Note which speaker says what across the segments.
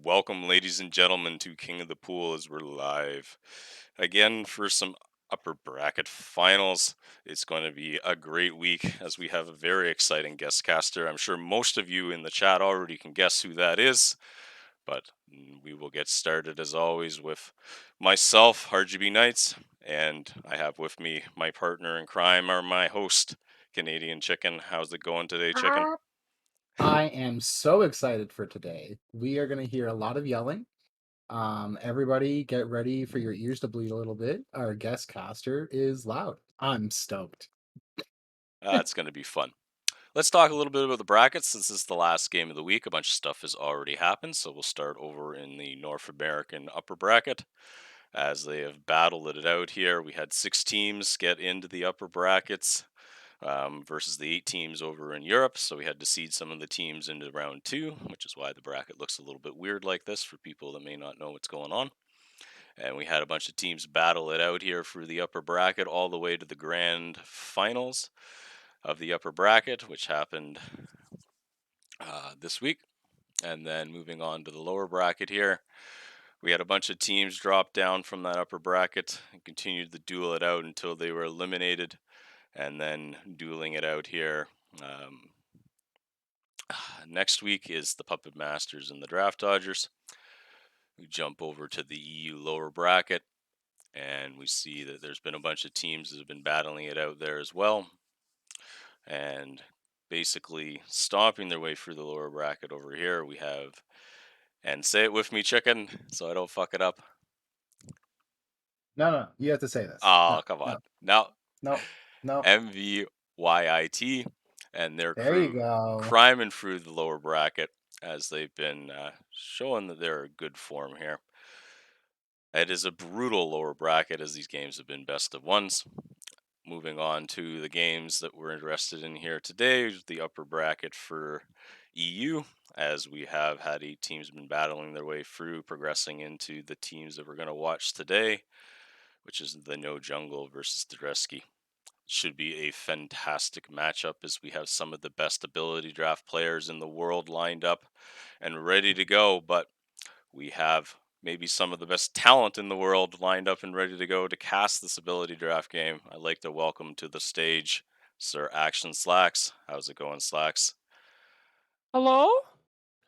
Speaker 1: Welcome, ladies and gentlemen, to King of the Pool as we're live again for some upper bracket finals. It's going to be a great week as we have a very exciting guest caster. I'm sure most of you in the chat already can guess who that is, but we will get started as always with myself, RGB Knights, and I have with me my partner in crime, or my host, Canadian Chicken. How's it going today, Chicken?
Speaker 2: I am so excited for today. We are going to hear a lot of yelling. Everybody get ready for your ears to bleed a little bit. Our guest caster is loud. I'm stoked.
Speaker 1: It's going to be fun. Let's talk a little bit about the brackets since this is the last game of the week. A bunch of stuff has already happened, so we'll start over in the North American upper bracket as they have battled it out here. We had 6 teams get into the upper brackets versus the 8 teams over in Europe, so we had to seed some of the teams into round 2, which is why the bracket looks a little bit weird like this for people that may not know what's going on. And we had a bunch of teams battle it out here for the upper bracket all the way to the grand finals of the upper bracket, which happened this week. And then moving on to the lower bracket here, we had a bunch of teams drop down from that upper bracket and continued to duel it out until they were eliminated, and then dueling it out here. Um, Next week is the Puppet Masters and the Draft Dodgers. We jump over to the EU lower bracket, and we see that there's been a bunch of teams that have been battling it out there as well. And basically stomping their way through the lower bracket over here, we have, and say it with me, chicken, so I don't fuck it up.
Speaker 2: No, you have to say this.
Speaker 1: Oh,
Speaker 2: No,
Speaker 1: come on.
Speaker 2: no,
Speaker 1: Now,
Speaker 2: no, no.
Speaker 1: MVYIT and their
Speaker 2: There you
Speaker 1: crew
Speaker 2: go.
Speaker 1: climbing through the lower bracket as they've been showing that they're in good form here. It is a brutal lower bracket as these games have been best of ones. Moving on to the games that we're interested in here today, the upper bracket for EU, as we have had 8 teams been battling their way through, progressing into the teams that we're going to watch today, which is the No Jungle versus Drugalki. Should be a fantastic matchup as we have some of the best ability draft players in the world lined up and ready to go, but we have maybe some of the best talent in the world lined up and ready to go to cast this ability draft game. I'd like to welcome to the stage Sir Action Slacks. How's it going, Slacks?
Speaker 3: Hello?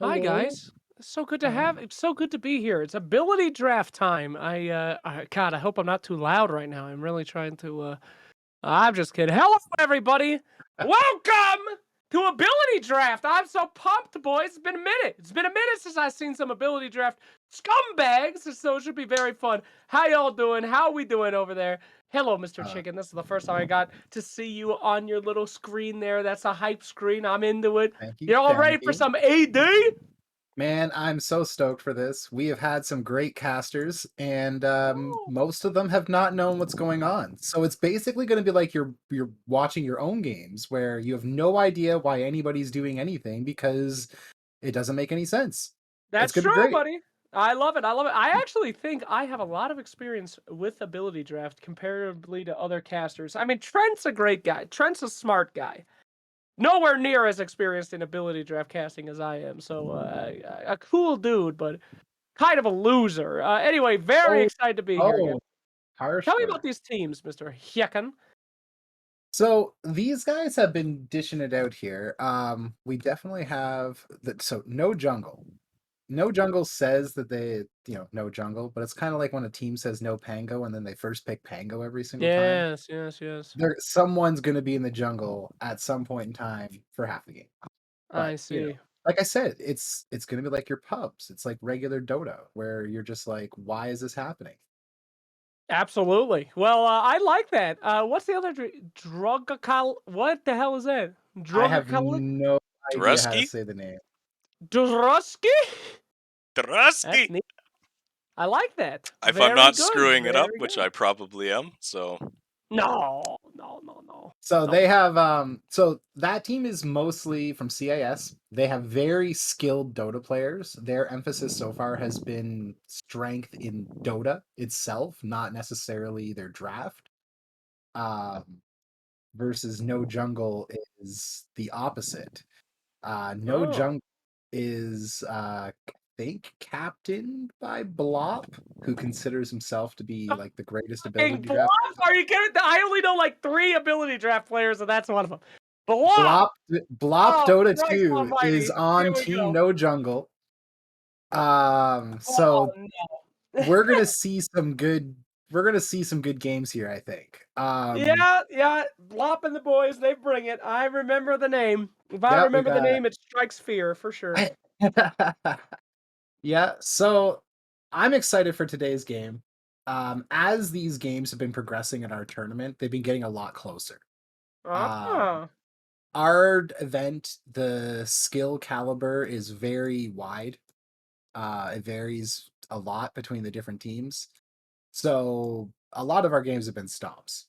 Speaker 3: Hi
Speaker 2: Hello.
Speaker 3: guys.
Speaker 2: Hi.
Speaker 3: It's so good to be here. It's ability draft time. God, I hope I'm not too loud right now. I'm really trying to I'm just kidding. Hello everybody. Welcome to ability draft. I'm so pumped, boys. It's been a minute. It's been a minute since I've seen some ability draft scumbags, so it should be very fun. How y'all doing? How we doing over there? Hello, Mr.
Speaker 2: Uh,
Speaker 3: Chicken. This is the first time I got to see you on your little screen there. That's a hype screen. I'm into it.
Speaker 2: thank you.
Speaker 3: You're all
Speaker 2: Thank
Speaker 3: ready for
Speaker 2: you.
Speaker 3: some AD?
Speaker 2: Man, I'm so stoked for this. We have had some great casters, and
Speaker 3: Oh,
Speaker 2: most of them have not known what's going on. So it's basically going to be like you're watching your own games, where you have no idea why anybody's doing anything because it doesn't make any sense. It's
Speaker 3: that's
Speaker 2: going to be
Speaker 3: true,
Speaker 2: great.
Speaker 3: buddy. I love it. I love it. I actually think I have a lot of experience with ability draft comparatively to other casters. I mean, Trent's a great guy. Trent's a smart guy. Nowhere near as experienced in ability draft casting as I am. So, a cool dude, but kind of a loser. Anyway, very
Speaker 2: Oh,
Speaker 3: excited to be here again.
Speaker 2: oh, harsh
Speaker 3: Tell me about
Speaker 2: word.
Speaker 3: these teams, Mr. Hyekan.
Speaker 2: So these guys have been dishing it out here. We definitely have that. So no jungle. No Jungle says that no jungle, but it's kind of like when a team says no Pango and then they first pick Pango every single time.
Speaker 3: Yes, yes, yes.
Speaker 2: Someone's going to be in the jungle at some point in time for half the game. But,
Speaker 3: I see.
Speaker 2: like I said, it's going to be like your pubs. It's like regular Dota where you're just like, why is this happening?
Speaker 3: Absolutely. Well, I like that. What's the other Drugakal? What the hell is that?
Speaker 2: I have
Speaker 3: Drugakalik?
Speaker 2: no idea how to
Speaker 1: Druski?
Speaker 2: say the name.
Speaker 3: Druski?
Speaker 1: Druski!
Speaker 3: That's neat. I like that.
Speaker 1: If I'm
Speaker 3: Very
Speaker 1: not
Speaker 3: good.
Speaker 1: screwing it up,
Speaker 3: Very
Speaker 1: which
Speaker 3: good.
Speaker 1: I probably am, so
Speaker 3: No, no, no, no.
Speaker 2: So
Speaker 3: Don't
Speaker 2: they
Speaker 3: worry.
Speaker 2: have so that team is mostly from CIS. They have very skilled Dota players. Their emphasis so far has been strength in Dota itself, not necessarily their draft. Um versus No Jungle is the opposite. No
Speaker 3: Oh,
Speaker 2: Jungle is think captained by Blop, who considers himself to be like the greatest
Speaker 3: Fucking
Speaker 2: ability
Speaker 3: Bluff?
Speaker 2: draft.
Speaker 3: Are you kidding? I only know like 3 ability draft players, and that's one of them. Bluff!
Speaker 2: Blop
Speaker 3: Oh,
Speaker 2: Dota
Speaker 3: Christ
Speaker 2: 2 is
Speaker 3: almighty. Here
Speaker 2: on
Speaker 3: we
Speaker 2: Team
Speaker 3: go.
Speaker 2: No Jungle.
Speaker 3: Oh,
Speaker 2: So
Speaker 3: no.
Speaker 2: we're gonna see some good games here, I think.
Speaker 3: Yeah. Blop and the boys, they bring it. I remember the name. If I
Speaker 2: Yeah, we
Speaker 3: remember the
Speaker 2: got
Speaker 3: name, it strikes fear for sure.
Speaker 2: yeah, so I'm excited for today's game. As these games have been progressing in our tournament, they've been getting a lot closer. Um,
Speaker 3: Ah,
Speaker 2: our event, the skill caliber is very wide. It varies a lot between the different teams. So a lot of our games have been stomps.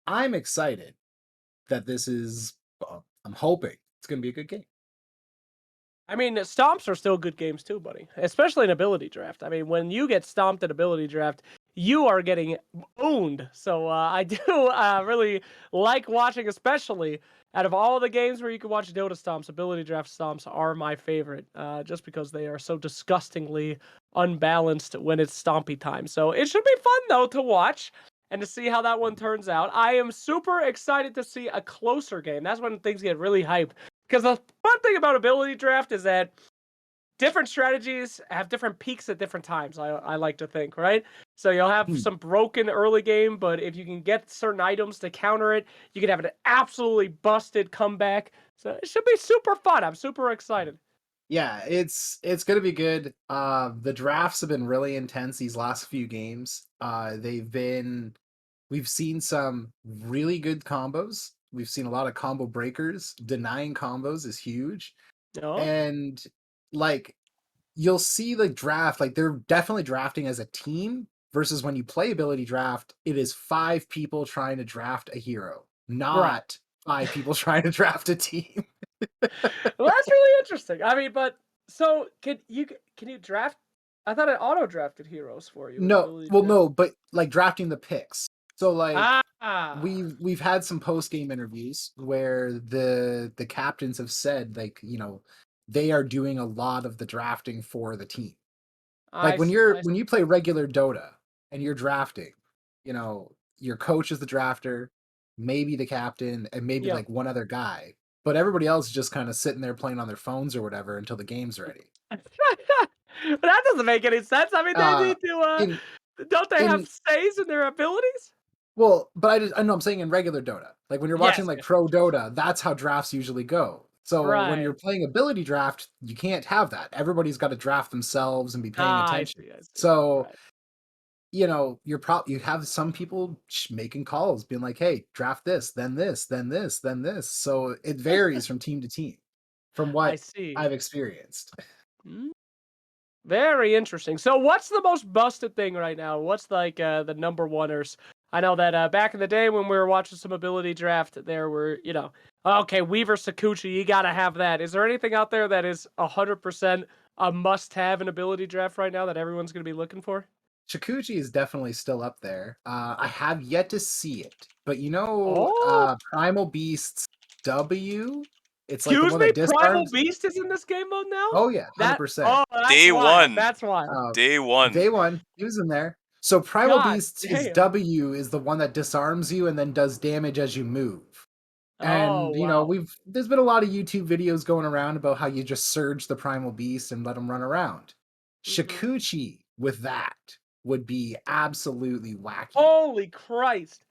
Speaker 2: I'm excited that this is, I'm hoping it's going to be a good game.
Speaker 3: I mean, stomps are still good games too, buddy. Especially in ability draft. I mean, when you get stomped in ability draft, you are getting owned. So I do really like watching, especially out of all the games where you can watch Dota stomps, ability draft stomps are my favorite, just because they are so disgustingly unbalanced when it's stompy time. So it should be fun though to watch and to see how that one turns out. I am super excited to see a closer game. That's when things get really hyped. Because the fun thing about ability draft is that different strategies have different peaks at different times. I like to think, right? So you'll have
Speaker 2: Hmm.
Speaker 3: some broken early game, but if you can get certain items to counter it, you can have an absolutely busted comeback. So it should be super fun. I'm super excited.
Speaker 2: Yeah, it's gonna be good. The drafts have been really intense these last few games. We've seen some really good combos. We've seen a lot of combo breakers. Denying combos is huge.
Speaker 3: Oh,
Speaker 2: And like you'll see the draft, like they're definitely drafting as a team versus when you play ability draft, it is 5 people trying to draft a hero,
Speaker 3: right.
Speaker 2: not 5 people trying to draft a team.
Speaker 3: Well, that's really interesting. I mean, but so can you draft? I thought it auto drafted heroes for you in
Speaker 2: No,
Speaker 3: ability
Speaker 2: well,
Speaker 3: draft.
Speaker 2: no, but like drafting the picks. So like
Speaker 3: Ah,
Speaker 2: we've had some post game interviews where the captains have said like they are doing a lot of the drafting for the team. Like
Speaker 3: I see. I
Speaker 2: when
Speaker 3: see.
Speaker 2: you play regular Dota and you're drafting, your coach is the drafter, maybe the captain, and maybe
Speaker 3: Yeah.
Speaker 2: like one other guy. But everybody else is just kind of sitting there playing on their phones or whatever until the game's ready.
Speaker 3: That doesn't make any sense. I mean, they
Speaker 2: Uh
Speaker 3: need to,
Speaker 2: in
Speaker 3: don't they have
Speaker 2: in
Speaker 3: stays in their abilities?
Speaker 2: Well, but I know I'm saying in regular Dota. Like when you're watching
Speaker 3: Yes,
Speaker 2: like
Speaker 3: yes,
Speaker 2: pro Dota, that's how drafts usually go. So when you're
Speaker 3: right.
Speaker 2: playing ability draft, you can't have that. Everybody's got to draft themselves and be paying
Speaker 3: Ah,
Speaker 2: attention.
Speaker 3: I see.
Speaker 2: So,
Speaker 3: Right.
Speaker 2: you have some people making calls being like, "Hey, draft this, then this, then this, then this." So it varies from team to team from
Speaker 3: I
Speaker 2: what
Speaker 3: see.
Speaker 2: I've experienced.
Speaker 3: Mm, very interesting. So what's the most busted thing right now? What's like, the number oneers? I know that, back in the day when we were watching some ability draft, there were, okay, Weaver Sakuchi, you gotta have that. Is there anything out there that is 100% a must-have in ability draft right now that everyone's gonna be looking for?
Speaker 2: Shikuchi is definitely still up there. I have yet to see it, but
Speaker 3: Oh!
Speaker 2: Primal Beast's W. It's like the
Speaker 3: Excuse
Speaker 2: one
Speaker 3: me?
Speaker 2: that
Speaker 3: Primal
Speaker 2: disarms.
Speaker 3: Beast is in this game mode now?
Speaker 2: Oh yeah,
Speaker 3: That
Speaker 2: 100%.
Speaker 3: oh, that's
Speaker 1: Day
Speaker 3: wild,
Speaker 1: one.
Speaker 3: that's wild.
Speaker 2: Uh,
Speaker 1: Day one.
Speaker 2: Day one, he was in there. So Primal
Speaker 3: God
Speaker 2: Beast's his
Speaker 3: damn.
Speaker 2: W is the one that disarms you and then does damage as you move.
Speaker 3: Oh,
Speaker 2: And
Speaker 3: wow.
Speaker 2: there's been a lot of YouTube videos going around about how you just surge the Primal Beast and let him run around.
Speaker 3: Mhm.
Speaker 2: Shikuchi with that would be absolutely wacky.
Speaker 3: Holy Christ.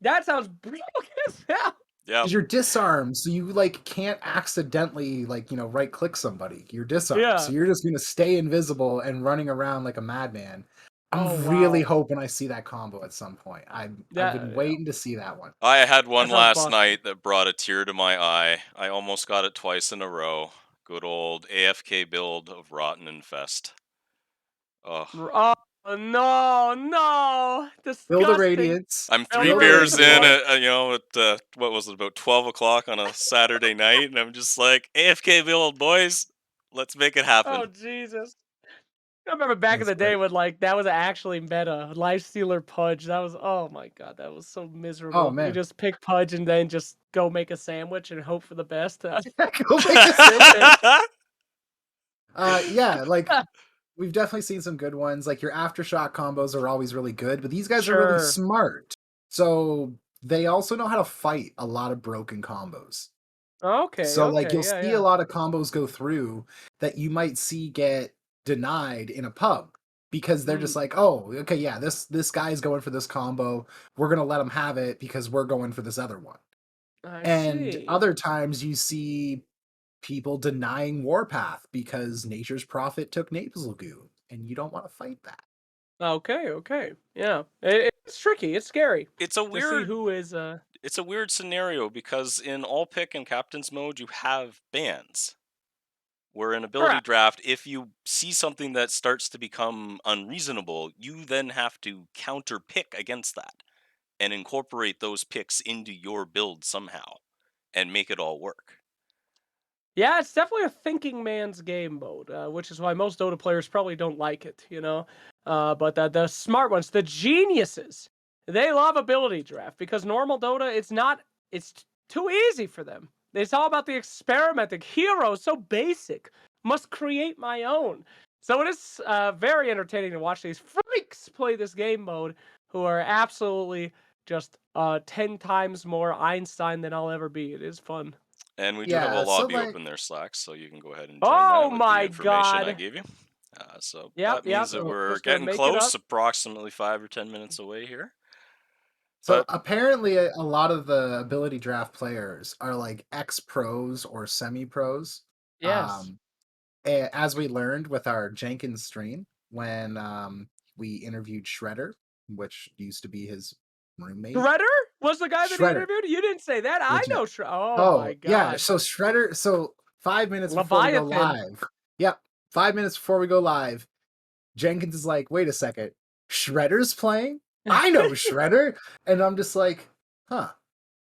Speaker 3: That sounds broken as hell.
Speaker 1: Yep.
Speaker 2: 'Cause you're disarmed, so you like can't accidentally like, right click somebody. You're disarmed. So
Speaker 3: Yeah.
Speaker 2: you're just gonna stay invisible and running around like a madman. I'm
Speaker 3: Oh,
Speaker 2: really
Speaker 3: wow.
Speaker 2: hoping I see that combo at some point. I've
Speaker 3: That
Speaker 2: been
Speaker 3: yeah,
Speaker 2: waiting to see that one.
Speaker 1: I had
Speaker 3: that
Speaker 1: one
Speaker 3: sounds
Speaker 1: last
Speaker 3: busted.
Speaker 1: night that brought a tear to my eye. I almost got it twice in a row. Good old AFK build of Rotten Infest. Oh,
Speaker 3: Oh, no, no.
Speaker 2: Build a
Speaker 3: Disgusting.
Speaker 2: radiance.
Speaker 1: I'm three
Speaker 3: Elder
Speaker 2: Build a
Speaker 1: beers in
Speaker 2: radiance.
Speaker 3: Radiance.
Speaker 1: at what was it, about 12 o'clock on a Saturday night, and I'm just like, AFK build, boys. Let's make it
Speaker 3: Oh,
Speaker 1: happen.
Speaker 3: Jesus. I remember back in
Speaker 2: That's
Speaker 3: the day
Speaker 2: great.
Speaker 3: when like that was actually meta. Lifestealer Pudge. That was oh my god, that was so
Speaker 2: Oh
Speaker 3: miserable. You
Speaker 2: man.
Speaker 3: just pick Pudge and then just go make a sandwich and hope for the best.
Speaker 2: Go make a sandwich. Yeah, like we've definitely seen some good ones. Like your aftershock combos are always really good, but these guys are really
Speaker 3: Sure.
Speaker 2: smart. So they also know how to fight a lot of broken combos.
Speaker 3: Okay,
Speaker 2: So like
Speaker 3: okay,
Speaker 2: you'll
Speaker 3: yeah,
Speaker 2: see a
Speaker 3: yeah.
Speaker 2: lot of combos go through that you might see get denied in a pub because they're just
Speaker 3: Mm,
Speaker 2: like, "Oh, okay, yeah, this guy's going for this combo. We're going to let him have it because we're going for this other one."
Speaker 3: I
Speaker 2: And
Speaker 3: see.
Speaker 2: other times you see people denying Warpath because Nature's Prophet took Naples Lagoon, and you don't want to fight that.
Speaker 3: Okay, okay. Yeah. It's tricky. It's scary
Speaker 1: It's a
Speaker 3: to see
Speaker 1: weird
Speaker 3: who is
Speaker 1: it's a weird scenario because in all pick and captain's mode you have bans. Where in ability
Speaker 3: correct.
Speaker 1: draft, if you see something that starts to become unreasonable, you then have to counter pick against that and incorporate those picks into your build somehow and make it all work.
Speaker 3: Yeah, it's definitely a thinking man's game mode, which is why most Dota players probably don't like it, you know. But the smart ones, the geniuses, they love ability draft because normal Dota, too easy for them. It's all about the experimenting. Hero, so basic. Must create my own. So it is very entertaining to watch these freaks play this game mode who are absolutely just 10 times more Einstein than I'll ever be. It is fun.
Speaker 1: And we do have a
Speaker 2: Yeah, so
Speaker 1: lobby
Speaker 2: like
Speaker 1: open there, Slack, so you can go ahead and join
Speaker 3: Oh
Speaker 1: that with the
Speaker 3: my
Speaker 1: information I
Speaker 3: god.
Speaker 1: gave you. So
Speaker 3: Yep,
Speaker 1: that
Speaker 3: yep.
Speaker 1: means that we're
Speaker 3: Just gonna
Speaker 1: getting
Speaker 3: make it
Speaker 1: close,
Speaker 3: up.
Speaker 1: approximately 5 or 10 minutes away here.
Speaker 2: so
Speaker 1: But
Speaker 2: apparently a lot of the ability draft players are like ex-pros or semi-pros.
Speaker 3: Yes.
Speaker 2: Um as we learned with our Jenkins stream when we interviewed Shredder, which used to be his roommate.
Speaker 3: Shredder was the guy that he
Speaker 2: Shredder,
Speaker 3: interviewed? You didn't say that. I
Speaker 2: legit.
Speaker 3: know Oh my
Speaker 2: Oh, yeah,
Speaker 3: god.
Speaker 2: so Shredder, so 5 minutes before we go
Speaker 3: Leviathan.
Speaker 2: live. Yep, 5 minutes before we go live, Jenkins is like, "Wait a second, Shredder's playing? I know Shredder." And I'm just like, "Huh,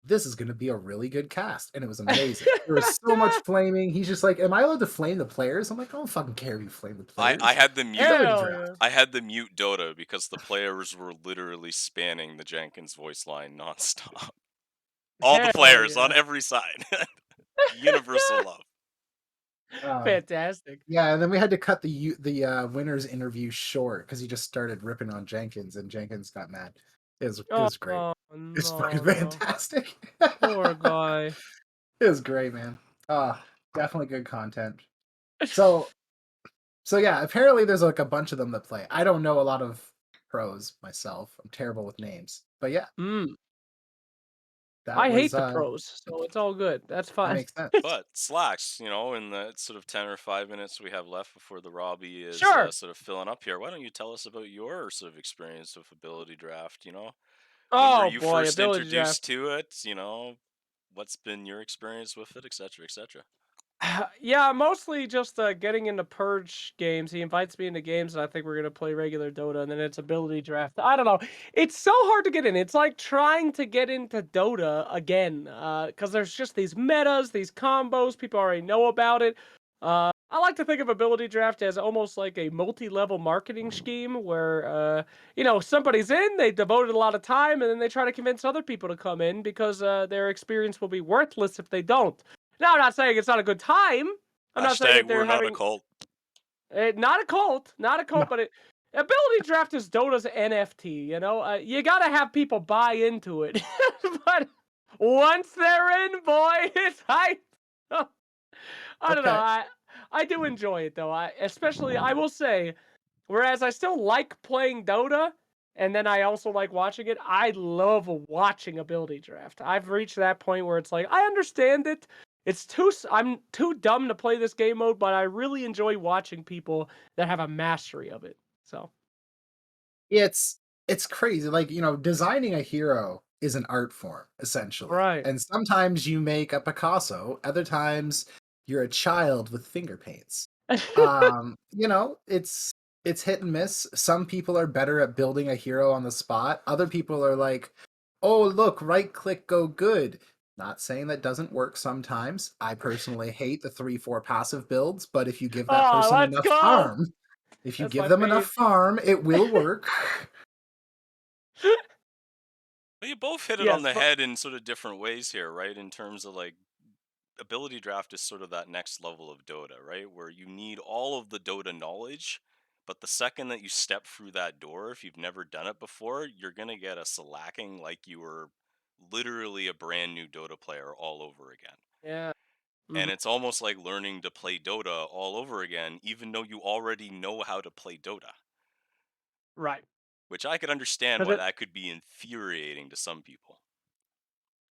Speaker 2: this is gonna be a really good cast." And it was amazing. There was so much flaming. He's just like, "Am I allowed to flame the players?" I'm like, "I don't fucking care if you flame the
Speaker 1: I
Speaker 2: players.
Speaker 1: had the mute
Speaker 2: Ability
Speaker 3: Hell
Speaker 2: draft."
Speaker 3: yeah.
Speaker 1: I had the mute Dota because the players were literally spanning the Jenkins voice line nonstop. All the
Speaker 3: Hell
Speaker 1: players on
Speaker 3: yeah.
Speaker 1: every side. Universal love.
Speaker 2: Uh,
Speaker 3: Fantastic.
Speaker 2: yeah, and then we had to cut the winners interview short because he just started ripping on Jenkins, and Jenkins got mad. It
Speaker 3: Oh,
Speaker 2: was great. It's fucking
Speaker 3: no, no.
Speaker 2: fantastic.
Speaker 3: Poor guy.
Speaker 2: It was great, man. Definitely good content. So so yeah, apparently there's like a bunch of them that play. I don't know a lot of pros myself. I'm terrible with names. But yeah,
Speaker 3: Mm.
Speaker 2: that
Speaker 3: I
Speaker 2: was
Speaker 3: hate the pros, so it's all good. That's
Speaker 2: that
Speaker 3: fine.
Speaker 2: makes sense.
Speaker 1: But Slacks, in the sort of 10 or 5 minutes we have left before the Robbie is
Speaker 3: Sure.
Speaker 1: sort of filling up here, why don't you tell us about your sort of experience with ability draft? When were
Speaker 3: Oh
Speaker 1: you
Speaker 3: boy,
Speaker 1: first
Speaker 3: ability
Speaker 1: introduced
Speaker 3: draft.
Speaker 1: to it? What's been your experience with it, etc., etc.?
Speaker 3: Yeah, mostly just getting into Purge games. He invites me into games, and I think we're gonna play regular Dota, and then it's ability draft. I don't know. It's so hard to get in. It's like trying to get into Dota again, because there's just these metas, these combos. People already know about it. I like to think of ability draft as almost like a multi-level marketing scheme, where somebody's in, they devoted a lot of time, and then they try to convince other people to come in because their experience will be worthless if they don't. Now, I'm not saying it's not a good time. I'm not saying
Speaker 1: Hashtag
Speaker 3: that
Speaker 1: we're
Speaker 3: they're
Speaker 1: not a
Speaker 3: having
Speaker 1: cult.
Speaker 3: not a cult, not a
Speaker 2: No.
Speaker 3: cult, but ability draft is Dota's NFT. You gotta have people buy into it. But once they're in, boy, it's hype. I don't know.
Speaker 2: Okay.
Speaker 3: I do enjoy it though. I will say, whereas I still like playing Dota, and then I also like watching it, I love watching ability draft. I've reached that point where it's like, I understand it. I'm too dumb to play this game mode, but I really enjoy watching people that have a mastery of it. So,
Speaker 2: It's it's crazy. Like, designing a hero is an art form, essentially.
Speaker 3: right.
Speaker 2: And sometimes you make a Picasso, other times you're a child with finger paints. It's hit and miss. Some people are better at building a hero on the spot. Other people are like, "Oh, look, right click, go good." Not saying that doesn't work sometimes. I personally hate the 3-4 passive builds, but if you give that
Speaker 3: Oh,
Speaker 2: person
Speaker 3: let's
Speaker 2: enough
Speaker 3: go.
Speaker 2: farm, if you
Speaker 3: That's
Speaker 2: give
Speaker 3: my
Speaker 2: them enough
Speaker 3: fave.
Speaker 2: farm, it will work.
Speaker 1: Well, you both hit it on
Speaker 3: Yes,
Speaker 1: the
Speaker 3: but
Speaker 1: head in sort of different ways here, right? In terms of like ability draft is sort of that next level of Dota, right? Where you need all of the Dota knowledge, but the second that you step through that door, if you've never done it before, you're gonna get a slacking like you were literally a brand new Dota player all over again.
Speaker 3: Yeah.
Speaker 1: And
Speaker 3: Mhm.
Speaker 1: it's almost like learning to play Dota all over again, even though you already know how to play Dota.
Speaker 3: Right.
Speaker 1: Which I could understand
Speaker 3: 'Cause
Speaker 1: why
Speaker 3: it
Speaker 1: that could be infuriating to some people.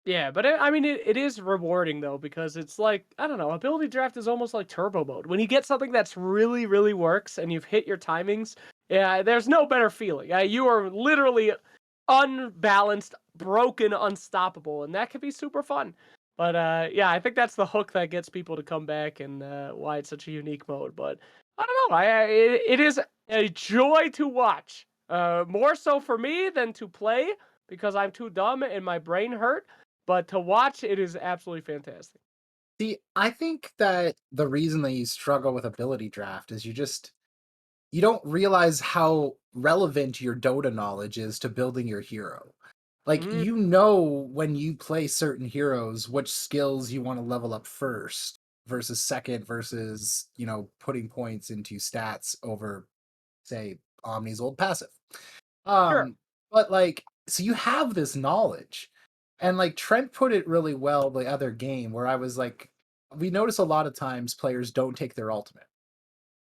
Speaker 3: Yeah, but I mean, it is rewarding though because it's like I don't know, ability draft is almost like turbo mode. When you get something that's really, really works and you've hit your timings, yeah, there's no better feeling. You are literally unbalanced, broken, unstoppable, and that can be super fun. But yeah, I think that's the hook that gets people to come back and why it's such a unique mode. But I don't know, it is a joy to watch. More so for me than to play because I'm too dumb and my brain hurt, but to watch, it is absolutely fantastic.
Speaker 2: See, I think that the reason that you struggle with ability draft is you don't realize how relevant your Dota knowledge is to building your hero. Like,
Speaker 3: Mm,
Speaker 2: you know when you play certain heroes, which skills you want to level up first versus second versus, putting points into stats over, say, Omni's old passive.
Speaker 3: sure.
Speaker 2: Um, but like, so you have this knowledge. And like Trent put it really well the other game where I was like, we notice a lot of times players don't take their ultimate.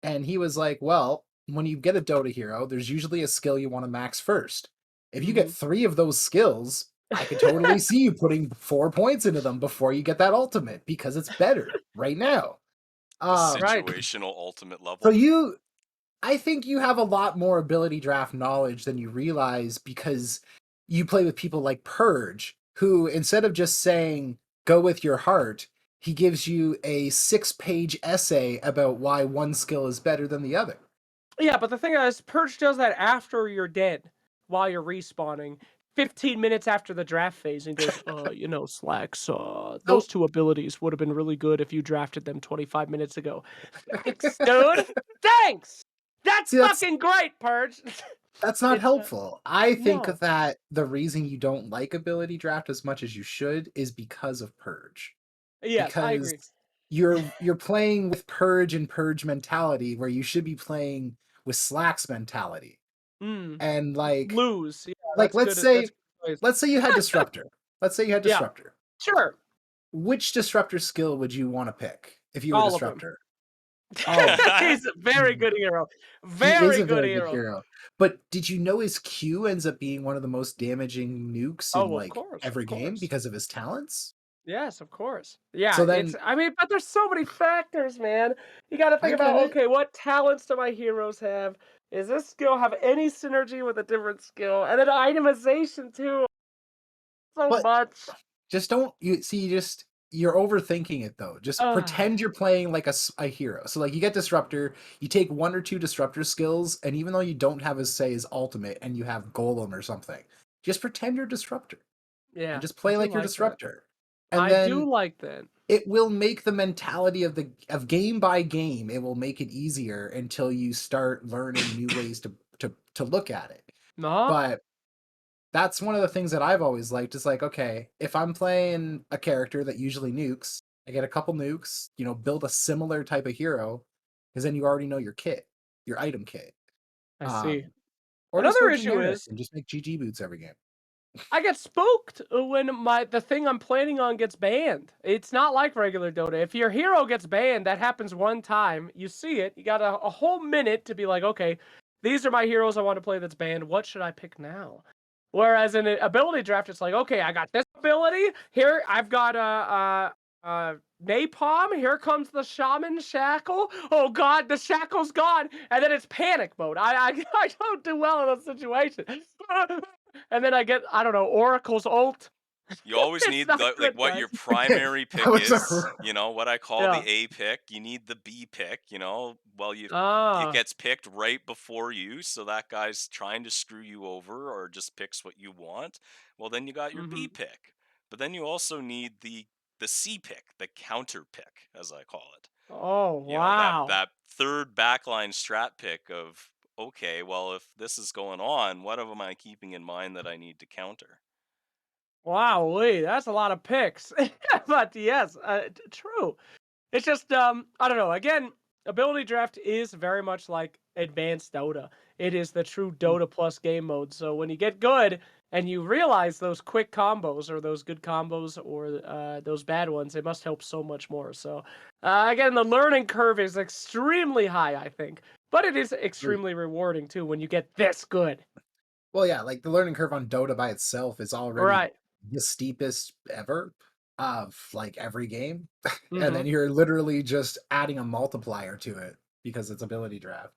Speaker 2: And he was like, well, when you get a Dota hero, there's usually a skill you want to max first. If you get
Speaker 3: Mhm.
Speaker 2: 3 of those skills, I could totally see you putting 4 points into them before you get that ultimate because it's better right now.
Speaker 1: The
Speaker 2: Um,
Speaker 3: Right.
Speaker 1: situational ultimate
Speaker 2: so
Speaker 1: level.
Speaker 2: I think you have a lot more ability draft knowledge than you realize because you play with people like Purge, who instead of just saying, go with your heart, he gives you a 6 page essay about why one skill is better than the other.
Speaker 3: Yeah, but the thing is, Purge does that after you're dead, while you're respawning, 15 minutes after the draft phase, and goes, Slacks, those
Speaker 2: So,
Speaker 3: two abilities would have been really good if you drafted them 25 minutes ago. Thanks, dude. Thanks. That's
Speaker 2: see,
Speaker 3: fucking great, Purge.
Speaker 2: that's not
Speaker 3: It's
Speaker 2: helpful. I think
Speaker 3: no.
Speaker 2: that the reason you don't like ability draft as much as you should is because of Purge.
Speaker 3: Yes, I
Speaker 2: Because
Speaker 3: agree.
Speaker 2: you're playing with Purge and Purge mentality where you should be playing with Slack's mentality.
Speaker 3: Mm.
Speaker 2: And like
Speaker 3: Lose. Yeah,
Speaker 2: like let's
Speaker 3: that's
Speaker 2: say
Speaker 3: good.
Speaker 2: let's say you had Disruptor. Let's say you had
Speaker 3: Yeah,
Speaker 2: Disruptor.
Speaker 3: sure.
Speaker 2: Which Disruptor skill would you want to pick if you were
Speaker 3: All of them.
Speaker 2: Disruptor? All of them.
Speaker 3: He's a very
Speaker 2: Mm,
Speaker 3: good hero.
Speaker 2: he is
Speaker 3: Very
Speaker 2: a
Speaker 3: good
Speaker 2: very good
Speaker 3: hero.
Speaker 2: hero. But did you know his Q ends up being one of the most damaging nukes in
Speaker 3: Oh, of
Speaker 2: like
Speaker 3: course, of
Speaker 2: every game
Speaker 3: course.
Speaker 2: because of his talents?
Speaker 3: Yes, of course. Yeah,
Speaker 2: So
Speaker 3: it's
Speaker 2: then
Speaker 3: I mean, but there's so many factors, man. You gotta
Speaker 2: I
Speaker 3: think
Speaker 2: get
Speaker 3: about,
Speaker 2: it.
Speaker 3: okay, what talents do my heroes have? Is this skill have any synergy with a different skill? And then itemization too. So
Speaker 2: But
Speaker 3: much.
Speaker 2: just don't you see, you're overthinking it though. Just
Speaker 3: Ugh.
Speaker 2: pretend you're playing like a hero. So like you get Disruptor, you take 1 or 2 Disruptor skills, and even though you don't have his say his ultimate and you have Golem or something, just pretend you're Disruptor and
Speaker 3: Yeah,
Speaker 2: just
Speaker 3: I
Speaker 2: play
Speaker 3: do
Speaker 2: like you're
Speaker 3: like that.
Speaker 2: Disruptor. And
Speaker 3: I do
Speaker 2: then
Speaker 3: like that.
Speaker 2: it will make the mentality of game by game, it will make it easier until you start learning new ways to look at it.
Speaker 3: No?
Speaker 2: But that's one of the things that I've always liked is like, okay, if I'm playing a character that usually nukes, I get a couple nukes, build a similar type of hero, because then you already know your kit, your item kit.
Speaker 3: I see.
Speaker 2: Um, or just
Speaker 3: Another
Speaker 2: go
Speaker 3: issue
Speaker 2: generic
Speaker 3: is
Speaker 2: and just make GG boots every game.
Speaker 3: I get spooked when the thing I'm planning on gets banned. It's not like regular Dota. If your hero gets banned, that happens one time. You see it. You got a whole minute to be like, okay, these are my heroes I want to play that's banned. What should I pick now? Whereas in an ability draft, it's like, okay, I got this ability. Here, I've got napalm. Here comes the shaman shackle. Oh God, the shackle's gone, and then it's panic mode. I don't do well in those situations. And then I don't know, Oracle's ult.
Speaker 1: You always
Speaker 3: It's
Speaker 1: need
Speaker 3: not
Speaker 1: like
Speaker 3: good,
Speaker 1: what your
Speaker 3: guys.
Speaker 1: primary
Speaker 2: That
Speaker 1: pick
Speaker 2: was
Speaker 1: is,
Speaker 2: a
Speaker 1: what I call the
Speaker 3: Yeah.
Speaker 1: A pick. You need the B pick, well it
Speaker 3: Ah.
Speaker 1: gets picked right before you, so that guy's trying to screw you over or just picks what you want. Well, then you got your B
Speaker 3: Mhm.
Speaker 1: pick. But then you also need the C pick, the counter pick, as I call it.
Speaker 3: Oh
Speaker 1: That
Speaker 3: wow.
Speaker 1: that third backline strat pick of, okay, well, if this is going on, what am I keeping in mind that I need to counter?
Speaker 3: Wowee, that's a lot of picks. But yes, true. It's just I don't know. Again, ability draft is very much like advanced Dota. It is the true
Speaker 2: Mm,
Speaker 3: Dota plus game mode. So when you get good and you realize those quick combos or those good combos or those bad ones, it must help so much more. So again, the learning curve is extremely high, I think, but it is
Speaker 2: agree.
Speaker 3: extremely rewarding too when you get this good.
Speaker 2: Well, yeah, like the learning curve on Dota by itself is already
Speaker 3: Right.
Speaker 2: the steepest ever of like every game. And
Speaker 3: Hmm.
Speaker 2: then you're literally just adding a multiplier to it because it's ability draft.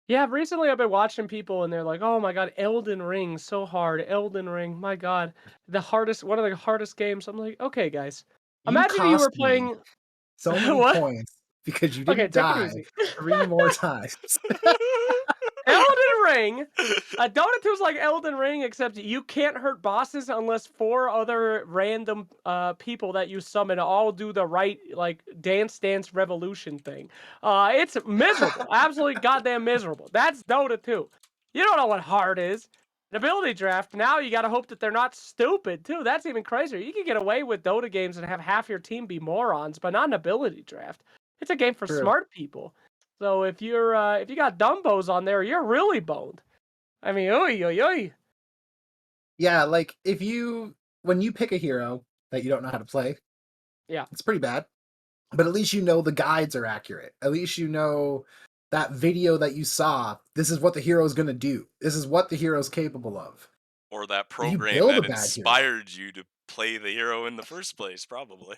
Speaker 3: Yeah, recently I've been watching people and they're like, "Oh my god, Elden Ring so hard. Elden Ring, my god, one of the hardest games." I'm like, "Okay, guys.
Speaker 2: You
Speaker 3: Imagine you were
Speaker 2: cost me
Speaker 3: playing
Speaker 2: so many
Speaker 3: what?
Speaker 2: points because you
Speaker 3: Okay,
Speaker 2: didn't
Speaker 3: take it
Speaker 2: die
Speaker 3: easy.
Speaker 2: 3 more times.
Speaker 3: Elden Ring. Dota 2 is like Elden Ring, except you can't hurt bosses unless four other random people that you summon all do the right like dance revolution thing. It's miserable, absolutely goddamn miserable. That's Dota 2. You don't know what hard is. An ability draft. Now you got to hope that they're not stupid too. That's even crazier. You can get away with Dota games and have half your team be morons, but not an ability draft. It's a game for
Speaker 2: True.
Speaker 3: smart people. So if you got Dumbos on there, you're really boned. I mean, oy oy oy.
Speaker 2: Yeah, like when you pick a hero that you don't know how to play,
Speaker 3: Yeah,
Speaker 2: it's pretty bad. But at least you know the guides are accurate. At least you know that video that you saw, this is what the hero is going to do. This is what the hero is capable of.
Speaker 1: Or that
Speaker 2: If you
Speaker 1: program
Speaker 2: build a
Speaker 1: that
Speaker 2: bad hero,
Speaker 1: inspired you to play the hero in the first place, probably.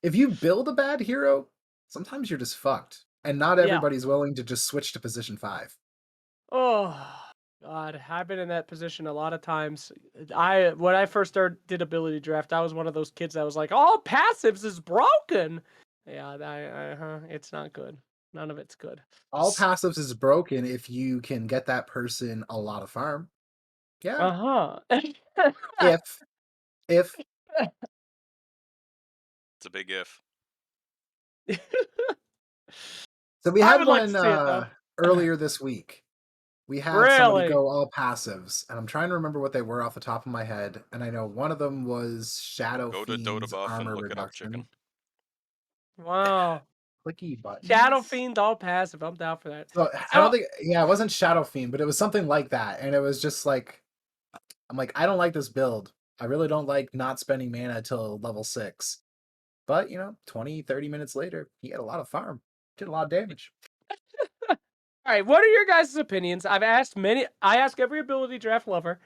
Speaker 2: if you build a bad hero, sometimes you're just fucked. And not
Speaker 3: yeah.
Speaker 2: everybody's willing to just switch to position 5.
Speaker 3: Oh God, I've been in that position a lot of times. I when I first started did ability draft, I was one of those kids that was like, "All passives is broken." Yeah, it's not good. None of it's good.
Speaker 2: All
Speaker 1: It's
Speaker 2: passives is broken if you can get that person a lot of farm. Yeah.
Speaker 3: Uh huh.
Speaker 2: If if
Speaker 1: a big if.
Speaker 2: so we
Speaker 3: I
Speaker 2: had
Speaker 3: would like to
Speaker 2: one
Speaker 3: see it though.
Speaker 2: earlier this week. We had somebody
Speaker 3: Really?
Speaker 2: go all passives, and I'm trying to remember what they were off the top of my head, and I know one of them was Shadow
Speaker 1: Go to
Speaker 2: Fiend's
Speaker 1: Dotabuff and
Speaker 2: armor
Speaker 1: look it up, chicken.
Speaker 2: reduction.
Speaker 3: Wow.
Speaker 2: Clicky
Speaker 3: Shadow
Speaker 2: buttons.
Speaker 3: Fiend all passive. I'm down for that.
Speaker 2: So I don't
Speaker 3: So
Speaker 2: think, yeah, it wasn't Shadow Fiend, but it was something like that, and it was just like I'm like, I don't like this build. I really don't like not spending mana till level 6. But 20, 30 minutes later, he had a lot of farm, did a lot of damage.
Speaker 3: all right, what are your guys' opinions? I ask every ability draft lover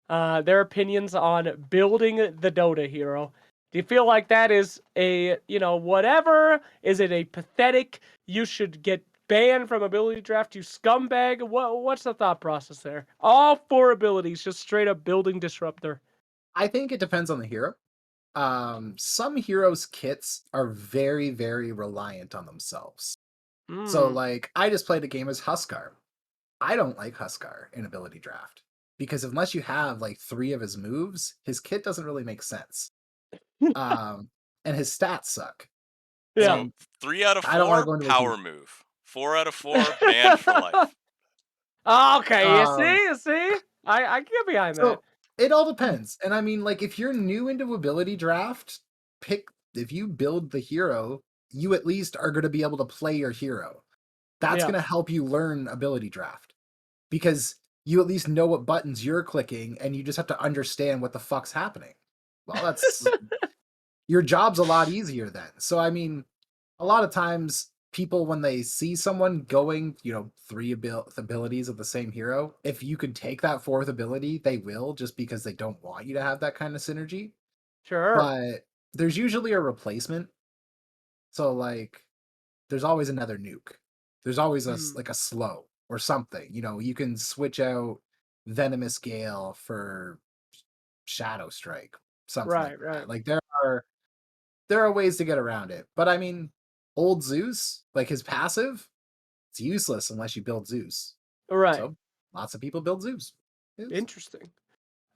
Speaker 3: their opinions on building the Dota hero. Do you feel like that is a, whatever? Is it a pathetic, you should get banned from ability draft, you scumbag? What's the thought process there? All four abilities, just straight up building disruptor.
Speaker 2: I think it depends on the hero. Some heroes' kits are very, very reliant on themselves. So,
Speaker 3: Hmm.
Speaker 2: like, I just played a game as Huskar. I don't like Huskar in ability draft because unless you have like 3 of his moves, his kit doesn't really make sense. Um, and his stats suck.
Speaker 3: Yeah.
Speaker 1: So
Speaker 2: And
Speaker 1: 3 out of
Speaker 2: I don't want to
Speaker 1: 4,
Speaker 2: go into like
Speaker 1: power move. 4 out of 4, banned for life.
Speaker 3: Okay, you see,
Speaker 2: um
Speaker 3: you see? I can get behind that.
Speaker 2: so it all depends. And I mean, like, if you're new into ability draft, pick if you build the hero, you at least are going to be able to play your hero. That's
Speaker 3: Yeah,
Speaker 2: going to help you learn ability draft because you at least know what buttons you're clicking and you just have to understand what the fuck's happening. Well, that's your job's a lot easier then. So I mean, a lot of times people when they see someone going, 3 abilities of the same hero, if you could take that 4th ability, they will just because they don't want you to have that kind of synergy.
Speaker 3: sure.
Speaker 2: But there's usually a replacement. So like there's always another nuke. There's always
Speaker 3: Hmm.
Speaker 2: like a slow or something. You can switch out Venomous Gale for Shadow Strike, something like
Speaker 3: Right, right,
Speaker 2: that. Like there are ways to get around it. But I mean, old Zeus, like his passive, it's useless unless you build Zeus.
Speaker 3: right.
Speaker 2: So lots of people build Zeus. Zeus.
Speaker 3: Interesting.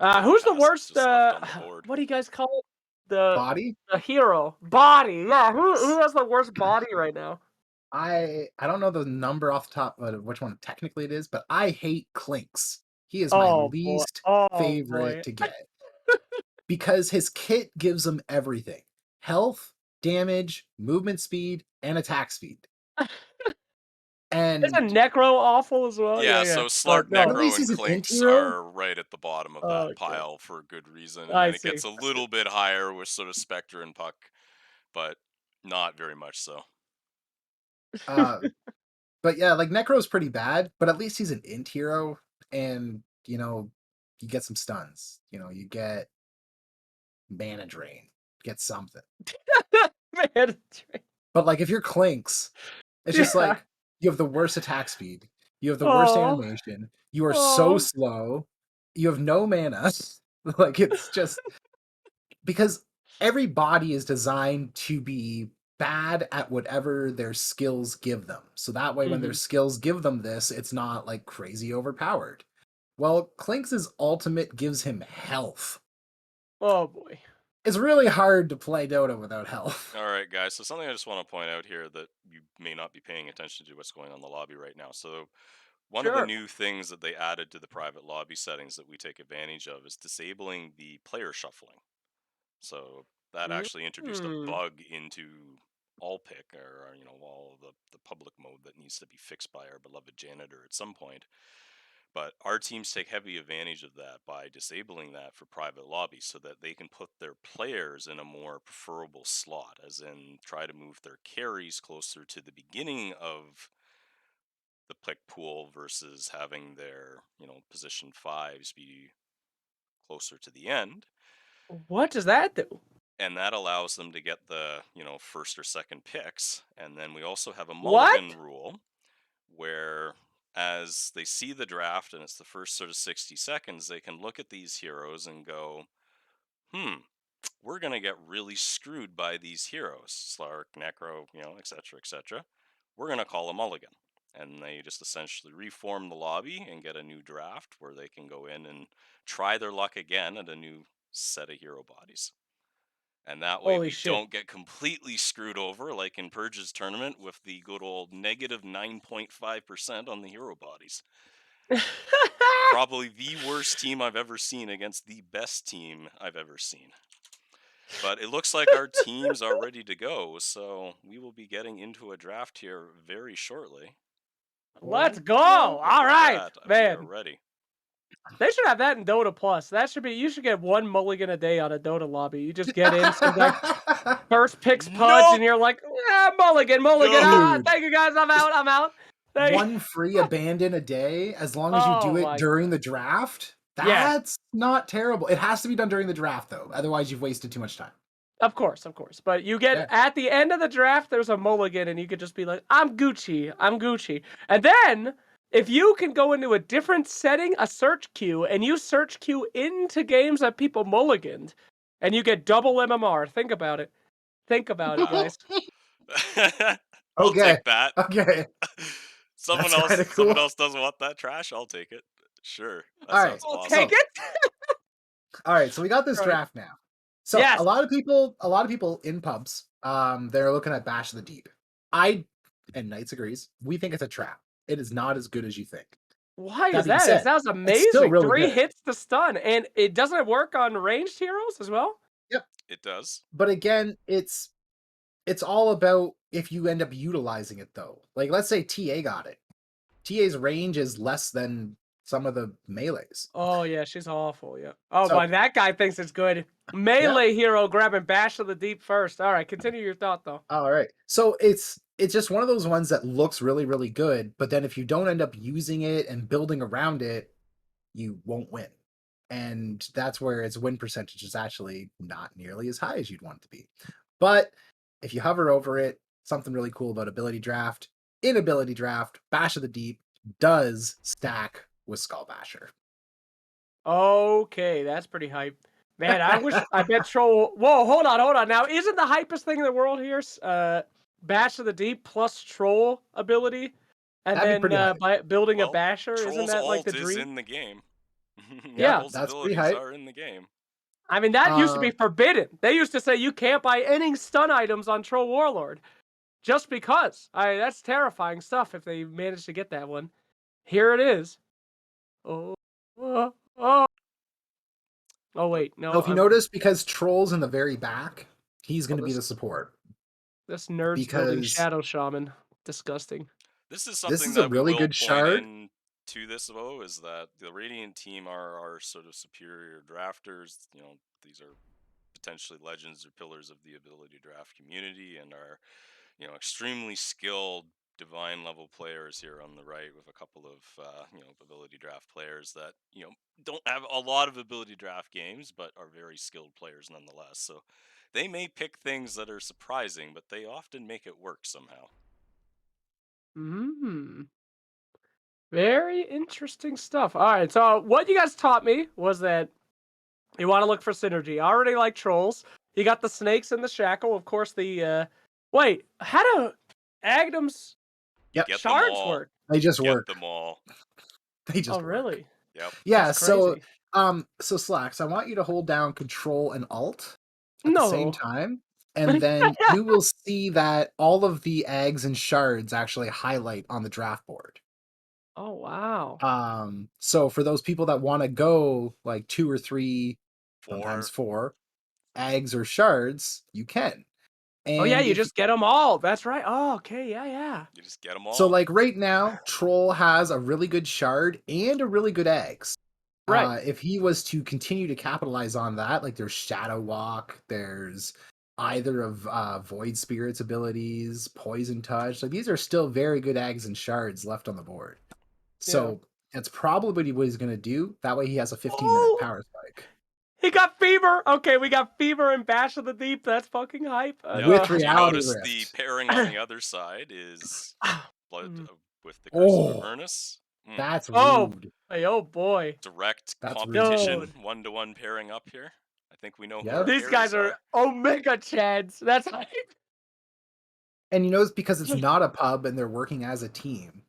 Speaker 3: Who's the
Speaker 1: Passive
Speaker 3: worst?
Speaker 1: just left on the board.
Speaker 3: What do you guys call it? The
Speaker 2: Body.
Speaker 3: the hero body. Yeah, who
Speaker 1: Yes.
Speaker 3: has the worst body right now?
Speaker 2: I don't know the number off the top of which one technically it is, but I hate Clinks. He is my
Speaker 3: Oh boy.
Speaker 2: least
Speaker 3: Oh
Speaker 2: favorite
Speaker 3: boy.
Speaker 2: to get. because his kit gives him everything: health, damage, movement speed, and attack speed.
Speaker 3: Isn't
Speaker 2: And
Speaker 3: Necro awful as well? Yeah,
Speaker 1: Yeah,
Speaker 3: yeah.
Speaker 1: so
Speaker 3: But
Speaker 1: Slark,
Speaker 2: but at
Speaker 3: no.
Speaker 2: least
Speaker 1: Necro, and
Speaker 2: he's an
Speaker 1: Clinks
Speaker 2: Intiro.
Speaker 1: are right at the bottom of that
Speaker 3: Okay.
Speaker 1: pile for good reason, and
Speaker 3: I
Speaker 1: then it
Speaker 3: see.
Speaker 1: gets a little bit higher with sort of Spectre and Puck, but not very much so.
Speaker 2: Uh, but yeah, like Necro's pretty bad, but at least he's an int hero, and you get some stuns. You get mana drain, get something.
Speaker 3: Man.
Speaker 2: But like if you're Clinks, it's just
Speaker 3: Yeah.
Speaker 2: like you have the worst attack speed, you have the worst
Speaker 3: Oh.
Speaker 2: animation, you are so
Speaker 3: Oh.
Speaker 2: slow, you have no mana. Like it's just because every body is designed to be bad at whatever their skills give them. So that way, when their
Speaker 3: Mhm.
Speaker 2: skills give them this, it's not like crazy overpowered. Well, Clinks' ultimate gives him health.
Speaker 3: Oh boy.
Speaker 2: It's really hard to play Dota without health.
Speaker 1: All right, guys. So something I just want to point out here that you may not be paying attention to what's going on in the lobby right now. So one of the
Speaker 3: Sure.
Speaker 1: new things that they added to the private lobby settings that we take advantage of is disabling the player shuffling. So that actually introduced a
Speaker 3: Mm.
Speaker 1: bug into all pick or all the public mode that needs to be fixed by our beloved janitor at some point. But our teams take heavy advantage of that by disabling that for private lobbies so that they can put their players in a more preferable slot, as in try to move their carries closer to the beginning of the pick pool versus having their, position fives be closer to the end.
Speaker 3: What does that do?
Speaker 1: And that allows them to get the, first or second picks. And then we also have a mulligan
Speaker 3: What?
Speaker 1: rule where as they see the draft and it's the first sort of 60 seconds, they can look at these heroes and go, we're going to get really screwed by these heroes, Slark, Necro, etc., etc. We're going to call a mulligan. And they just essentially reform the lobby and get a new draft where they can go in and try their luck again at a new set of hero bodies. And that way
Speaker 3: Holy
Speaker 1: we
Speaker 3: shit.
Speaker 1: don't get completely screwed over like in Purge's tournament with the good old negative 9.5% on the hero bodies. Probably the worst team I've ever seen against the best team I've ever seen. But it looks like our teams are ready to go, so we will be getting into a draft here very shortly.
Speaker 3: Let's go.
Speaker 1: But
Speaker 3: All
Speaker 1: with
Speaker 3: right,
Speaker 1: that, we are
Speaker 3: man.
Speaker 1: ready.
Speaker 3: They should have that in Dota Plus. That should be. You should get one mulligan a day on a Dota lobby. You just get in some like first picks Pudge,
Speaker 1: Nope!
Speaker 3: and you're like, yeah, mulligan, mulligan.
Speaker 1: Nope!
Speaker 2: Dude,
Speaker 3: Thank you guys. I'm out. I'm out.
Speaker 2: one free abandon a day, as long as you do
Speaker 3: Oh
Speaker 2: it
Speaker 3: my
Speaker 2: during
Speaker 3: god.
Speaker 2: the draft,
Speaker 3: Yeah,
Speaker 2: that's not terrible. It has to be done during the draft, though. Otherwise, you've wasted too much time.
Speaker 3: of course, of course. But you get
Speaker 2: Yeah.
Speaker 3: at the end of the draft, there's a mulligan, and you could just be like, I'm Gucci. I'm Gucci. And then if you can go into a different setting, a search queue, and you search queue into games that people mulliganed, and you get double MMR. Think about it. Think about it,
Speaker 1: Wow.
Speaker 3: guys.
Speaker 1: I'll
Speaker 2: Okay.
Speaker 1: take that.
Speaker 2: Okay.
Speaker 1: someone
Speaker 2: That's
Speaker 1: else
Speaker 2: kind of
Speaker 1: someone
Speaker 2: cool.
Speaker 1: else doesn't want that trash, I'll take it. Sure. That
Speaker 2: All right.
Speaker 1: sounds
Speaker 3: I'll
Speaker 1: awesome.
Speaker 3: take
Speaker 2: So,
Speaker 3: it.
Speaker 2: all right. So we got this
Speaker 3: Right.
Speaker 2: draft now. So
Speaker 3: Yes.
Speaker 2: a lot of people in pubs, they're looking at Bash of the Deep. And Knights agrees. We think it's a trap. It is not as good as you think.
Speaker 3: Why
Speaker 2: That
Speaker 3: is
Speaker 2: being
Speaker 3: that? It
Speaker 2: said,
Speaker 3: sounds
Speaker 2: it's still
Speaker 3: amazing.
Speaker 2: really
Speaker 3: 3
Speaker 2: good.
Speaker 3: hits to stun, and it doesn't work on ranged heroes as well?
Speaker 2: Yep.
Speaker 1: It does.
Speaker 2: But again, it's all about if you end up utilizing it though. Like let's say TA got it. TA's range is less than some of the melees.
Speaker 3: Oh, yeah, she's awful, yeah. Oh,
Speaker 2: So
Speaker 3: but that guy thinks it's good.
Speaker 2: yeah.
Speaker 3: Melee hero grabbing Bash of the Deep first. All right, continue your thought, though.
Speaker 2: All right. So it's just one of those ones that looks really, really good, but then if you don't end up using it and building around it, you won't win. And that's where its win percentage is actually not nearly as high as you'd want it to be. But if you hover over it, something really cool about ability draft. In ability draft, Bash of the Deep does stack with Skull Basher.
Speaker 3: Okay, that's pretty hype. Man, I bet Troll. Whoa, hold on, hold on. Now, isn't the hypest thing in the world here Bash of the Deep plus Troll ability? And
Speaker 2: That'd be
Speaker 3: then
Speaker 2: pretty hype.
Speaker 3: by building a
Speaker 1: Well,
Speaker 3: Basher? Isn't
Speaker 1: Troll's
Speaker 3: that like the
Speaker 1: ult is
Speaker 3: dream?
Speaker 1: in the game.
Speaker 2: Yep,
Speaker 3: Yeah.
Speaker 1: Troll's
Speaker 2: that's pretty
Speaker 1: abilities
Speaker 2: hype.
Speaker 1: are in the game.
Speaker 3: I mean, that used to be
Speaker 2: Um,
Speaker 3: forbidden. They used to say you can't buy any stun items on Troll Warlord. Just because. That's terrifying stuff if they manage to get that one. Here it is. Oh, oh, oh. Oh wait,
Speaker 2: So
Speaker 3: no,
Speaker 2: if you notice, because Troll's in the very back, he's
Speaker 3: oh,
Speaker 2: going to be the support
Speaker 3: this nerd's building
Speaker 2: because
Speaker 3: Shadow Shaman. Disgusting.
Speaker 1: This is
Speaker 2: this
Speaker 1: something
Speaker 2: is a
Speaker 1: that we
Speaker 2: really
Speaker 1: will
Speaker 2: good
Speaker 1: point
Speaker 2: shard.
Speaker 1: in to this though, is that the Radiant team are our sort of superior drafters. You know, these are potentially legends or pillars of the ability draft community, and are, you know, extremely skilled divine level players here on the right, with a couple of you know, ability draft players that, you know, don't have a lot of ability draft games but are very skilled players nonetheless. So they may pick things that are surprising, but they often make it work somehow.
Speaker 3: Hmm. Very interesting stuff. All right, so what you guys taught me was that you want to look for synergy. I already like trolls. You got the snakes and the shackle. Of course, the wait, how do Agnem's
Speaker 2: Yep,
Speaker 1: Get them
Speaker 3: shards
Speaker 1: all.
Speaker 3: work?
Speaker 2: they just
Speaker 1: Get
Speaker 2: work.
Speaker 1: them all.
Speaker 2: They
Speaker 3: Oh,
Speaker 2: just work.
Speaker 3: really?
Speaker 1: Yep.
Speaker 2: Yeah,
Speaker 3: That's
Speaker 2: so
Speaker 3: crazy.
Speaker 2: so Slacks, I want you to hold down Control and Alt at the same
Speaker 3: No.
Speaker 2: time, and then you will see that all of the eggs and shards actually highlight on the draft board.
Speaker 3: Oh, wow.
Speaker 2: So for those people that want to go like 2 or 3, sometimes
Speaker 1: 4.
Speaker 2: 4 eggs or shards, you can.
Speaker 3: Oh, yeah,
Speaker 2: And
Speaker 3: you
Speaker 2: if
Speaker 3: just get them all. That's right. Oh, okay. Yeah, yeah.
Speaker 1: You just get them
Speaker 2: so
Speaker 1: all.
Speaker 2: like right now, Troll has a really good shard and a really good eggs.
Speaker 3: Right.
Speaker 2: If he was to continue to capitalize on that, like there's Shadow Walk, there's either of Void Spirit's abilities, Poison Touch. Like these are still very good eggs and shards left on the board.
Speaker 3: Yeah.
Speaker 2: So that's probably what he's going to do. That way he has a 15-minute
Speaker 3: Oh,
Speaker 2: power spike.
Speaker 3: he got fever. Okay, we got fever and Bash of the Deep. That's fucking hype.
Speaker 1: Yep.
Speaker 2: With
Speaker 1: Do you
Speaker 2: Reality
Speaker 1: notice the
Speaker 2: Rift.
Speaker 1: pairing on the other side is Blood
Speaker 3: Mm.
Speaker 1: with the Curse of
Speaker 2: Oh,
Speaker 1: Avernus?
Speaker 2: that's
Speaker 3: Oh,
Speaker 2: rude.
Speaker 3: hey, oh boy.
Speaker 1: Direct
Speaker 2: That's rude.
Speaker 1: competition,
Speaker 3: Dude.
Speaker 1: 1-to-1 pairing up here. I think we know who our
Speaker 2: Yep.
Speaker 3: These
Speaker 1: carries
Speaker 3: guys are
Speaker 1: are.
Speaker 3: Omega Chads. That's hype.
Speaker 2: And you notice because it's not a pub and they're working as a team,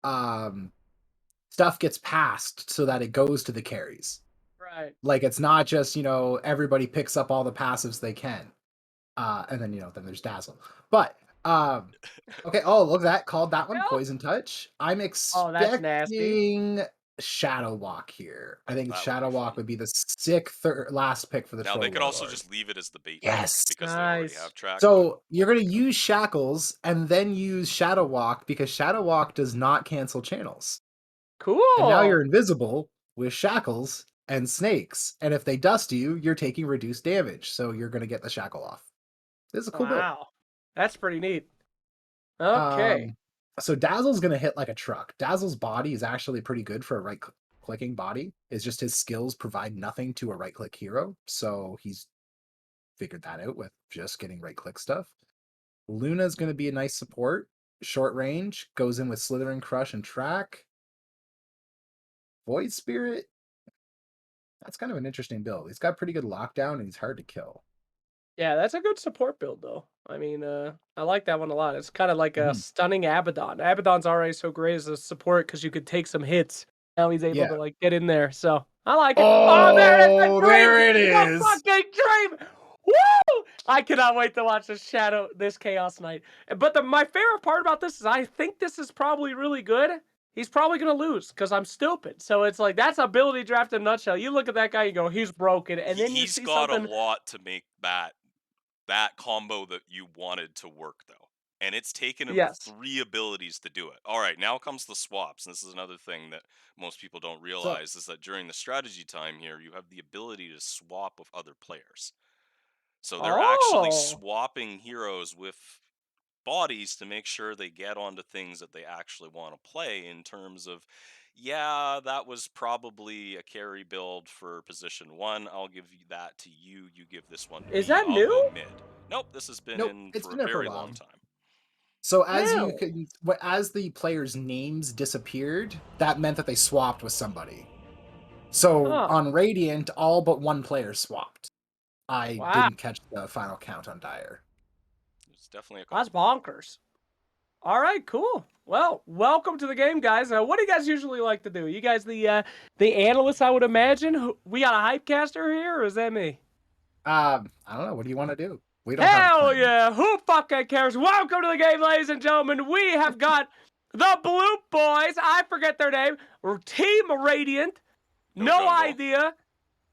Speaker 2: um, stuff gets passed so that it goes to the carries.
Speaker 3: Right.
Speaker 2: Like it's not just, everybody picks up all the passives they can. And then, then there's Dazzle. But okay, oh look at that, called that one
Speaker 3: Well,
Speaker 2: Poison Touch. I'm
Speaker 3: oh, that's nasty.
Speaker 2: expecting Shadow Walk here. I think
Speaker 1: That would
Speaker 2: Shadow
Speaker 1: be
Speaker 2: Walk
Speaker 1: fun.
Speaker 2: would be the sick last pick for the
Speaker 1: Now they
Speaker 2: Troll
Speaker 1: could also
Speaker 2: Warlord.
Speaker 1: just leave it as the bait pick
Speaker 2: Yes.
Speaker 1: because they already
Speaker 3: Nice.
Speaker 1: have track, but
Speaker 2: So you're gonna use Shackles and then use Shadow Walk because Shadow Walk does not cancel channels. And now you're
Speaker 3: Cool.
Speaker 2: invisible with Shackles and Snakes. And if they dust you, you're taking reduced damage. So you're gonna get the Shackle off. This is a cool build.
Speaker 3: Wow. That's pretty neat. Okay.
Speaker 2: Um, so Dazzle's gonna hit like a truck. Dazzle's body is actually pretty good for a right-clicking body. It's just his skills provide nothing to a right-click hero. So he's figured that out with just getting right-click stuff. Luna's gonna be a nice support. Short range, goes in with Slithering Crush and Track. Void Spirit, that's kind of an interesting build. He's got pretty good lockdown and he's hard to kill.
Speaker 3: Yeah, that's a good support build, though. I mean, I like that one a lot. It's kind of like a
Speaker 2: Mhm.
Speaker 3: stunning Abaddon. Abaddon's already so great as a support because you could take some hits. Now he's able to
Speaker 2: Yeah.
Speaker 3: like get in there, so I like it. Oh, there it is, the
Speaker 2: Oh,
Speaker 3: dream,
Speaker 2: there it
Speaker 3: the
Speaker 2: is.
Speaker 3: fucking dream. Woo! I cannot wait to watch this Chaos Knight. But my favorite part about this is I think this is probably really good. He's probably gonna lose because I'm stupid. So it's like that's ability draft in a nutshell. You look at that guy, you go, he's broken, and then you
Speaker 1: he's
Speaker 3: see
Speaker 1: got a
Speaker 3: something.
Speaker 1: lot to make that combo that you wanted to work though. And it's taken him
Speaker 3: Yes.
Speaker 1: 3 abilities to do it. All right, now comes the swaps. And this is another thing that most people don't
Speaker 2: So
Speaker 1: realize, is that during the strategy time here, you have the ability to swap with other players. So they're actually
Speaker 3: Oh.
Speaker 1: swapping heroes with bodies to make sure they get onto things that they actually want to play, in terms of, yeah, that was probably a carry build for position 1. I'll give you that to you. You give this one to
Speaker 3: Is
Speaker 1: me.
Speaker 3: that
Speaker 1: I'll go
Speaker 3: new?
Speaker 1: mid. Nope, this has been
Speaker 2: nope,
Speaker 1: in
Speaker 2: it's
Speaker 1: for a
Speaker 2: been there for a
Speaker 1: very long
Speaker 2: while.
Speaker 1: time.
Speaker 2: So as you
Speaker 3: Really?
Speaker 2: can, as the players' names disappeared, that meant that they swapped with somebody. So
Speaker 3: Huh.
Speaker 2: on Radiant, all but one player swapped. I
Speaker 3: Wow.
Speaker 2: didn't catch the final count on Dire.
Speaker 1: It's definitely a
Speaker 3: That's
Speaker 1: couple.
Speaker 3: bonkers. All right, cool. Well, welcome to the game, guys. What do you guys usually like to do? You guys the analysts, I would imagine. We got a hype caster here, or is that me?
Speaker 2: I don't know. What do you want to do? We don't have a
Speaker 3: Hell
Speaker 2: plan.
Speaker 3: yeah! Who fucking cares? Welcome to the game, ladies and gentlemen. We have got the Blue Boys. I forget their name. Team Radiant.
Speaker 1: No
Speaker 3: No
Speaker 1: jungle.
Speaker 3: idea.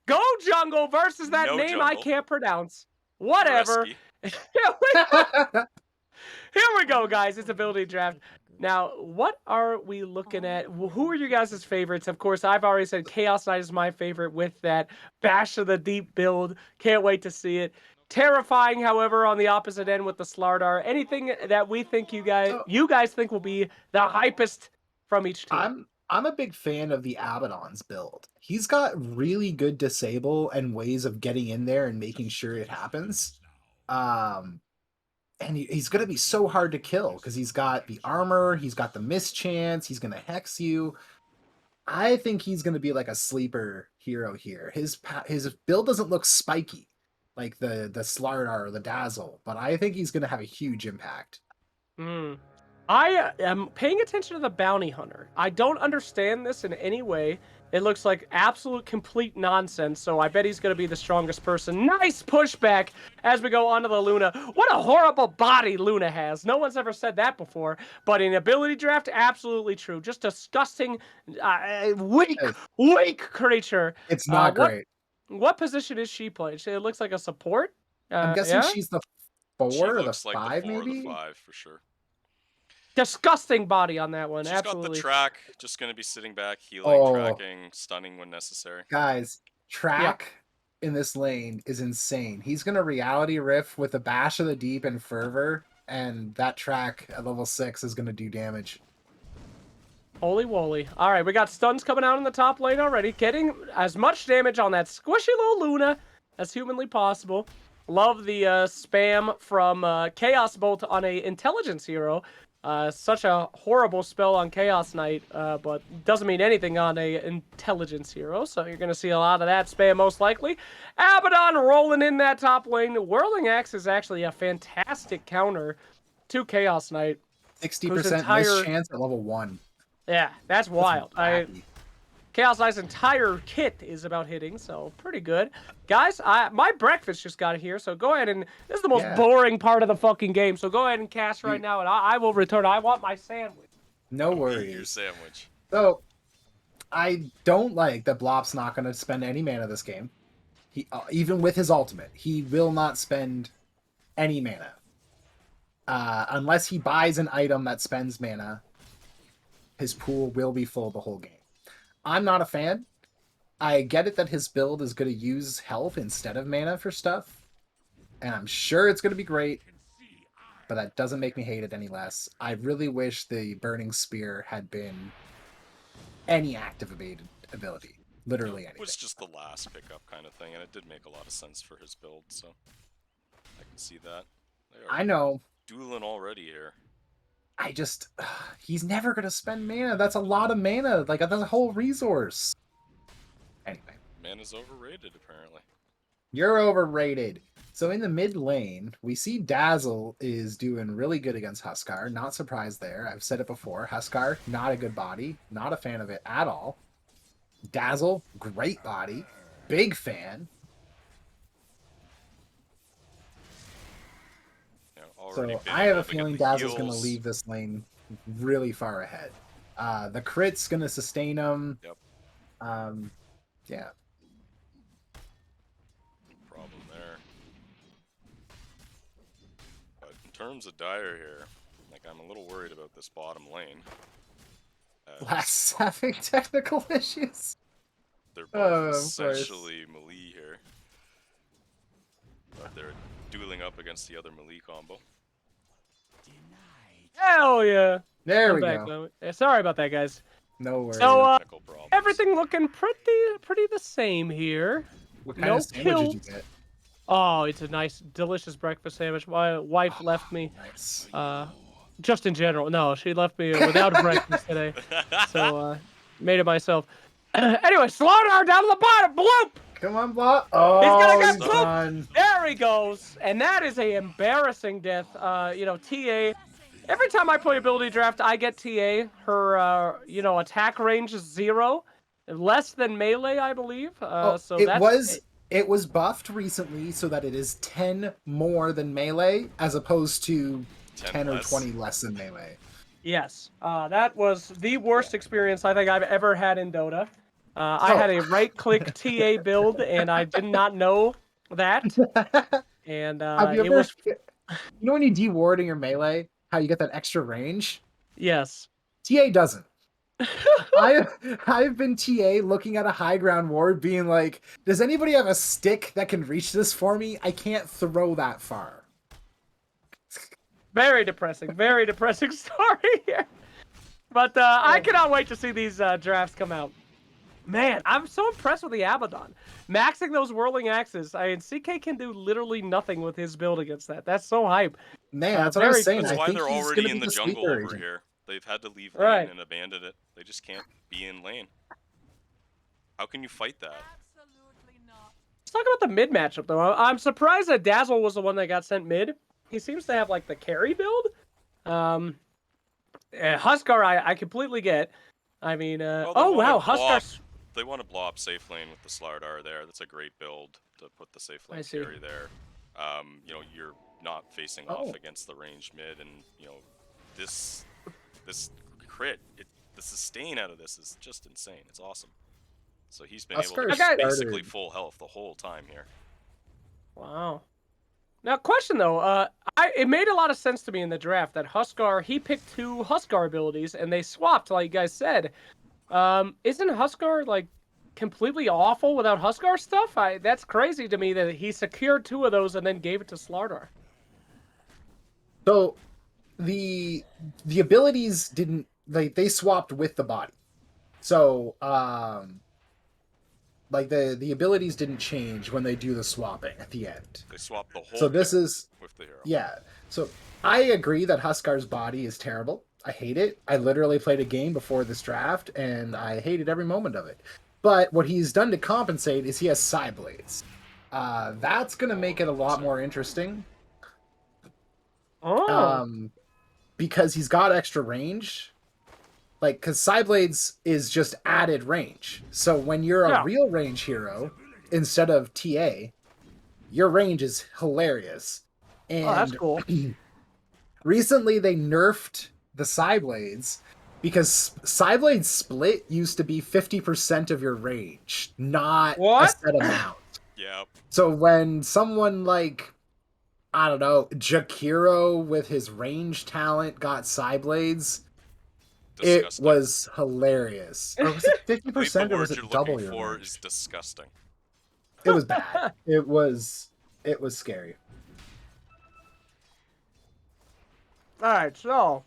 Speaker 3: Go Jungle versus that
Speaker 1: No
Speaker 3: name I
Speaker 1: jungle.
Speaker 3: can't pronounce. Whatever.
Speaker 1: Drugalki.
Speaker 3: Here we go, guys. It's ability draft. Now, what are we looking at? Who are you guys' favorites? Of course, I've already said Chaos Knight is my favorite with that Bash of the Deep build. Can't wait to see it. Terrifying, however, on the opposite end with the Slardar. Anything that we think you
Speaker 2: So
Speaker 3: guys think will be the hypest from each team.
Speaker 2: I'm a big fan of the Abaddon's build. He's got really good disable and ways of getting in there and making sure it happens. Um, and he's going to be so hard to kill because he's got the armor, he's got the mischance, he's going to hex you. I think he's going to be like a sleeper hero here. His build doesn't look spiky like the Slardar or the Dazzle, but I think he's going to have a huge impact.
Speaker 3: Hmm. I am paying attention to the bounty hunter. I don't understand this in any way. It looks like absolute complete nonsense, so I bet he's going to be the strongest person. Nice pushback as we go onto the Luna. What a horrible body Luna has. No one's ever said that before, but in ability draft, absolutely true. Just disgusting, weak creature.
Speaker 2: It's not great.
Speaker 3: What position is she playing? It looks like a support.
Speaker 2: I'm guessing
Speaker 3: Yeah?
Speaker 2: she's the
Speaker 1: She
Speaker 2: 4 or the
Speaker 1: looks like the
Speaker 2: 5
Speaker 1: 4 or the
Speaker 2: maybe?
Speaker 1: 5 for sure.
Speaker 3: Disgusting body on that one.
Speaker 1: She's got the
Speaker 3: Absolutely.
Speaker 1: track, just going to be sitting back, healing,
Speaker 2: Oh,
Speaker 1: tracking, stunning when necessary.
Speaker 2: guys,
Speaker 3: Yeah.
Speaker 2: track in this lane is insane. He's going to reality riff with a Bash of the Deep and Fervor, and that track at level 6 is going to do damage.
Speaker 3: Holy woly. All right, we got stuns coming out in the top lane already. Getting as much damage on that squishy little Luna as humanly possible. Love the spam from Chaos Bolt on a intelligence hero. Such a horrible spell on Chaos Knight, but doesn't mean anything on a intelligence hero, so you're going to see a lot of that spam most likely. Abaddon rolling in that top lane. Whirling Axe is actually a fantastic counter to Chaos Knight.
Speaker 2: 60% miss chance at level 1.
Speaker 3: Yeah, that's wild.
Speaker 2: Wacky.
Speaker 3: Chaos Knight's entire kit is about hitting, so pretty good. Guys, my breakfast just got here, so go ahead and... This is the most boring part of the fucking game, so go ahead and cast right now, and I will return. I want my sandwich.
Speaker 2: No
Speaker 1: Eat your
Speaker 2: worries.
Speaker 1: sandwich.
Speaker 2: So, I don't like that Blop's not going to spend any mana this game. He even with his ultimate, he will not spend any mana. Unless he buys an item that spends mana, his pool will be full the whole game. I'm not a fan. I get it that his build is going to use health instead of mana for stuff, and I'm sure it's going to be great, but that doesn't make me hate it any less. I really wish the Burning Spear had been any active ability. Literally anything.
Speaker 1: It was just the last pickup kind of thing, and it did make a lot of sense for his build, so I can see that.
Speaker 2: I know.
Speaker 1: Dueling already here.
Speaker 2: He's never going to spend mana. That's a lot of mana. Like, that's a whole resource. Anyway.
Speaker 1: Mana's overrated, apparently.
Speaker 2: You're overrated. So in the mid lane, we see Dazzle is doing really good against Huskar. Not surprised there. I've said it before. Huskar, not a good body. Not a fan of it at all. Dazzle, great body. Big fan. So I have a feeling Dazzle's going to leave this lane really far ahead. The crit's going to sustain him.
Speaker 1: Yep.
Speaker 2: Yeah.
Speaker 1: Problem there. But in terms of Dire here, like I'm a little worried about this bottom lane.
Speaker 2: Last having technical issues.
Speaker 1: They're both essentially melee here. But they're dueling up against the other melee combo.
Speaker 3: Hell yeah.
Speaker 2: There we go.
Speaker 3: Sorry about that, guys.
Speaker 2: No worries.
Speaker 3: So, everything looking pretty the same here.
Speaker 2: What kind of sandwich did you get?
Speaker 3: Oh, it's a nice, delicious breakfast sandwich. My wife left me.
Speaker 2: Nice.
Speaker 3: Just in general. No, she left me without a breakfast today. So, made it myself. Anyway, Slardar down to the bottom. Bloop!
Speaker 2: Come on, Blop. Oh,
Speaker 3: he's gonna get blooped. There he goes. And that is a embarrassing death. TA. Every time I play ability draft, I get TA. Her, attack range is 0, less than melee, I believe. So
Speaker 2: it was buffed recently so that it is 10 more than melee, as opposed to 10 or 20 less than melee.
Speaker 3: Yes, that was the worst experience I think I've ever had in Dota. I had a right-click TA build, and I did not know that. And
Speaker 2: Have you
Speaker 3: it
Speaker 2: ever,
Speaker 3: was
Speaker 2: you know, when you deward in your melee, how you get that extra range?
Speaker 3: yes.
Speaker 2: TA doesn't. I've been TA looking at a high ground ward, being like, "Does anybody have a stick that can reach this for me? I can't throw that far."
Speaker 3: Very depressing story here. But I cannot wait to see these drafts come out. Man, I'm so impressed with the Abaddon. Maxing those whirling axes. I mean, CK can do literally nothing with his build against that. That's so hype.
Speaker 2: Man, that's what I was
Speaker 3: Very
Speaker 2: saying.
Speaker 3: cool.
Speaker 1: That's
Speaker 2: I
Speaker 1: why
Speaker 2: think
Speaker 1: they're
Speaker 2: he's gonna
Speaker 1: already
Speaker 2: be
Speaker 1: in the
Speaker 2: the
Speaker 1: jungle
Speaker 2: sleeper
Speaker 1: over
Speaker 2: agent.
Speaker 1: here. They've had to leave lane
Speaker 3: Right.
Speaker 1: and abandon it. They just can't be in lane. How can you fight that?
Speaker 3: Let's talk about the mid matchup, though. I'm surprised that Dazzle was the one that got sent mid. He seems to have, like, the carry build. Huskar, I completely get. I mean,
Speaker 1: Well,
Speaker 3: oh, wow, Huskar.
Speaker 1: they want to blow up safe lane with the Slardar there. That's a great build to put the safe
Speaker 3: I
Speaker 1: lane
Speaker 3: see.
Speaker 1: carry there. You know, you're not facing
Speaker 2: Oh.
Speaker 1: off against the ranged mid, and you know, this crit, the sustain out of this is just insane. It's awesome. So he's been able
Speaker 2: Oscar
Speaker 1: to be
Speaker 3: Okay.
Speaker 1: basically
Speaker 2: started.
Speaker 1: full health the whole time here.
Speaker 3: Wow. Now, question though, it made a lot of sense to me in the draft that Huskar, he picked 2 Huskar abilities and they swapped, like you guys said. Isn't Huskar like completely awful without Huskar stuff? That's crazy to me that he secured 2 of those and then gave it to Slardar.
Speaker 2: So the abilities didn't, like, they swapped with the body. So like the abilities didn't change when they do the swapping at the end.
Speaker 1: They swap the whole
Speaker 2: So this
Speaker 1: kit
Speaker 2: is,
Speaker 1: with the hero.
Speaker 2: yeah. So I agree that Huskar's body is terrible. I hate it. I literally played a game before this draft and I hated every moment of it. But what he's done to compensate is he has side blades. That's gonna make it a lot more interesting.
Speaker 3: Oh.
Speaker 2: Because he's got extra range. Like, because side blades is just added range. So when you're a
Speaker 3: Yeah.
Speaker 2: real range hero instead of TA, your range is hilarious. And
Speaker 3: Oh, that's cool.
Speaker 2: recently they nerfed the side blades because side blade split used to be 50% of your range, not a
Speaker 3: What?
Speaker 2: set amount.
Speaker 1: Yeah.
Speaker 2: So when someone like, I don't know, Jakiro with his range talent got side blades, it
Speaker 1: Disgusting.
Speaker 2: was hilarious. Or was it
Speaker 1: I believe the
Speaker 2: 50% or was
Speaker 1: word
Speaker 2: it
Speaker 1: you're
Speaker 2: double
Speaker 1: looking
Speaker 2: your
Speaker 1: for
Speaker 2: range?
Speaker 1: is disgusting.
Speaker 2: It was bad. It was scary.
Speaker 3: Alright, so.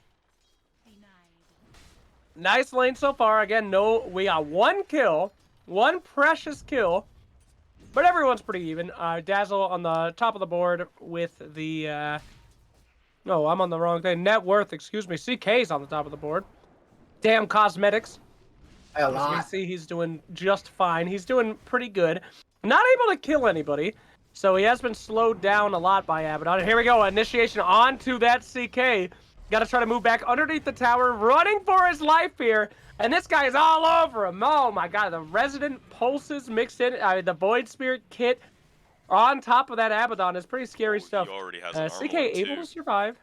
Speaker 3: Nice lane so far. Again, we got 1 kill. 1 precious kill. But everyone's pretty even. Dazzle on the top of the board with the, no, I'm on the wrong thing. Net worth, excuse me. CK's on the top of the board. Damn cosmetics.
Speaker 2: A
Speaker 3: As you can
Speaker 2: lot.
Speaker 3: see, he's doing just fine. He's doing pretty good. Not able to kill anybody. So he has been slowed down a lot by Abaddon. Here we go. Initiation onto that CK. Got to try to move back underneath the tower. Running for his life here. And this guy is all over him. Oh my god. The Resident Pulses mixed in. The Void Spirit kit on top of that Abaddon is pretty scary stuff.
Speaker 1: He already has an
Speaker 3: CK
Speaker 1: armlet
Speaker 3: able
Speaker 1: too.
Speaker 3: to survive.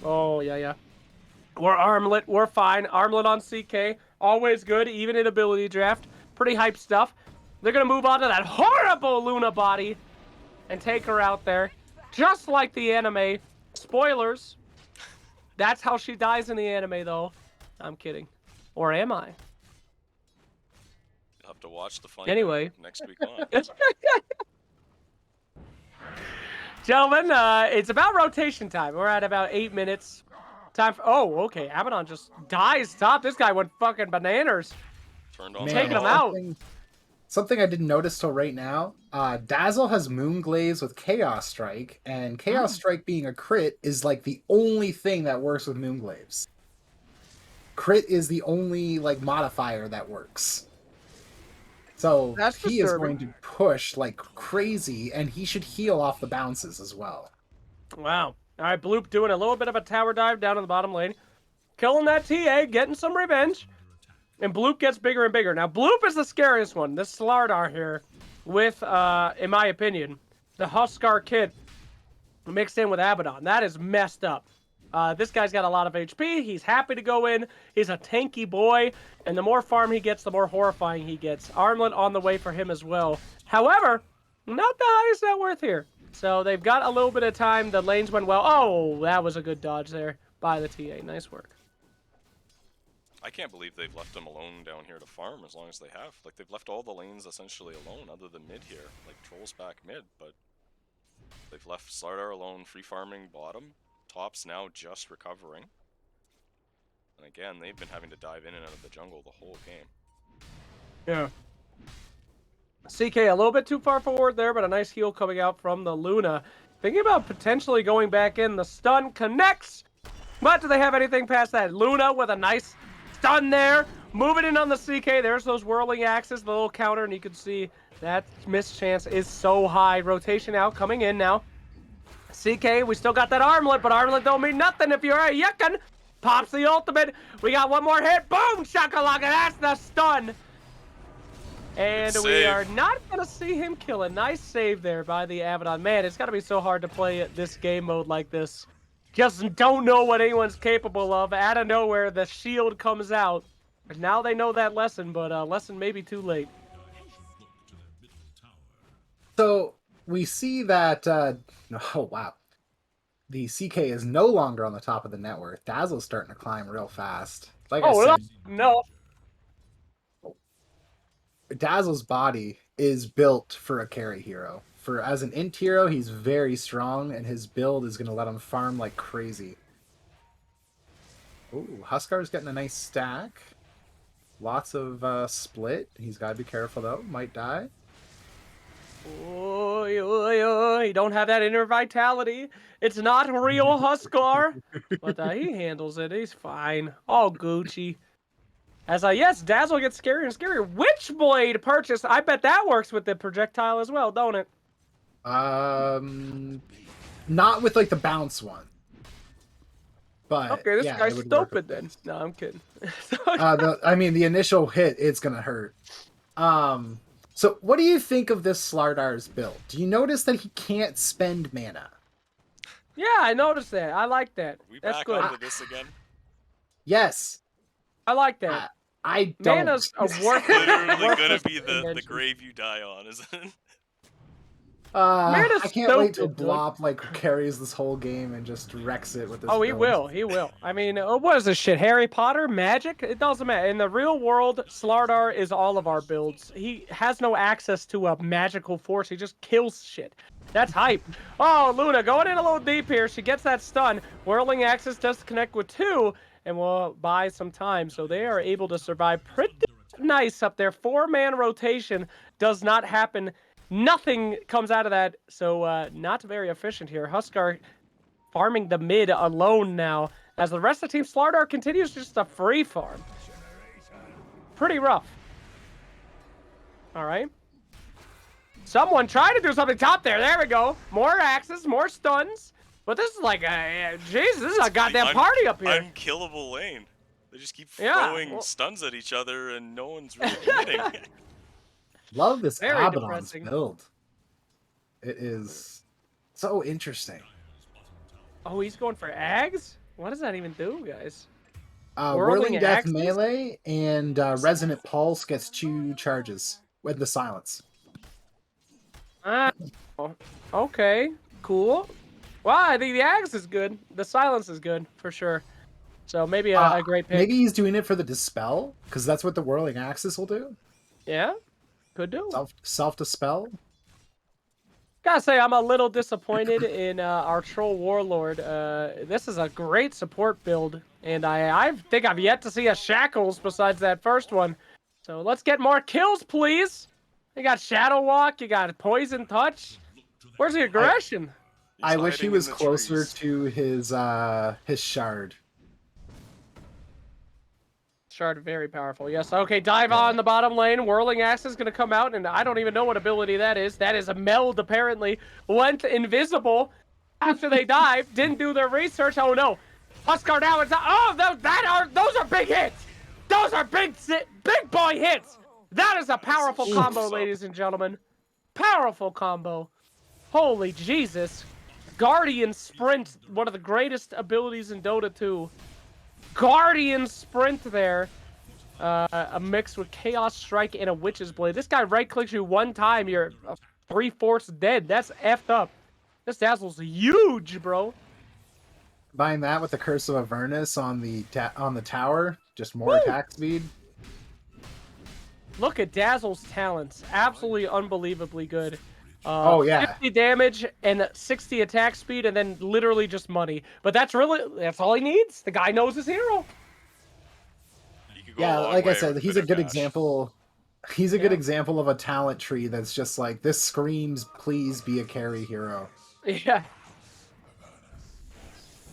Speaker 3: Oh, yeah. We're armlet. We're fine. Armlet on CK. Always good, even in ability draft. Pretty hype stuff. They're going to move on to that horrible Luna body and take her out there. Just like the anime. Spoilers. That's how she dies in the anime, though. I'm kidding. Or am I?
Speaker 1: You'll have to watch the final
Speaker 3: Anyway.
Speaker 1: next week on.
Speaker 3: Gentlemen, it's about rotation time. We're at about 8 minutes. Time for... Oh, okay. Abaddon just dies top. This guy went fucking bananas.
Speaker 1: Turned on
Speaker 3: Taking
Speaker 1: that
Speaker 3: him
Speaker 1: ball.
Speaker 3: out.
Speaker 2: Something I didn't notice till right now. Dazzle has Moonglaze with Chaos Strike, and Chaos Strike being a crit is like the only thing that works with Moonglaze. Crit is the only like modifier that works. So
Speaker 3: That's
Speaker 2: he is
Speaker 3: disturbing.
Speaker 2: going to push like crazy, and he should heal off the bounces as well.
Speaker 3: Wow. All right, Bloop doing a little bit of a tower dive down in the bottom lane. Killing that TA, getting some revenge. And Bloop gets bigger and bigger. Now, Bloop is the scariest one. This Slardar here with, in my opinion, the Huskar kit mixed in with Abaddon. That is messed up. This guy's got a lot of HP. He's happy to go in. He's a tanky boy. And the more farm he gets, the more horrifying he gets. Armlet on the way for him as well. However, not the highest net worth here. So they've got a little bit of time. The lanes went well. Oh, that was a good dodge there by the TA. Nice work.
Speaker 1: I can't believe they've left him alone down here to farm as long as they have. Like, they've left all the lanes essentially alone other than mid here. Like, Troll's back mid, but they've left Slardar alone free farming bottom. Top's now just recovering. And again, they've been having to dive in and out of the jungle the whole game.
Speaker 3: Yeah. CK a little bit too far forward there, but a nice heal coming out from the Luna. Thinking about potentially going back in. The stun connects. But do they have anything past that? Luna with a nice stun there. Moving in on the CK. There's those whirling axes, the little counter, and you can see that miss chance is so high. Rotation out, coming in now. CK, we still got that armlet, but armlet don't mean nothing if you're a yuckin'. Pops the ultimate. We got one more hit. Boom! Shakalaka. That's the stun. And we are not going to see him kill a nice save there by the Abaddon. Man, it's got to be so hard to play this game mode like this. Just don't know what anyone's capable of. Out of nowhere, the shield comes out. And now they know that lesson, but lesson may be too late.
Speaker 2: So we see that, oh wow, the CK is no longer on the top of the net worth. Dazzle's starting to climb real fast. Like I said,
Speaker 3: no.
Speaker 2: Dazzle's body is built for a carry hero. As an int hero, he's very strong, and his build is going to let him farm like crazy. Ooh, Huskar's getting a nice stack. Lots of split. He's got to be careful, though. Might die.
Speaker 3: Oy, oy, oy. Don't have that inner vitality. It's not real Huskar. But he handles it. He's fine. All Gucci. Yes, Dazzle gets scarier and scarier. Witchblade purchase. I bet that works with the projectile as well, don't it?
Speaker 2: Not with like the bounce one. But
Speaker 3: okay, this
Speaker 2: yeah,
Speaker 3: guy's stupid then. No, I'm kidding.
Speaker 2: The initial hit, it's gonna hurt. So what do you think of this Slardar's build? Do you notice that he can't spend mana?
Speaker 3: Yeah, I noticed that. I like that. That's
Speaker 1: back
Speaker 3: good.
Speaker 1: onto this again?
Speaker 2: Yes.
Speaker 3: I like that.
Speaker 2: I don't.
Speaker 3: Mana's a worth.
Speaker 1: Literally gonna be the grave you die on, isn't it?
Speaker 2: I can't wait till Blop like carries this whole game and just wrecks it with this.
Speaker 3: Oh, he will. He will. I mean, what is this shit? Harry Potter? Magic? It doesn't matter. In the real world, Slardar is all of our builds. He has no access to a magical force. He just kills shit. That's hype. Oh, Luna going in a little deep here. She gets that stun. Whirling Axis does connect with 2, and will buy some time. So they are able to survive pretty nice up there. 4-man rotation does not happen. Nothing comes out of that, so not very efficient here. Huskar farming the mid alone now, as the rest of the team, Slardar continues just a free farm. Pretty rough. All right. Someone trying to do something top there. There we go. More axes, more stuns. But this is like Jesus, this is a goddamn party up here.
Speaker 1: Unkillable lane. They just keep throwing stuns at each other, and no one's really hitting.
Speaker 2: Love this
Speaker 3: Very
Speaker 2: Abaddon's
Speaker 3: depressing.
Speaker 2: build. It is so interesting.
Speaker 3: Oh, he's going for Ags? What does that even do, guys?
Speaker 2: Whirling Death
Speaker 3: Axes?
Speaker 2: melee and Resonant Pulse gets 2 charges with the silence.
Speaker 3: Okay, cool. Well, I think the Ags is good. The silence is good, for sure. So maybe a great pick.
Speaker 2: Maybe he's doing it for the Dispel, because that's what the Whirling Axis will do.
Speaker 3: Yeah, could do.
Speaker 2: Self-dispel.
Speaker 3: Gotta say, I'm a little disappointed in our Troll Warlord. This is a great support build, and I think I've yet to see a Shackles besides that first one. So let's get more kills, please. You got Shadow Walk, you got Poison Touch. Where's the aggression?
Speaker 2: I wish he was closer to his shard.
Speaker 3: Shard, very powerful. Yes. Okay, dive on the bottom lane. Whirling Axe is going to come out, and I don't even know what ability that is. That is a meld, apparently. Went invisible after they dived. Didn't do their research. Oh, no. Huskar now is... Oh, those are big hits. Those are big boy hits. That is a powerful combo, ladies and gentlemen. Powerful combo. Holy Jesus. Guardian Sprint, one of the greatest abilities in Dota 2. Guardian Sprint there. A mix with Chaos Strike and a Witch's Blade. This guy right-clicks you one time, you're 3/4 dead. That's effed up. This Dazzle's huge, bro.
Speaker 2: Combine that with the Curse of Avernus on the tower, just more
Speaker 3: Woo!
Speaker 2: attack speed.
Speaker 3: Look at Dazzle's talents. Absolutely unbelievably good.
Speaker 2: Oh, yeah.
Speaker 3: 50 damage and 60 attack speed, and then literally just money. But that's all he needs. The guy knows his hero.
Speaker 2: Yeah, like I said, he's a good example. He's a good example of a talent tree that's just like, this screams, please be a carry hero.
Speaker 3: Yeah.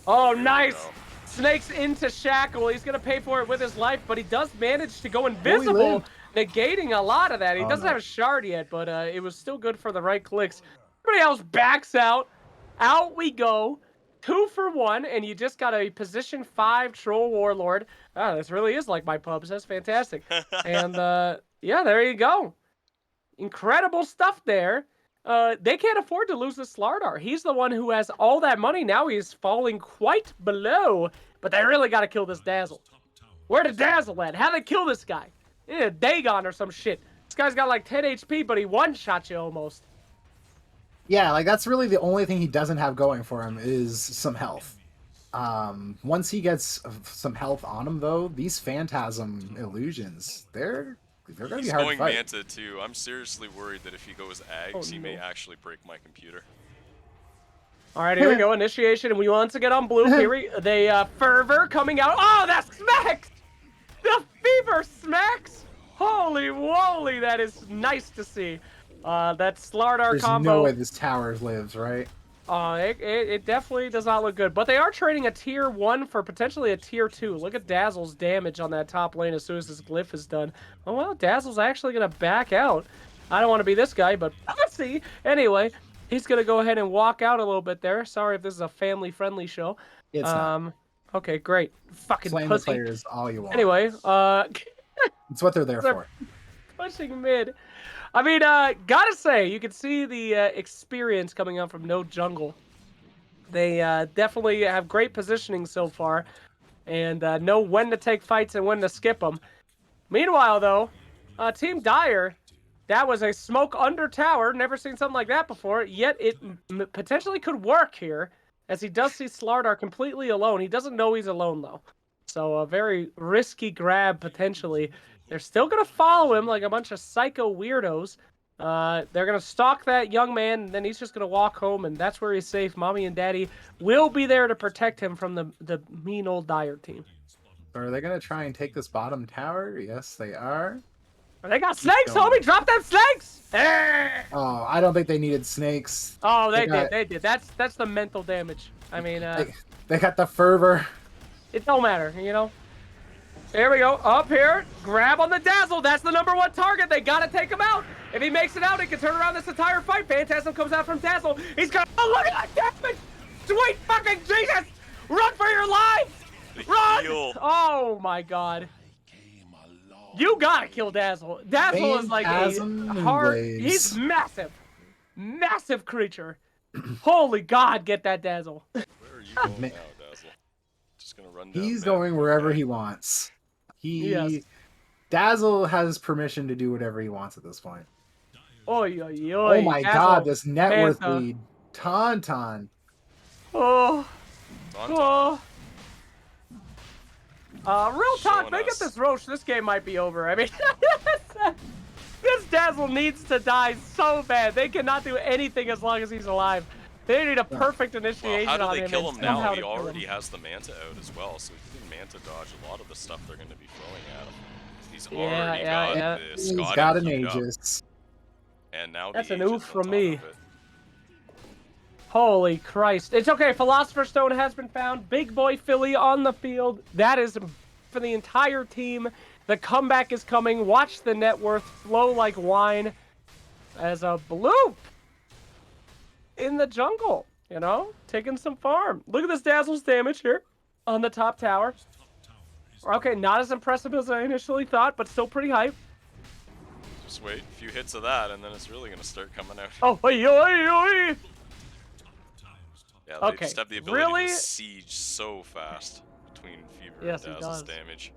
Speaker 3: Oh, nice. Snakes into Shackle. He's going to pay for it with his life, but he does manage to go invisible, negating a lot of that. He doesn't have a shard yet, but it was still good for the right clicks. Everybody else backs out. Out we go. 2 for 1, and you just got a position 5 Troll Warlord. Ah, this really is like my pubs. That's fantastic. And yeah, there you go. Incredible stuff there. They can't afford to lose the Slardar. He's the one who has all that money. Now he's falling quite below, but they really got to kill this Dazzle. Where did Dazzle at? How they kill this guy? Yeah, Dagon or some shit. This guy's got like 10 HP, but he one-shot you almost.
Speaker 2: Yeah, like that's really the only thing he doesn't have going for him is some health. Once he gets some health on him, though, these Phantasm illusions, they're gonna be hard to fight.
Speaker 1: He's going Manta too. I'm seriously worried that if he goes Ags, he may actually break my computer.
Speaker 3: All right, here we go. Initiation, and we once again on blue. They Fervor coming out. Oh, that smacks! The Fever smacks! Holy moly, that is nice to see. That Slardar combo.
Speaker 2: There's no way this tower lives, right?
Speaker 3: It definitely does not look good. But they are trading a tier 1 for potentially a tier 2. Look at Dazzle's damage on that top lane as soon as this glyph is done. Oh, well, Dazzle's actually going to back out. I don't want to be this guy, but let's see. Anyway, he's going to go ahead and walk out a little bit there. Sorry if this is a family-friendly show.
Speaker 2: It's not.
Speaker 3: Okay, great. Fucking
Speaker 2: Flame
Speaker 3: pussy.
Speaker 2: the players all you want.
Speaker 3: Anyway,
Speaker 2: it's what they're there for.
Speaker 3: Pushing mid. I mean, gotta say, you can see the experience coming out from No Jungle. They definitely have great positioning so far, and know when to take fights and when to skip them. Meanwhile, though, Team Dire, that was a smoke under tower. Never seen something like that before, yet it potentially could work here, as he does see Slardar completely alone. He doesn't know he's alone, though. So a very risky grab, potentially. They're still going to follow him like a bunch of psycho weirdos. They're going to stalk that young man, and then he's just going to walk home, and that's where he's safe. Mommy and Daddy will be there to protect him from the mean old Dire team.
Speaker 2: Are they going to try and take this bottom tower? Yes, they are.
Speaker 3: They got snakes, homie! Drop them snakes!
Speaker 2: Oh, I don't think they needed snakes.
Speaker 3: Oh, they did. That's the mental damage. I mean,
Speaker 2: they got the fervor.
Speaker 3: It don't matter, you know? Here we go, up here, grab on the Dazzle, that's the #1 target, they gotta take him out. If he makes it out, he can turn around this entire fight. Phantasm comes out from Dazzle, he's got, oh look at that damage! Sweet fucking Jesus! Run for your lives! Run! Oh my god. You gotta kill Dazzle. Dazzle is like a hard, he's massive. Massive creature. Holy god, get that Dazzle.
Speaker 1: Where are you going now, Dazzle? Just gonna run down.
Speaker 2: He's going wherever he wants. Dazzle has permission to do whatever he wants at this point.
Speaker 3: Oy, oy, oy.
Speaker 2: Oh my
Speaker 3: Dazzle,
Speaker 2: god, this net worth lead. Tauntaun.
Speaker 3: Oh. Oh. Real talk, they get this Roche, this game might be over. I mean, this Dazzle needs to die so bad. They cannot do anything as long as he's alive. They need a perfect initiation on him.
Speaker 1: How do they kill him now? He already has the Manta out as well, so he can Manta dodge a lot of the stuff they're going to be throwing at him. He's already got this.
Speaker 2: He's got an Aegis.
Speaker 1: And now
Speaker 3: that's an oof from me. Holy Christ. It's okay. Philosopher's Stone has been found. Big boy Philly on the field. That is for the entire team. The comeback is coming. Watch the net worth flow like wine as a bloop in the jungle, you know, taking some farm. Look at this Dazzle's damage here on the top tower. Okay, not as impressive as I initially thought, but still pretty hype.
Speaker 1: Just wait a few hits of that, and then it's really going to start coming out.
Speaker 3: Oh, oi, oi, oi.
Speaker 1: Yeah, they just
Speaker 3: Okay,
Speaker 1: have the ability to
Speaker 3: really?
Speaker 1: siege so fast between Fever and
Speaker 3: Yes, he
Speaker 1: Dazzle's
Speaker 3: does.
Speaker 1: damage.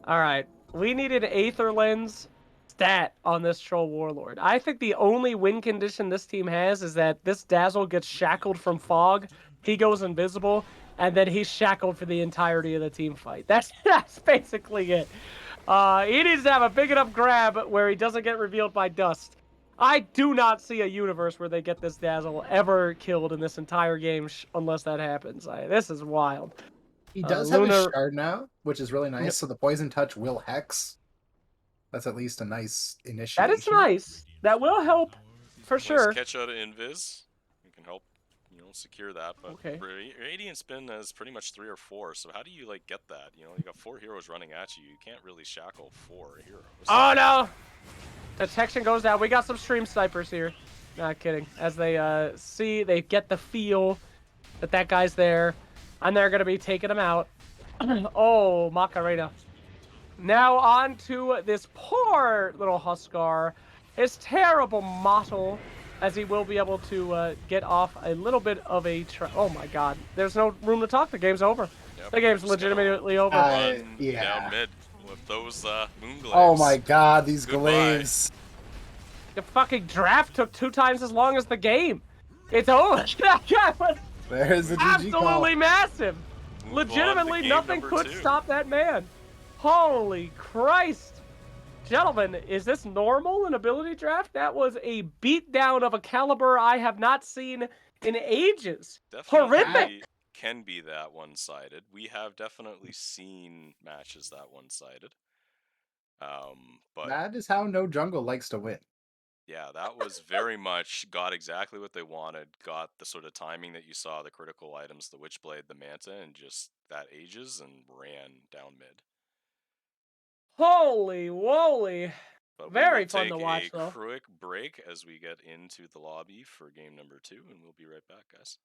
Speaker 3: All right, we need an Aether Lens stat on this Troll Warlord. I think the only win condition this team has is that this Dazzle gets shackled from fog, he goes invisible, and then he's shackled for the entirety of the team fight. That's basically it. He needs to have a big enough grab where he doesn't get revealed by dust. I do not see a universe where they get this Dazzle ever killed in this entire game unless that happens. This is wild.
Speaker 2: He does have his
Speaker 3: Luna,
Speaker 2: shard now, which is really nice. So the poison touch will hex. That's at least a nice
Speaker 3: that is
Speaker 2: initiation.
Speaker 3: nice. That will help for
Speaker 1: Nice
Speaker 3: sure.
Speaker 1: catch out of Invis. You can help, secure that. But
Speaker 3: Okay.
Speaker 1: Radiant Spin has pretty much 3 or 4. So how do you like get that? You got 4 heroes running at you. You can't really shackle 4 heroes.
Speaker 3: Oh no! Detection goes down. We got some stream snipers here. Not kidding. As they see, they get the feel that that guy's there, and they're gonna be taking him out. Oh, Macarena. Now on to this poor little Huskar. His terrible motto, as he will be able to get off a little bit of a... Oh my god. There's no room to talk. The game's over.
Speaker 1: Yep,
Speaker 3: The game's
Speaker 1: just gonna
Speaker 3: legitimately over.
Speaker 1: run
Speaker 2: Yeah.
Speaker 1: down mid with those moon glaives.
Speaker 2: Oh my god, these
Speaker 1: Goodbye.
Speaker 2: glaives.
Speaker 3: The fucking draft took 2 times as long as the game. It's over.
Speaker 2: There's the GG
Speaker 3: Absolutely
Speaker 2: call.
Speaker 3: massive.
Speaker 1: Move on to
Speaker 3: Legitimately,
Speaker 1: game
Speaker 3: nothing
Speaker 1: number
Speaker 3: could
Speaker 1: 2.
Speaker 3: stop that man. Holy Christ. Gentlemen, is this normal in ability draft? That was a beatdown of a caliber I have not seen in ages.
Speaker 1: Definitely
Speaker 3: Horrific.
Speaker 1: can be that one-sided. We have definitely seen matches that one-sided. But
Speaker 2: That is how no jungle likes to win.
Speaker 1: yeah, that was very much got exactly what they wanted, got the sort of timing that you saw, the critical items, the Witchblade, the Manta, and just that ages and ran down mid.
Speaker 3: Holy woly.
Speaker 1: But we will
Speaker 3: Very fun to
Speaker 1: take
Speaker 3: watch,
Speaker 1: a
Speaker 3: though.
Speaker 1: quick break as we get into the lobby for game number 2, and we'll be right back, guys.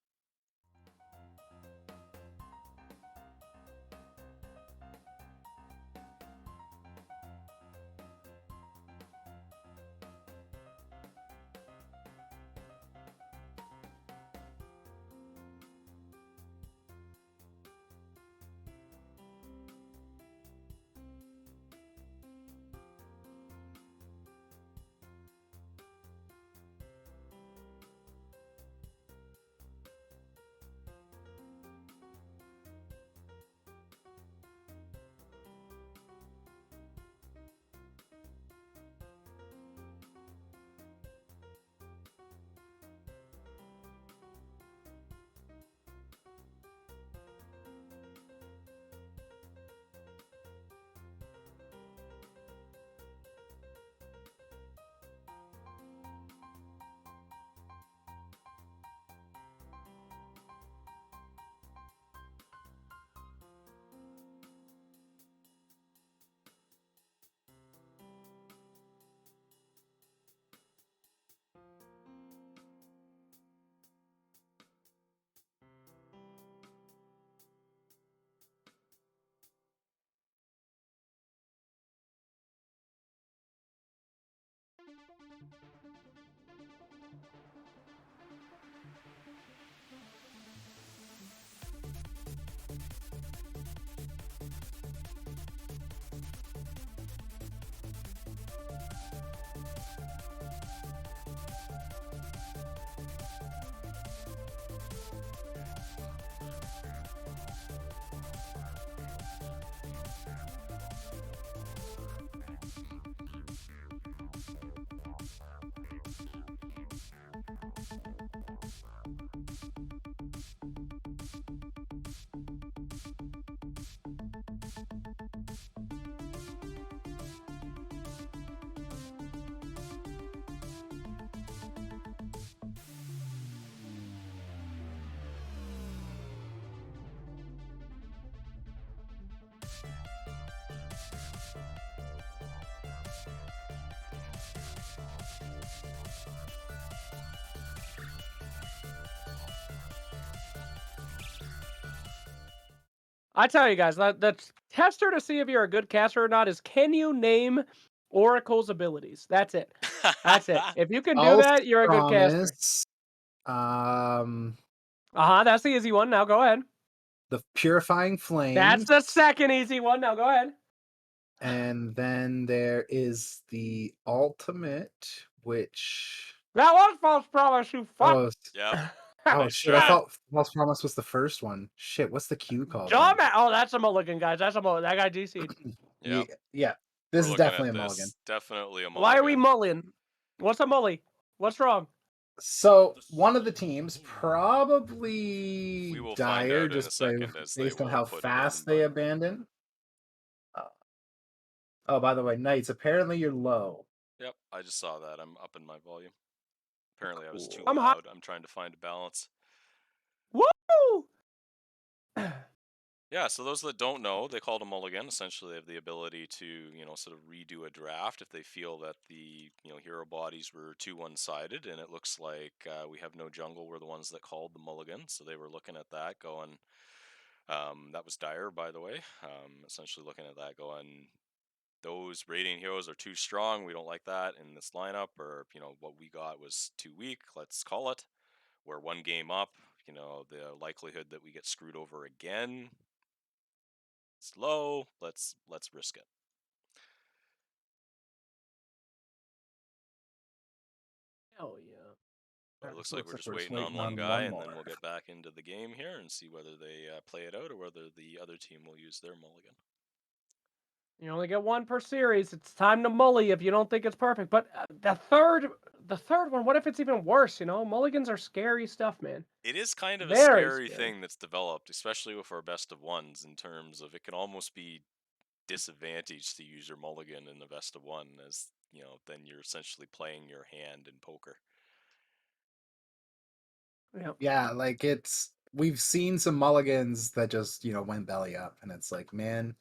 Speaker 3: I tell you guys, the tester to see if you're a good caster or not is, can you name Oracle's abilities? That's it. That's it. If you can do
Speaker 2: False
Speaker 3: that, you're a good caster.
Speaker 2: promise. Um
Speaker 3: That's the easy one. Now go ahead.
Speaker 2: The Purifying
Speaker 3: That's
Speaker 2: Flames,
Speaker 3: the second easy one. Now go ahead.
Speaker 2: and then there is the Ultimate, which
Speaker 3: That was false promise, you fuck.
Speaker 2: oh
Speaker 1: Yep.
Speaker 2: oh
Speaker 1: Nice
Speaker 2: shit! I
Speaker 1: job.
Speaker 2: thought False Promise was the first one. Shit, what's the Q called then?
Speaker 3: Dumbass. Oh, that's a mulligan, guys. That's a mulligan. That guy DC'd.
Speaker 2: Yeah,
Speaker 1: Yep.
Speaker 2: yeah. This
Speaker 1: We're
Speaker 2: is
Speaker 1: looking
Speaker 2: definitely
Speaker 1: at
Speaker 2: a mulligan.
Speaker 1: this. Definitely a
Speaker 3: Why are we
Speaker 1: mulligan.
Speaker 3: mulling? What's a mully? What's wrong?
Speaker 2: So one of the teams,
Speaker 1: We
Speaker 2: probably
Speaker 1: will find
Speaker 2: Dire,
Speaker 1: out in a
Speaker 2: just by
Speaker 1: second as they
Speaker 2: based on
Speaker 1: will
Speaker 2: how
Speaker 1: put it in,
Speaker 2: fast they
Speaker 1: but
Speaker 2: abandon. Uh, oh, by the way, Knights, apparently you're low.
Speaker 1: yep, I just saw that. I'm up in my volume. Apparently I was too
Speaker 2: Cool.
Speaker 3: I'm hot.
Speaker 1: loud. I'm trying to find a balance.
Speaker 3: Woo!
Speaker 1: Yeah, so those that don't know, they call it a mulligan. Essentially, they have the ability to, sort of redo a draft if they feel that the, hero bodies were too one-sided, and it looks like we have no jungle. We're the ones that called the mulligan, so they were looking at that, going, that was Dire, by the way. Essentially looking at that, going, those Radiant heroes are too strong. We don't like that in this lineup, or what we got was too weak. Let's call it. We're one game up. The likelihood that we get screwed over again, it's low. Let's risk it.
Speaker 3: Hell yeah.
Speaker 1: But it looks like
Speaker 2: Looks
Speaker 1: we're
Speaker 2: like
Speaker 1: just
Speaker 2: we're just
Speaker 1: waiting on
Speaker 2: waiting
Speaker 1: one
Speaker 2: on
Speaker 1: guy,
Speaker 2: one
Speaker 1: and then
Speaker 2: more.
Speaker 1: we'll get back into the game here and see whether they play it out or whether the other team will use their mulligan.
Speaker 3: You only get one per series. It's time to mully if you don't think it's perfect. But the third one, what if it's even worse? Mulligans are scary stuff, man.
Speaker 1: It is kind of a
Speaker 3: Very
Speaker 1: scary
Speaker 3: scary.
Speaker 1: thing that's developed, especially with our best of ones, in terms of it can almost be disadvantaged to use your mulligan in the best of one, as then you're essentially playing your hand in poker.
Speaker 3: Yeah.
Speaker 2: Yeah, like we've seen some mulligans that just, went belly up, and it's like, man,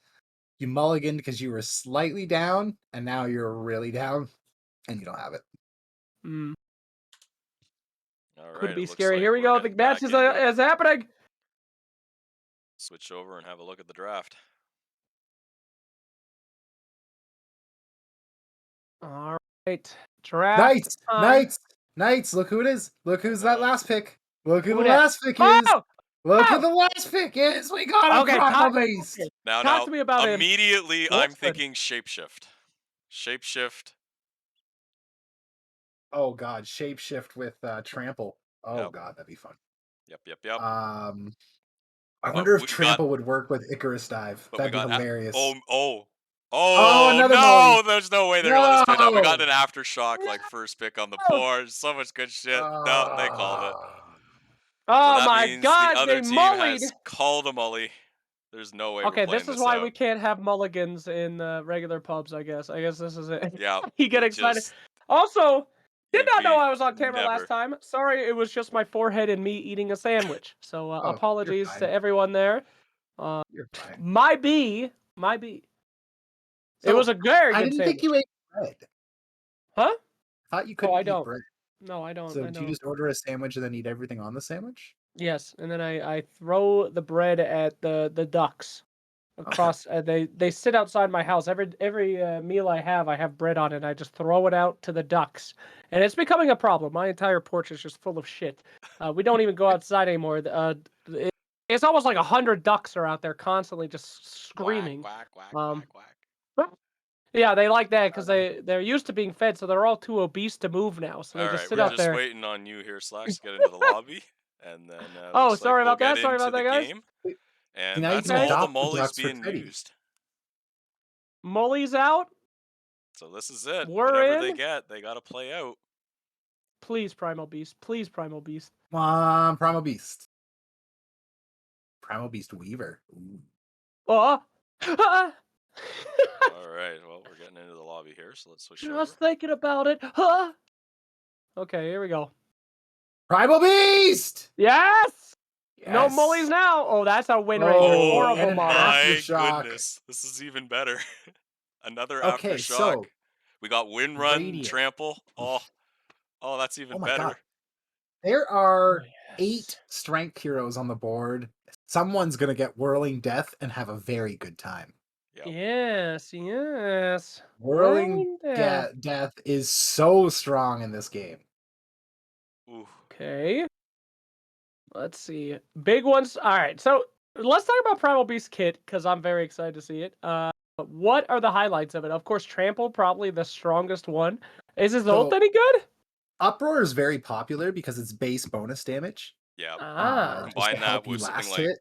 Speaker 2: you mulliganed because you were slightly down, and now you're really down, and you don't have it.
Speaker 3: Mm.
Speaker 1: All
Speaker 3: Could
Speaker 1: right,
Speaker 3: be
Speaker 1: it looks
Speaker 3: scary.
Speaker 1: like
Speaker 3: Here we
Speaker 1: we're
Speaker 3: go. The
Speaker 1: getting
Speaker 3: match
Speaker 1: back into it.
Speaker 3: is happening.
Speaker 1: Switch over and have a look at the draft.
Speaker 3: All right. Draft
Speaker 2: Knights,
Speaker 3: time.
Speaker 2: knights, knights! Look who it is! Look who's that
Speaker 1: Uh,
Speaker 2: last pick! Look who the
Speaker 3: Who dat?
Speaker 2: last pick is!
Speaker 3: Oh!
Speaker 2: Look who
Speaker 3: Oh!
Speaker 2: the last pick is! We got a
Speaker 3: Okay,
Speaker 2: primal
Speaker 3: okay.
Speaker 2: beast!
Speaker 3: Talk
Speaker 1: now,
Speaker 3: to me about him.
Speaker 1: immediately I'm
Speaker 3: Looks good.
Speaker 1: thinking shapeshift. Shapeshift.
Speaker 2: Oh god, shapeshift with trample. Oh
Speaker 1: Yep.
Speaker 2: god, that'd be fun.
Speaker 1: Yep.
Speaker 2: Um, I
Speaker 1: But
Speaker 2: wonder if
Speaker 1: we got
Speaker 2: trample would work with Icarus dive.
Speaker 1: But we
Speaker 2: That'd be
Speaker 1: got
Speaker 2: hilarious. Oh,
Speaker 1: oh
Speaker 2: another
Speaker 1: no!
Speaker 2: mulligan!
Speaker 1: There's no way they're gonna let us play that. We got
Speaker 2: No!
Speaker 1: an aftershock like first pick on the board. So much good shit. No, they called it.
Speaker 2: Ah.
Speaker 1: So
Speaker 3: Oh
Speaker 1: that
Speaker 3: my
Speaker 1: means the
Speaker 3: god,
Speaker 1: other
Speaker 3: they
Speaker 1: team
Speaker 3: mullied.
Speaker 1: has called a mully. There's no way we're
Speaker 3: Okay, this
Speaker 1: playing
Speaker 3: is
Speaker 1: this
Speaker 3: why
Speaker 1: out.
Speaker 3: we can't have mulligans in regular pubs, I guess. I guess this is it.
Speaker 1: Yeah,
Speaker 3: You get
Speaker 1: it
Speaker 3: excited.
Speaker 1: just
Speaker 3: Also, did
Speaker 1: it'd
Speaker 3: not know
Speaker 1: be
Speaker 3: I was on camera last
Speaker 1: never.
Speaker 3: time. Sorry, it was just my forehead and me eating a sandwich. So
Speaker 2: Oh, you're
Speaker 3: apologies to
Speaker 2: fine.
Speaker 3: everyone there. Uh,
Speaker 2: You're fine.
Speaker 3: my B, my B. It was
Speaker 2: So
Speaker 3: a very
Speaker 2: I
Speaker 3: good
Speaker 2: didn't think
Speaker 3: sandwich.
Speaker 2: you ate bread.
Speaker 3: Huh?
Speaker 2: I thought you
Speaker 3: Oh, I
Speaker 2: couldn't eat
Speaker 3: don't.
Speaker 2: bread.
Speaker 3: No, I don't.
Speaker 2: So
Speaker 3: I
Speaker 2: do you
Speaker 3: don't.
Speaker 2: just order a sandwich and then eat everything on the sandwich?
Speaker 3: Yes, and then I throw the bread at the ducks across. They sit outside my house. Every meal I have bread on it. And I just throw it out to the ducks, and it's becoming a problem. My entire porch is just full of shit. We don't even go outside anymore. It, it's almost like 100 ducks are out there constantly just
Speaker 1: Quack
Speaker 3: screaming.
Speaker 1: quack quack
Speaker 3: Um,
Speaker 1: quack quack.
Speaker 3: yeah, they like that because
Speaker 2: Uh,
Speaker 3: they're used to being fed, so they're all too obese to move now. So they
Speaker 1: All
Speaker 3: just
Speaker 1: right,
Speaker 3: sit
Speaker 1: we're
Speaker 2: yeah.
Speaker 3: out
Speaker 1: just
Speaker 3: there.
Speaker 1: waiting on you here, Slacks, to get into the lobby, and then
Speaker 3: Oh,
Speaker 1: looks like
Speaker 3: sorry
Speaker 1: we'll
Speaker 3: about
Speaker 1: get
Speaker 3: that. Sorry
Speaker 1: into
Speaker 3: about
Speaker 1: the
Speaker 3: that, guys.
Speaker 1: game.
Speaker 2: See,
Speaker 1: And
Speaker 2: now you
Speaker 1: that's
Speaker 2: can
Speaker 3: Okay.
Speaker 1: all the
Speaker 2: adopt the
Speaker 1: mollies
Speaker 2: ducks for
Speaker 1: being
Speaker 2: Teddy.
Speaker 1: used.
Speaker 3: Molly's out.
Speaker 1: So this is it.
Speaker 3: We're
Speaker 1: Whatever they
Speaker 3: in.
Speaker 1: get, they got to play out.
Speaker 3: Please, Primal Beast. Please, Primal Beast.
Speaker 2: Come on, Primal Beast. Primal Beast Weaver. Ooh.
Speaker 3: Oh!
Speaker 1: All right, well, we're getting into the lobby here, so let's switch
Speaker 3: Just
Speaker 1: over.
Speaker 3: thinking about it. Okay, here we go.
Speaker 2: Primal Beast!
Speaker 3: Yes! No Mollies
Speaker 2: Yes!
Speaker 3: now. Oh, that's a win right there.
Speaker 2: Oh, and
Speaker 3: Horrible
Speaker 2: an
Speaker 3: molly.
Speaker 1: My
Speaker 2: aftershock.
Speaker 1: goodness, this is even better. Another
Speaker 2: Okay,
Speaker 1: aftershock.
Speaker 2: so
Speaker 1: We got Wind Run,
Speaker 2: Radiant.
Speaker 1: Trample. Oh, that's
Speaker 2: Oh
Speaker 1: even
Speaker 2: my god.
Speaker 1: better.
Speaker 2: There
Speaker 3: Oh,
Speaker 2: are
Speaker 3: yes.
Speaker 2: 8 strength heroes on the board. Someone's gonna get Whirling Death and have a very good time.
Speaker 1: Yep.
Speaker 3: Yes, yes.
Speaker 2: Whirling
Speaker 3: Whirling Death.
Speaker 2: Death is so strong in this game.
Speaker 1: Ooh.
Speaker 3: Okay. Let's see. Big ones. All right. So let's talk about Primal Beast Kit because I'm very excited to see it. What are the highlights of it? Of course, Trample, probably the strongest one. Is his ult
Speaker 2: So
Speaker 3: any good?
Speaker 2: Uproar is very popular because it's base bonus damage.
Speaker 1: Yeah.
Speaker 3: Ah.
Speaker 2: Just to
Speaker 1: Combine that
Speaker 2: help you
Speaker 1: with something
Speaker 2: last
Speaker 1: like,
Speaker 2: hit.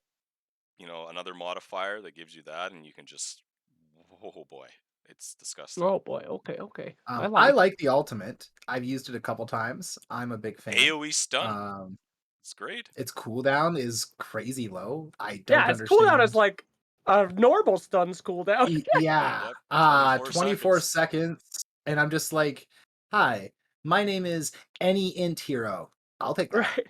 Speaker 1: another modifier that gives you that, and you can just, oh boy, it's disgusting.
Speaker 3: Oh boy. Okay. Okay. I
Speaker 2: I
Speaker 3: like it.
Speaker 2: like the ultimate. I've used it a couple times. I'm a big fan.
Speaker 1: AoE stun.
Speaker 2: Um,
Speaker 1: It's great.
Speaker 2: its cooldown is crazy low. I
Speaker 3: Yeah,
Speaker 2: don't
Speaker 3: its cooldown is
Speaker 2: understand.
Speaker 3: like a normal stun's cooldown.
Speaker 2: Yeah,
Speaker 1: Yep. 24
Speaker 2: 24
Speaker 1: seconds.
Speaker 2: seconds, and I'm just like, "Hi, my name is any int hero." I'll take that.
Speaker 3: Right.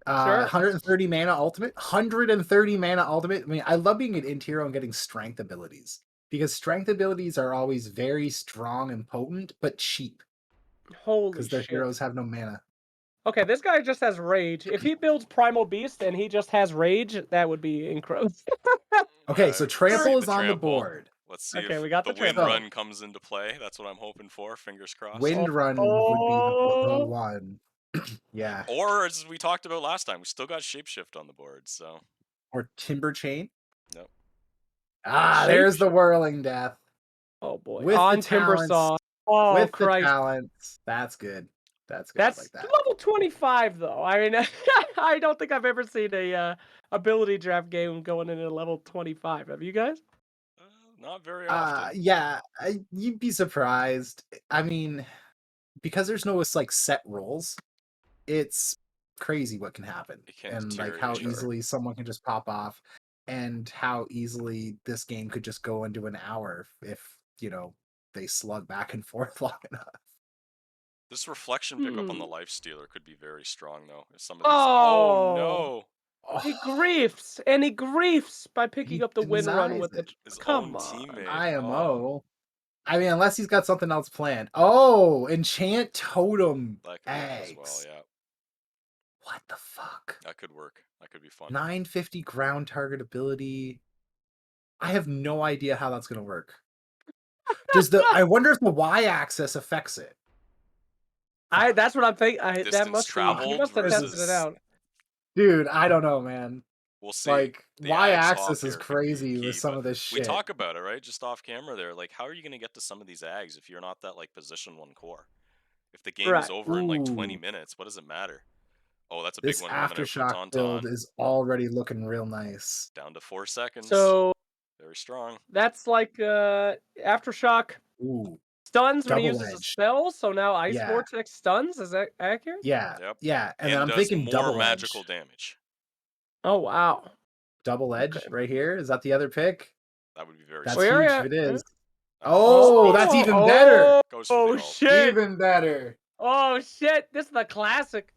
Speaker 3: Sure.
Speaker 2: 130 mana ultimate. 130 mana ultimate. I mean, I love being an int hero and getting strength abilities because strength abilities are always very strong and potent, but cheap
Speaker 3: Holy
Speaker 2: because their
Speaker 3: shit.
Speaker 2: heroes have no mana.
Speaker 3: Okay, this guy just has rage. If he builds Primal Beast and he just has rage, that would be incredible.
Speaker 2: Okay, so
Speaker 1: Let's see
Speaker 2: trample
Speaker 1: the
Speaker 2: is on the
Speaker 1: trample.
Speaker 2: board.
Speaker 1: Let's see
Speaker 3: Okay,
Speaker 1: if
Speaker 3: we got
Speaker 1: the
Speaker 3: the
Speaker 1: wind
Speaker 3: trample.
Speaker 2: So
Speaker 1: run comes into play. That's what I'm hoping for. Fingers crossed.
Speaker 3: Oh,
Speaker 2: wind run would be the
Speaker 3: oh,
Speaker 2: one. Yeah,
Speaker 1: Or as we talked about last time, we still got shapeshift on the board. So
Speaker 2: or timber chain.
Speaker 1: nope.
Speaker 3: shape.
Speaker 2: There's the whirling death
Speaker 3: Oh boy,
Speaker 2: with the
Speaker 3: on Timber
Speaker 2: talents.
Speaker 3: Saw. Oh
Speaker 2: With the
Speaker 3: Christ,
Speaker 2: talents. That's good. That's good. I like
Speaker 3: that's
Speaker 2: that.
Speaker 3: level 25 though. I mean, I don't think I've ever seen a ability draft game going into level 25. Have you guys?
Speaker 1: Not very often.
Speaker 2: Yeah, you'd be surprised. I mean, because there's no like set rules, it's crazy what can happen
Speaker 1: It can
Speaker 2: and like how
Speaker 1: deteriorate.
Speaker 3: Sure.
Speaker 2: easily someone can just pop off and how easily this game could just go into an hour if, they slug back and forth long enough.
Speaker 1: This reflection pickup on
Speaker 3: Hmm.
Speaker 1: the life stealer could be very strong though. If some of these, oh
Speaker 3: Oh,
Speaker 1: no,
Speaker 3: he
Speaker 2: Oh,
Speaker 3: griefs and he griefs by picking
Speaker 2: he
Speaker 3: up the wind run
Speaker 2: denies
Speaker 3: with
Speaker 2: it.
Speaker 3: it.
Speaker 1: his own
Speaker 3: Come on.
Speaker 1: teammate. Oh,
Speaker 2: IMO. I mean, unless he's got something else planned. Oh, enchant totem
Speaker 1: that could work as well.
Speaker 2: eggs.
Speaker 1: Yeah,
Speaker 2: What the fuck?
Speaker 1: that could work. That could be fun.
Speaker 2: 950 ground target ability. I have no idea how that's gonna work. I wonder if the y-axis affects it. Fuck.
Speaker 3: That's what I'm thinking. That
Speaker 1: Distance
Speaker 3: must be.
Speaker 2: Fuck.
Speaker 3: He
Speaker 1: traveled
Speaker 3: must have
Speaker 2: This
Speaker 3: tested it
Speaker 2: is
Speaker 1: versus,
Speaker 3: out.
Speaker 2: dude, I don't know, man.
Speaker 1: we'll see.
Speaker 2: Like,
Speaker 1: The Ags
Speaker 2: y-axis
Speaker 1: hop
Speaker 2: is
Speaker 1: here could be
Speaker 2: crazy with
Speaker 1: key,
Speaker 2: some
Speaker 1: but
Speaker 2: of this
Speaker 1: we
Speaker 2: shit.
Speaker 1: talk about it, right? Just off camera there. Like, how are you going to get to some of these Ags if you're not that, like, position one core? If the game is
Speaker 3: Right.
Speaker 1: over in, like, 20
Speaker 2: Ooh,
Speaker 1: minutes, what does it matter? Oh, that's a big
Speaker 2: this
Speaker 1: one coming out from
Speaker 2: aftershock build
Speaker 1: Tauntaun.
Speaker 2: is already looking real nice.
Speaker 1: Down to 4 seconds.
Speaker 3: So
Speaker 1: Very strong.
Speaker 3: that's like aftershock
Speaker 2: Ooh,
Speaker 3: stuns when he
Speaker 2: double
Speaker 3: uses a
Speaker 2: edge.
Speaker 3: spell. So now Ice
Speaker 2: Yeah,
Speaker 3: Vortex stuns. Is that accurate?
Speaker 2: yeah,
Speaker 1: Yep.
Speaker 2: yeah. And then
Speaker 1: And
Speaker 2: I'm
Speaker 1: does
Speaker 2: thinking
Speaker 1: more
Speaker 2: double
Speaker 1: magical
Speaker 2: edge.
Speaker 1: damage.
Speaker 3: Oh wow.
Speaker 2: Double
Speaker 3: Okay.
Speaker 2: edge right here. Is that the other pick?
Speaker 1: That would be very
Speaker 2: That's
Speaker 3: Where
Speaker 1: strong.
Speaker 2: huge if
Speaker 3: at?
Speaker 2: it is.
Speaker 1: That's
Speaker 2: Oh, that's
Speaker 3: Oh,
Speaker 2: even better.
Speaker 1: goes for
Speaker 3: oh
Speaker 1: the ult.
Speaker 3: shit.
Speaker 2: Even better.
Speaker 3: Oh shit. This is the classic.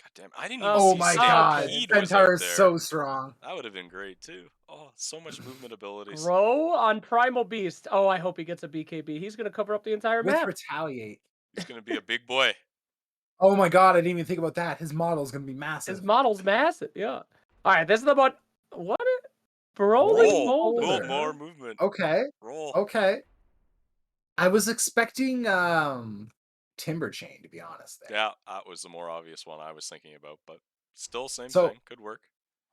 Speaker 1: God damn, I didn't even
Speaker 2: Oh
Speaker 1: see
Speaker 2: my god.
Speaker 3: Okay.
Speaker 1: Stampede was out
Speaker 2: Centaur is
Speaker 1: there.
Speaker 2: so strong.
Speaker 1: That would have been great too. Oh, so much movement abilities.
Speaker 3: Grow on Primal Beast. Oh, I hope he gets a BKB. He's gonna cover up the entire
Speaker 2: With
Speaker 3: map.
Speaker 2: retaliate.
Speaker 1: He's going to be a big boy.
Speaker 2: Oh my god, I didn't even think about that. His model is gonna be
Speaker 3: His
Speaker 2: massive.
Speaker 3: model's massive. Yeah. All right. This is the one. What? Broly
Speaker 1: Roll.
Speaker 3: Boulder.
Speaker 1: Oh,
Speaker 2: Boulder.
Speaker 1: more
Speaker 3: Huh?
Speaker 1: movement.
Speaker 2: Okay.
Speaker 1: Roll.
Speaker 2: Okay. I was expecting Timber Chain, to be honest there.
Speaker 1: Yeah, that was the more obvious one I was thinking about, but still same
Speaker 2: So
Speaker 1: thing. Could work.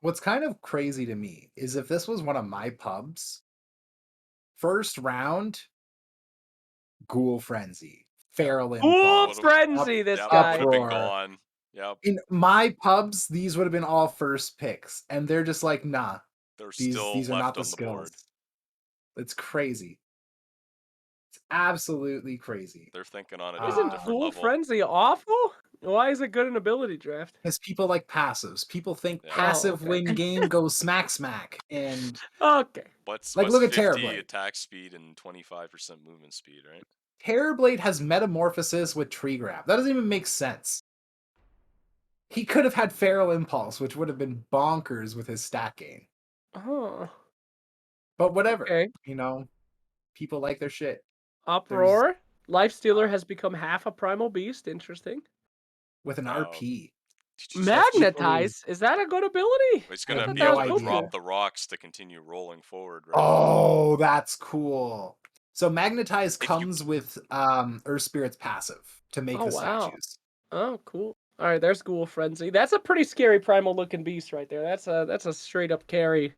Speaker 2: what's kind of crazy to me is if this was one of my pubs, first round, Ghoul Frenzy,
Speaker 1: Yep.
Speaker 2: Feral
Speaker 3: Full
Speaker 2: Impulse,
Speaker 3: frenzy. This
Speaker 1: Would
Speaker 3: guy.
Speaker 1: have been
Speaker 2: Uproar.
Speaker 1: gone. Yep.
Speaker 2: In my pubs, these would have been all first picks, and they're just like, nah,
Speaker 1: They're
Speaker 2: these
Speaker 1: still
Speaker 2: these are not
Speaker 1: left
Speaker 2: the
Speaker 1: on the
Speaker 2: skills.
Speaker 1: board.
Speaker 2: It's crazy. It's absolutely crazy.
Speaker 1: They're thinking on a
Speaker 3: Isn't
Speaker 1: different
Speaker 3: Full
Speaker 1: level.
Speaker 3: Frenzy awful? Why is it good in ability draft?
Speaker 2: Because people like passives. People think
Speaker 1: Yeah.
Speaker 3: Oh,
Speaker 2: passive
Speaker 3: okay.
Speaker 2: win game goes smack smack, and
Speaker 3: Okay.
Speaker 1: What's
Speaker 2: like look at
Speaker 1: 50
Speaker 2: Terrorblade.
Speaker 1: attack speed and 25% movement speed, right?
Speaker 2: Terrorblade has metamorphosis with tree grab. That doesn't even make sense. He could have had Feral Impulse, which would have been bonkers with his stat gain.
Speaker 3: Oh.
Speaker 2: But whatever,
Speaker 3: Okay.
Speaker 2: people like their shit. There's
Speaker 3: Uproar. Lifestealer has become half a primal beast. Interesting.
Speaker 2: with an
Speaker 1: Um,
Speaker 2: RP.
Speaker 1: did you
Speaker 2: That's
Speaker 1: switch?
Speaker 2: equally.
Speaker 3: Magnetize. Is that a good ability?
Speaker 1: He's
Speaker 2: I
Speaker 3: I
Speaker 1: gonna
Speaker 2: have
Speaker 3: thought
Speaker 1: be
Speaker 3: that
Speaker 2: no
Speaker 3: was
Speaker 1: able to
Speaker 3: poop
Speaker 2: idea.
Speaker 1: drop
Speaker 3: game.
Speaker 1: the rocks to continue rolling forward, right?
Speaker 2: Oh, that's cool. So Magnetize
Speaker 1: If you
Speaker 2: comes with Earth Spirit's passive to make
Speaker 3: Oh
Speaker 2: the
Speaker 3: wow.
Speaker 2: statues.
Speaker 3: Oh cool. All right, there's Ghoul Frenzy. That's a pretty scary primal looking beast right there. That's a straight up carry.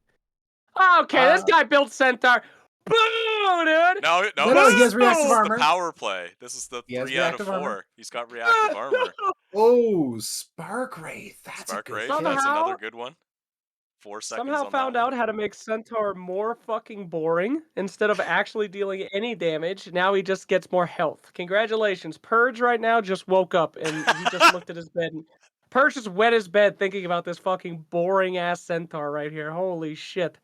Speaker 3: Okay, this
Speaker 2: Uh,
Speaker 3: guy built Centaur. Boom, dude.
Speaker 1: No,
Speaker 2: no,
Speaker 1: no,
Speaker 2: no,
Speaker 1: this
Speaker 2: he
Speaker 1: is
Speaker 2: has
Speaker 1: this
Speaker 2: reactive
Speaker 1: is
Speaker 3: Boom.
Speaker 1: the
Speaker 2: armor.
Speaker 1: power play. This is the
Speaker 2: He has
Speaker 1: 3 out of
Speaker 2: reactive armor.
Speaker 1: 4. He's got reactive armor.
Speaker 2: Oh, Spark Wraith. That's a
Speaker 1: Spark
Speaker 2: good
Speaker 1: Wraith,
Speaker 2: hit.
Speaker 1: that's another
Speaker 3: Somehow,
Speaker 1: good one. 4 seconds
Speaker 3: somehow
Speaker 1: on that
Speaker 3: found
Speaker 1: one.
Speaker 3: out how to make Centaur more fucking boring instead of actually dealing any damage. Now he just gets more health. Congratulations. Purge right now just woke up and he just looked at his bed. And Purge just wet his bed thinking about this fucking boring ass Centaur right here. Holy shit.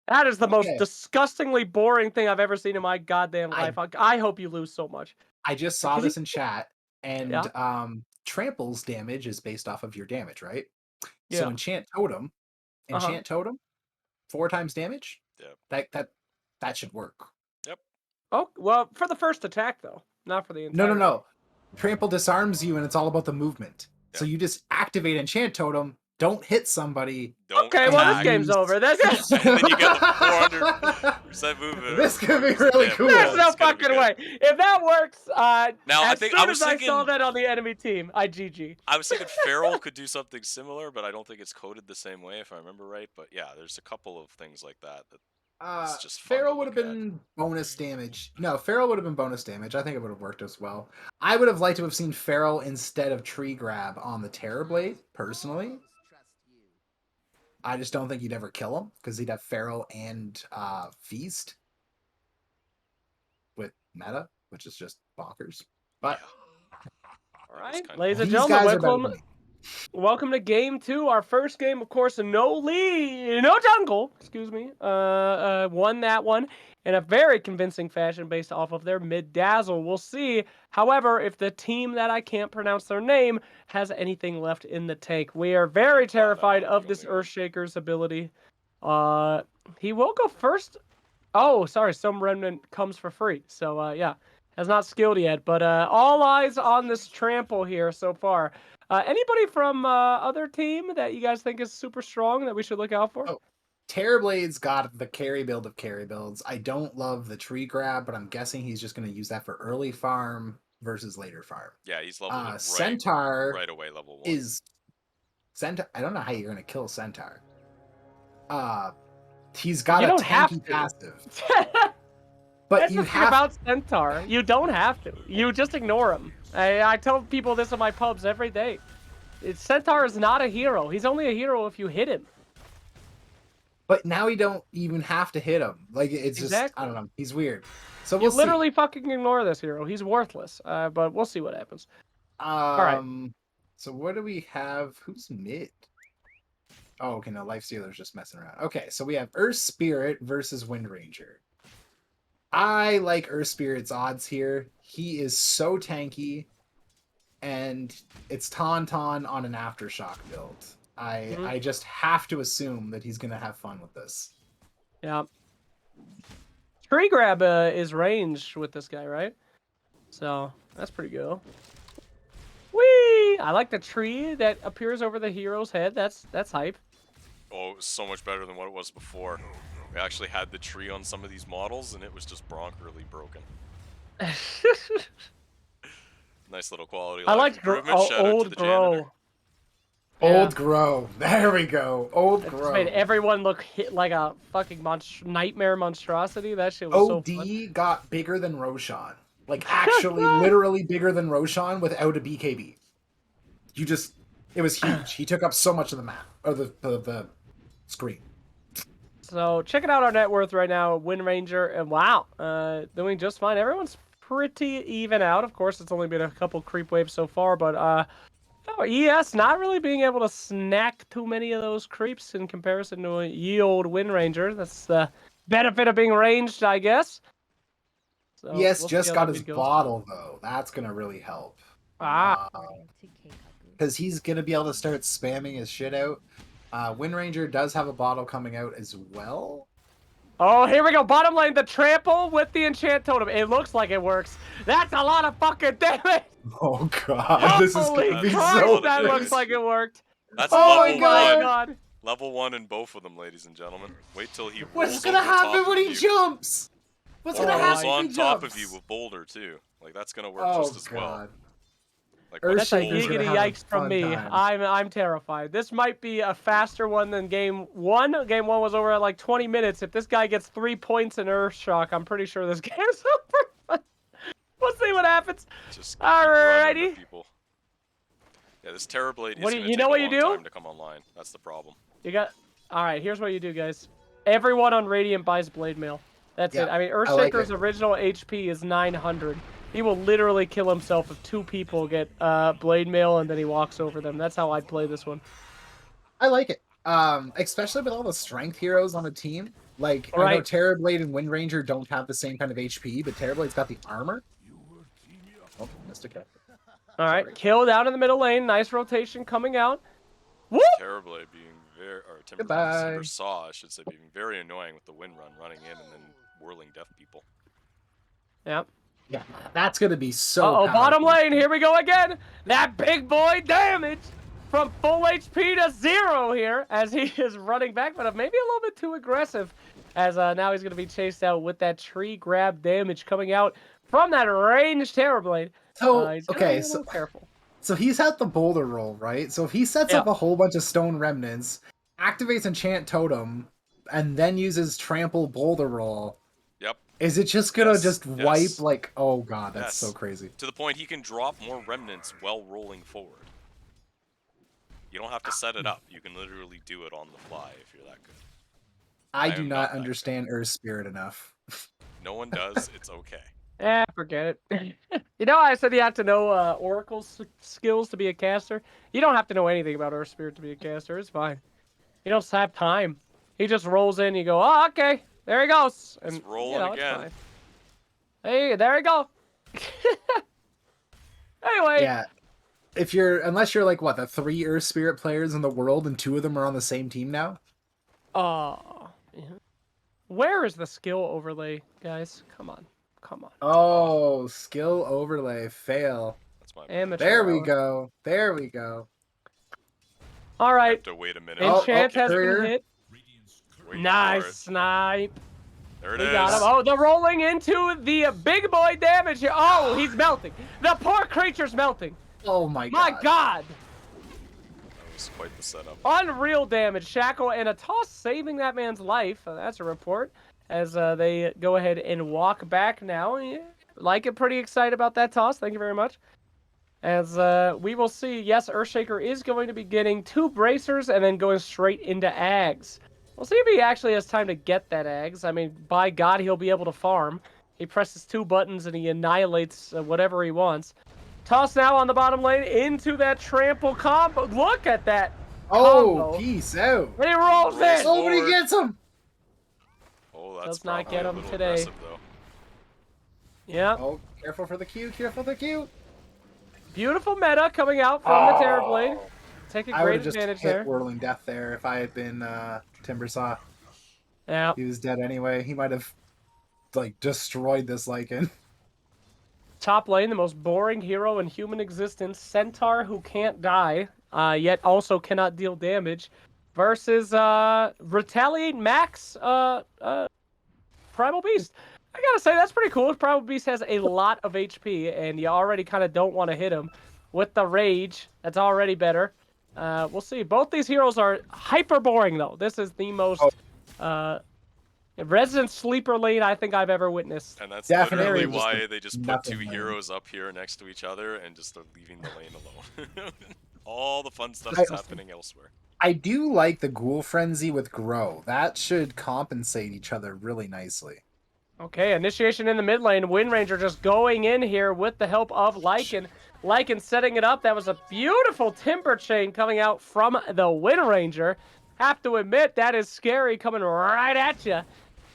Speaker 3: That is the most
Speaker 2: Okay.
Speaker 3: disgustingly boring thing I've ever seen in my goddamn
Speaker 2: I
Speaker 3: life. I hope you lose so much.
Speaker 2: I just saw this in chat,
Speaker 3: Yeah,
Speaker 2: and trample's damage is based off of your damage, right? So
Speaker 3: yeah. Uh-huh.
Speaker 2: enchant totem, 4 times damage.
Speaker 1: Yep.
Speaker 2: That should work.
Speaker 1: Yep.
Speaker 3: Oh, well, for the first attack, though. Not for the
Speaker 2: No, no,
Speaker 3: entire thing.
Speaker 2: no. Trample disarms you, and it's all about the movement. So
Speaker 1: Yep.
Speaker 2: you just activate enchant totem, don't hit somebody.
Speaker 1: Don't
Speaker 3: Okay, well, this
Speaker 1: attack.
Speaker 3: game's over. That's
Speaker 1: And then you get the 400% movement.
Speaker 2: This
Speaker 1: or
Speaker 2: could be
Speaker 1: 400%
Speaker 2: really
Speaker 1: damage.
Speaker 2: cool.
Speaker 3: There's no
Speaker 1: It's gonna be
Speaker 3: fucking
Speaker 1: good.
Speaker 3: way. If that works,
Speaker 1: Now, I
Speaker 3: as
Speaker 1: think
Speaker 3: soon
Speaker 1: I
Speaker 3: as
Speaker 1: was
Speaker 3: I saw
Speaker 1: thinking
Speaker 3: that on the enemy team, I GG.
Speaker 1: I was thinking Feral could do something similar, but I don't think it's coded the same way if I remember right. But yeah, there's a couple of things like that it's just fun to
Speaker 2: Feral would have
Speaker 1: look at.
Speaker 2: been bonus damage. No, Feral would have been bonus damage. I think it would have worked as well. I would have liked to have seen Feral instead of Tree Grab on the Terrorblade, personally. I just don't think you'd ever kill him because he'd have Feral and Feast with meta, which is just bonkers. But
Speaker 3: All
Speaker 1: That is
Speaker 3: right,
Speaker 1: kind of
Speaker 3: ladies and
Speaker 2: these
Speaker 3: gentlemen,
Speaker 2: guys are better than me.
Speaker 3: welcome to game 2. Our first game, of course, no jungle, excuse me. Won that one in a very convincing fashion based off of their mid dazzle. We'll see, however, if the team that I can't pronounce their name has anything left in the tank. We are very
Speaker 1: I'm glad I'm
Speaker 3: terrified
Speaker 1: not
Speaker 3: of
Speaker 1: the
Speaker 3: this
Speaker 1: only one.
Speaker 3: Earthshaker's ability. He will go first. Oh, sorry, some remnant comes for free. So yeah, has not skilled yet, but all eyes on this trample here so far. Anybody from other team that you guys think is super strong that we should look out for?
Speaker 2: Oh, Terrorblade's got the carry build of carry builds. I don't love the Tree Grab, but I'm guessing he's just going to use that for early farm versus later farm.
Speaker 1: Yeah, he's leveled it
Speaker 2: Centaur
Speaker 1: right away, level 1.
Speaker 2: is Centaur. I don't know how you're going to kill Centaur. He's got
Speaker 3: You
Speaker 2: a
Speaker 3: don't have
Speaker 2: tanky
Speaker 3: to.
Speaker 2: passive, but
Speaker 3: That's
Speaker 2: you
Speaker 3: the thing
Speaker 2: have
Speaker 3: about Centaur. You don't have to. You just ignore him. I tell people this in my pubs every day. Centaur is not a hero. He's only a hero if you hit him.
Speaker 2: But now you don't even have to hit him. Like it's just I
Speaker 3: Exactly.
Speaker 2: don't know. He's weird. So
Speaker 3: You
Speaker 2: we'll see.
Speaker 3: literally fucking ignore this hero. He's worthless. But we'll see what happens. right.
Speaker 2: So what do we have? Who's mid? Oh, okay, no, Life Stealer's just messing around. Okay, so we have Earth Spirit versus Wind Ranger. I like Earth Spirit's odds here. He is so tanky, and it's Tauntaun on an Aftershock build. I just have to assume that he's gonna have fun with this.
Speaker 3: Yeah. Tree grab is ranged with this guy, right? So that's pretty good. Whee! I like the tree that appears over the hero's head. That's hype.
Speaker 1: Oh, it was so much better than what it was before. We actually had the tree on some of these models, and it was just bronkerly broken. Nice little quality
Speaker 3: I
Speaker 1: life
Speaker 3: like
Speaker 1: improvement. Shout out to
Speaker 3: old
Speaker 1: the
Speaker 3: grow.
Speaker 1: janitor.
Speaker 2: Old Grow. There we go. Old
Speaker 3: It
Speaker 2: Grow.
Speaker 3: just made everyone look like a fucking nightmare monstrosity. That shit was so fun.
Speaker 2: OD got bigger than Roshan. Like, actually, literally bigger than Roshan without a BKB. It was huge. He took up so much of the map, or the screen.
Speaker 3: So checking out our net worth right now, Wind Ranger, and wow, doing just fine. Everyone's pretty even out. Of course, it's only been a couple creep waves so far, but ES not really being able to snack too many of those creeps in comparison to a ye old Wind Ranger. That's the benefit of being ranged, I guess. So
Speaker 2: Yes,
Speaker 3: we'll
Speaker 2: just
Speaker 3: see how
Speaker 2: got
Speaker 3: that
Speaker 2: his
Speaker 3: goes.
Speaker 2: bottle, though. That's going to really help.
Speaker 3: Ah.
Speaker 2: Because he's going to be able to start spamming his shit out. Wind Ranger does have a bottle coming out as well.
Speaker 3: Oh, here we go. Bottom lane, the trample with the enchant totem. It looks like it works. That's a lot of fucking damage.
Speaker 2: Oh, God. This is going to be
Speaker 3: Christ,
Speaker 2: so
Speaker 3: that
Speaker 1: damage.
Speaker 3: looks like it worked.
Speaker 1: That's
Speaker 2: Oh
Speaker 1: level
Speaker 2: my
Speaker 1: 1.
Speaker 3: God.
Speaker 1: Level 1 in both of them, ladies and gentlemen. Wait till he
Speaker 2: What's
Speaker 1: rolls
Speaker 2: going to
Speaker 1: over top
Speaker 2: happen when
Speaker 1: of
Speaker 2: he
Speaker 1: you.
Speaker 2: jumps? What's going to
Speaker 1: Rolls
Speaker 2: happen when
Speaker 1: on
Speaker 2: he
Speaker 1: top
Speaker 2: jumps?
Speaker 1: of you with Boulder, too. Like, that's going to work
Speaker 2: Oh,
Speaker 1: just as well.
Speaker 2: God.
Speaker 1: Like, what
Speaker 3: That's a
Speaker 2: Earthshaker's
Speaker 1: goal?
Speaker 2: gonna
Speaker 3: giggity
Speaker 2: have a
Speaker 3: yikes from
Speaker 2: fun
Speaker 3: me.
Speaker 2: time.
Speaker 3: I'm terrified. This might be a faster one than game one. Game one was over at like 20 minutes. If this guy gets 3 points in Earthshock, I'm pretty sure this game's over. We'll see what happens.
Speaker 1: Just keep running to
Speaker 3: Alrighty.
Speaker 1: people. Yeah, this Terrorblade
Speaker 3: What
Speaker 1: is
Speaker 3: do
Speaker 1: going to
Speaker 3: you know
Speaker 1: take a
Speaker 3: what you
Speaker 1: long
Speaker 3: do?
Speaker 1: time to come online. That's the problem.
Speaker 3: You got. All right. Here's what you do, guys. Everyone on Radiant buys Blade Mail. That's it.
Speaker 2: Yeah,
Speaker 3: I mean,
Speaker 2: I like
Speaker 3: Earthshaker's
Speaker 2: it.
Speaker 3: original HP is 900. He will literally kill himself if 2 people get Blade Mail and then he walks over them. That's how I'd play this one.
Speaker 2: I like it. Especially with all the strength heroes on a team. Like,
Speaker 3: All
Speaker 2: I know
Speaker 3: right.
Speaker 2: Terrorblade and Wind Ranger don't have the same kind of HP, but Terrorblade's got the armor. Oh, missed a kill.
Speaker 3: All right.
Speaker 2: Sorry.
Speaker 3: Kill down in the middle lane. Nice rotation coming out. Whoop!
Speaker 1: Terrorblade being very, or
Speaker 2: Goodbye.
Speaker 1: Timber Saw, I should say, being very annoying with the wind run running in and then whirling deaf people.
Speaker 3: Yep.
Speaker 2: Yeah, that's gonna be so
Speaker 3: Uh-oh, bottom
Speaker 2: powerful.
Speaker 3: lane. Here we go again. That big boy damage from full HP to 0 here as he is running back, but maybe a little bit too aggressive as now he's going to be chased out with that tree grab damage coming out from that ranged Terrorblade.
Speaker 2: So,
Speaker 3: He's gotta
Speaker 2: okay,
Speaker 3: be a little careful.
Speaker 2: so he's at the boulder roll, right? So if he sets
Speaker 3: Yeah.
Speaker 2: up a whole bunch of stone remnants, activates Enchant Totem, and then uses Trample Boulder Roll,
Speaker 1: Yep.
Speaker 2: is it just gonna
Speaker 1: Yes,
Speaker 2: just
Speaker 1: yes.
Speaker 2: wipe like, oh god, that's so
Speaker 1: Yes.
Speaker 2: crazy.
Speaker 1: To the point he can drop more remnants while rolling forward. You don't have to set it up. You can literally do it on the fly if you're that good.
Speaker 2: I
Speaker 1: I
Speaker 2: do
Speaker 1: am
Speaker 2: not
Speaker 1: not that
Speaker 2: understand Earth Spirit enough.
Speaker 1: No one does. It's okay.
Speaker 3: Forget it. You know, I said you have to know Oracle skills to be a caster. You don't have to know anything about Earth Spirit to be a caster. It's fine. You don't have time. He just rolls in. You go, oh, okay, there he goes, and
Speaker 1: It's rolling
Speaker 3: you know,
Speaker 1: again.
Speaker 3: it's fine. Hey, there we go. Anyway.
Speaker 2: Yeah. Unless you're like what, the 3 Earth Spirit players in the world and 2 of them are on the same team now?
Speaker 3: Yeah. Where is the skill overlay, guys? Come on.
Speaker 2: Oh, skill overlay fail.
Speaker 1: That's my
Speaker 3: Amateur
Speaker 2: There we
Speaker 3: hour.
Speaker 2: go. There we go.
Speaker 3: All
Speaker 1: I
Speaker 3: right.
Speaker 1: have to wait a minute.
Speaker 3: Enchant
Speaker 2: oh,
Speaker 3: has been
Speaker 2: courier.
Speaker 3: hit.
Speaker 1: Waiting
Speaker 3: Nice
Speaker 1: for it.
Speaker 3: snipe.
Speaker 1: There it
Speaker 3: We
Speaker 1: is.
Speaker 3: got him. Oh, the rolling into the big boy damage here. Oh, he's melting. The poor creature's melting.
Speaker 2: Oh my
Speaker 3: My
Speaker 2: god.
Speaker 3: God.
Speaker 1: That was quite the setup.
Speaker 3: Unreal damage. Shackle and a toss saving that man's life. That's a report. As they go ahead and walk back now. Yeah, like it, pretty excited about that toss. Thank you very much. As we will see, yes, Earthshaker is going to be getting 2 bracers and then going straight into Ags. We'll see if he actually has time to get that Ags. I mean, by God, he'll be able to farm. He presses 2 buttons and he annihilates whatever he wants. Toss now on the bottom lane into that trample combo. Look at that
Speaker 2: Oh,
Speaker 3: combo.
Speaker 2: peace out.
Speaker 3: And he rolls in.
Speaker 2: Nobody
Speaker 1: Lord.
Speaker 2: gets him.
Speaker 1: Oh, that's
Speaker 3: Does not
Speaker 1: probably
Speaker 3: get
Speaker 1: a
Speaker 3: him
Speaker 1: little
Speaker 3: today.
Speaker 1: aggressive, though.
Speaker 3: Yeah.
Speaker 2: Oh, careful for the Q, careful for the Q.
Speaker 3: Beautiful meta coming out from the Terrorblade. Take a
Speaker 2: I would
Speaker 3: great
Speaker 2: have just
Speaker 3: advantage
Speaker 2: hit
Speaker 3: there.
Speaker 2: Whirling Death there if I had been Timbersaw.
Speaker 3: Yeah.
Speaker 2: He was dead anyway. He might have like destroyed this Lycan.
Speaker 3: Top lane, the most boring hero in human existence, Centaur who can't die, yet also cannot deal damage, versus Retaliate Max Primal Beast. I gotta say, that's pretty cool. Primal Beast has a lot of HP, and you already kind of don't want to hit him. With the Rage, that's already better. We'll see. Both these heroes are hyper boring, though. This is the most resident sleeper lane I think I've ever witnessed.
Speaker 1: And that's
Speaker 2: Definitely
Speaker 1: literally
Speaker 2: just
Speaker 1: why
Speaker 2: a
Speaker 1: they just put
Speaker 2: nothing
Speaker 1: 2
Speaker 2: lane.
Speaker 1: heroes up here next to each other and just are leaving the lane alone. All the fun stuff
Speaker 2: I-
Speaker 1: is happening elsewhere.
Speaker 2: I do like the Ghoul Frenzy with Grow. That should compensate each other really nicely.
Speaker 3: Okay, initiation in the mid lane. Wind Ranger just going in here with the help of Lycan. Lycan setting it up. That was a beautiful Timber Chain coming out from the Wind Ranger. Have to admit, that is scary coming right at you.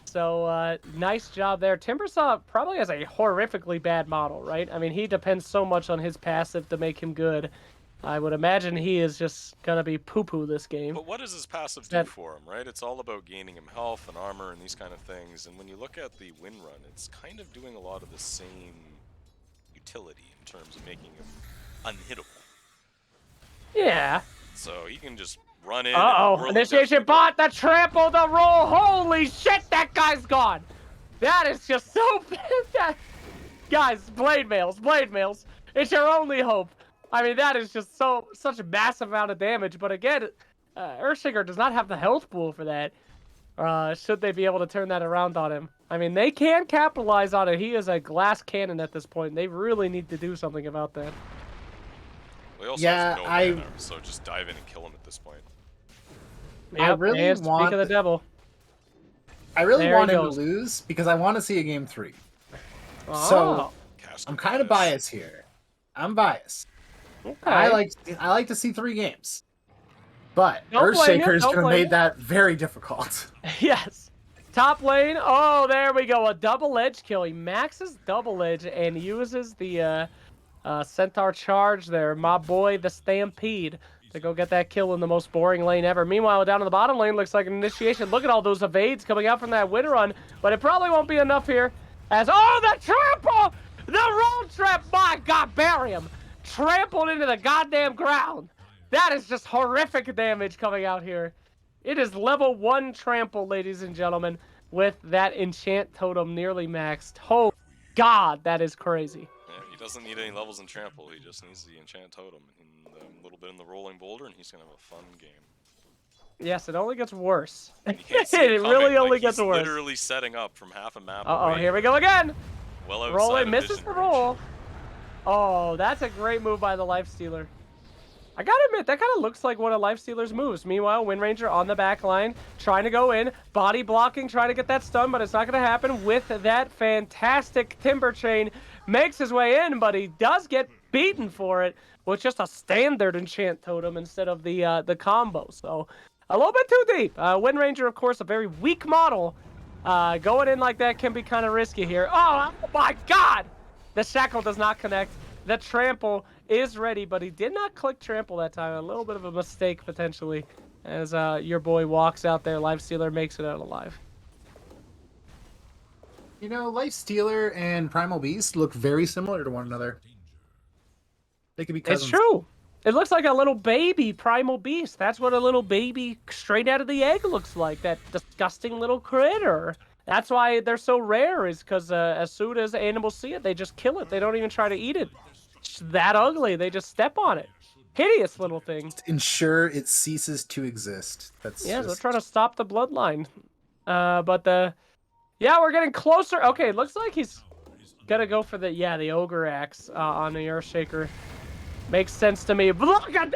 Speaker 3: So, nice job there. Timbersaw probably has a horrifically bad model, right? I mean, he depends so much on his passive to make him good. I would imagine he is just going to be poo-poo this game.
Speaker 1: But what does his passive do
Speaker 3: That-
Speaker 1: for him, right? It's all about gaining him health and armor and these kind of things. And when you look at the win run, it's kind of doing a lot of the same utility in terms of making him unhittable.
Speaker 3: Yeah.
Speaker 1: So he can just run in. and
Speaker 3: Uh-oh,
Speaker 1: whirl and death
Speaker 3: initiation
Speaker 1: people.
Speaker 3: bot, the trample, the roll. Holy shit, that guy's gone. That is just so bad. Guys, blade mails. It's your only hope. I mean, that is just such a massive amount of damage. But again, Earthshaker does not have the health pool for that. Should they be able to turn that around on him? I mean, they can capitalize on it. He is a glass cannon at this point. They really need to do something about that.
Speaker 1: Well, he also
Speaker 2: Yeah,
Speaker 1: has no mana, so just dive in and kill him at this point.
Speaker 3: Yep,
Speaker 2: I really
Speaker 3: and speak
Speaker 2: want
Speaker 3: of the devil.
Speaker 2: I really
Speaker 3: There he
Speaker 2: want him to
Speaker 3: goes.
Speaker 2: lose because I want to see a game 3.
Speaker 3: Oh,
Speaker 2: So
Speaker 1: Caster
Speaker 2: I'm kind of biased here. I'm biased.
Speaker 3: okay.
Speaker 2: I like to see 3 games. But
Speaker 3: Don't blame you,
Speaker 2: Earthshaker's
Speaker 3: don't
Speaker 2: gonna
Speaker 3: blame
Speaker 2: make
Speaker 3: you.
Speaker 2: that very difficult.
Speaker 3: Yes. Top lane. Oh, there we go. A double edge kill. He maxes double edge and uses the Centaur charge there. My boy, the Stampede, to go get that kill in the most boring lane ever. Meanwhile, down in the bottom lane, looks like an initiation. Look at all those evades coming out from that win run, but it probably won't be enough here. As, oh, the trample! The roll trap! My God, bury him! Trampled into the goddamn ground. That is just horrific damage coming out here. It is level 1 trample, ladies and gentlemen, with that enchant totem nearly maxed. Oh, God, that is crazy.
Speaker 1: Yeah, he doesn't need any levels in trample. He just needs the enchant totem and a little bit in the rolling boulder, and he's gonna have a fun game.
Speaker 3: Yes, it only gets worse.
Speaker 1: And you can't see it
Speaker 3: It
Speaker 1: coming.
Speaker 3: really only
Speaker 1: like,
Speaker 3: gets
Speaker 1: he's
Speaker 3: worse.
Speaker 1: literally setting up from half a map
Speaker 3: Uh-oh,
Speaker 1: away.
Speaker 3: here we go again.
Speaker 1: Well outside
Speaker 3: Rolling,
Speaker 1: of
Speaker 3: misses
Speaker 1: vision
Speaker 3: the
Speaker 1: range.
Speaker 3: roll. Oh, that's a great move by the Lifestealer. I gotta admit, that kind of looks like one of Lifestealer's moves. Meanwhile, Wind Ranger on the back line, trying to go in, body blocking, trying to get that stun, but it's not going to happen with that fantastic Timber Chain. Makes his way in, but he does get beaten for it with just a standard enchant totem instead of the combo. So, a little bit too deep. Wind Ranger, of course, a very weak model. Going in like that can be kind of risky here. Oh my God! The shackle does not connect. The trample is ready, but he did not click trample that time. A little bit of a mistake, potentially, as your boy walks out there. Lifestealer makes it out alive.
Speaker 2: You know, Lifestealer and Primal Beast look very similar to one another. They could be cousins.
Speaker 3: It's true. It looks like a little baby Primal Beast. That's what a little baby straight out of the egg looks like. That disgusting little critter. That's why they're so rare, is because as soon as animals see it, they just kill it. They don't even try to eat it. It's that ugly. They just step on it. Hideous little thing.
Speaker 2: Ensure it ceases to exist. That's
Speaker 3: Yeah,
Speaker 2: just...
Speaker 3: they're trying to stop the bloodline. Yeah, we're getting closer. Okay, looks like he's gonna go for the ogre axe on the Earthshaker. Makes sense to me. Look at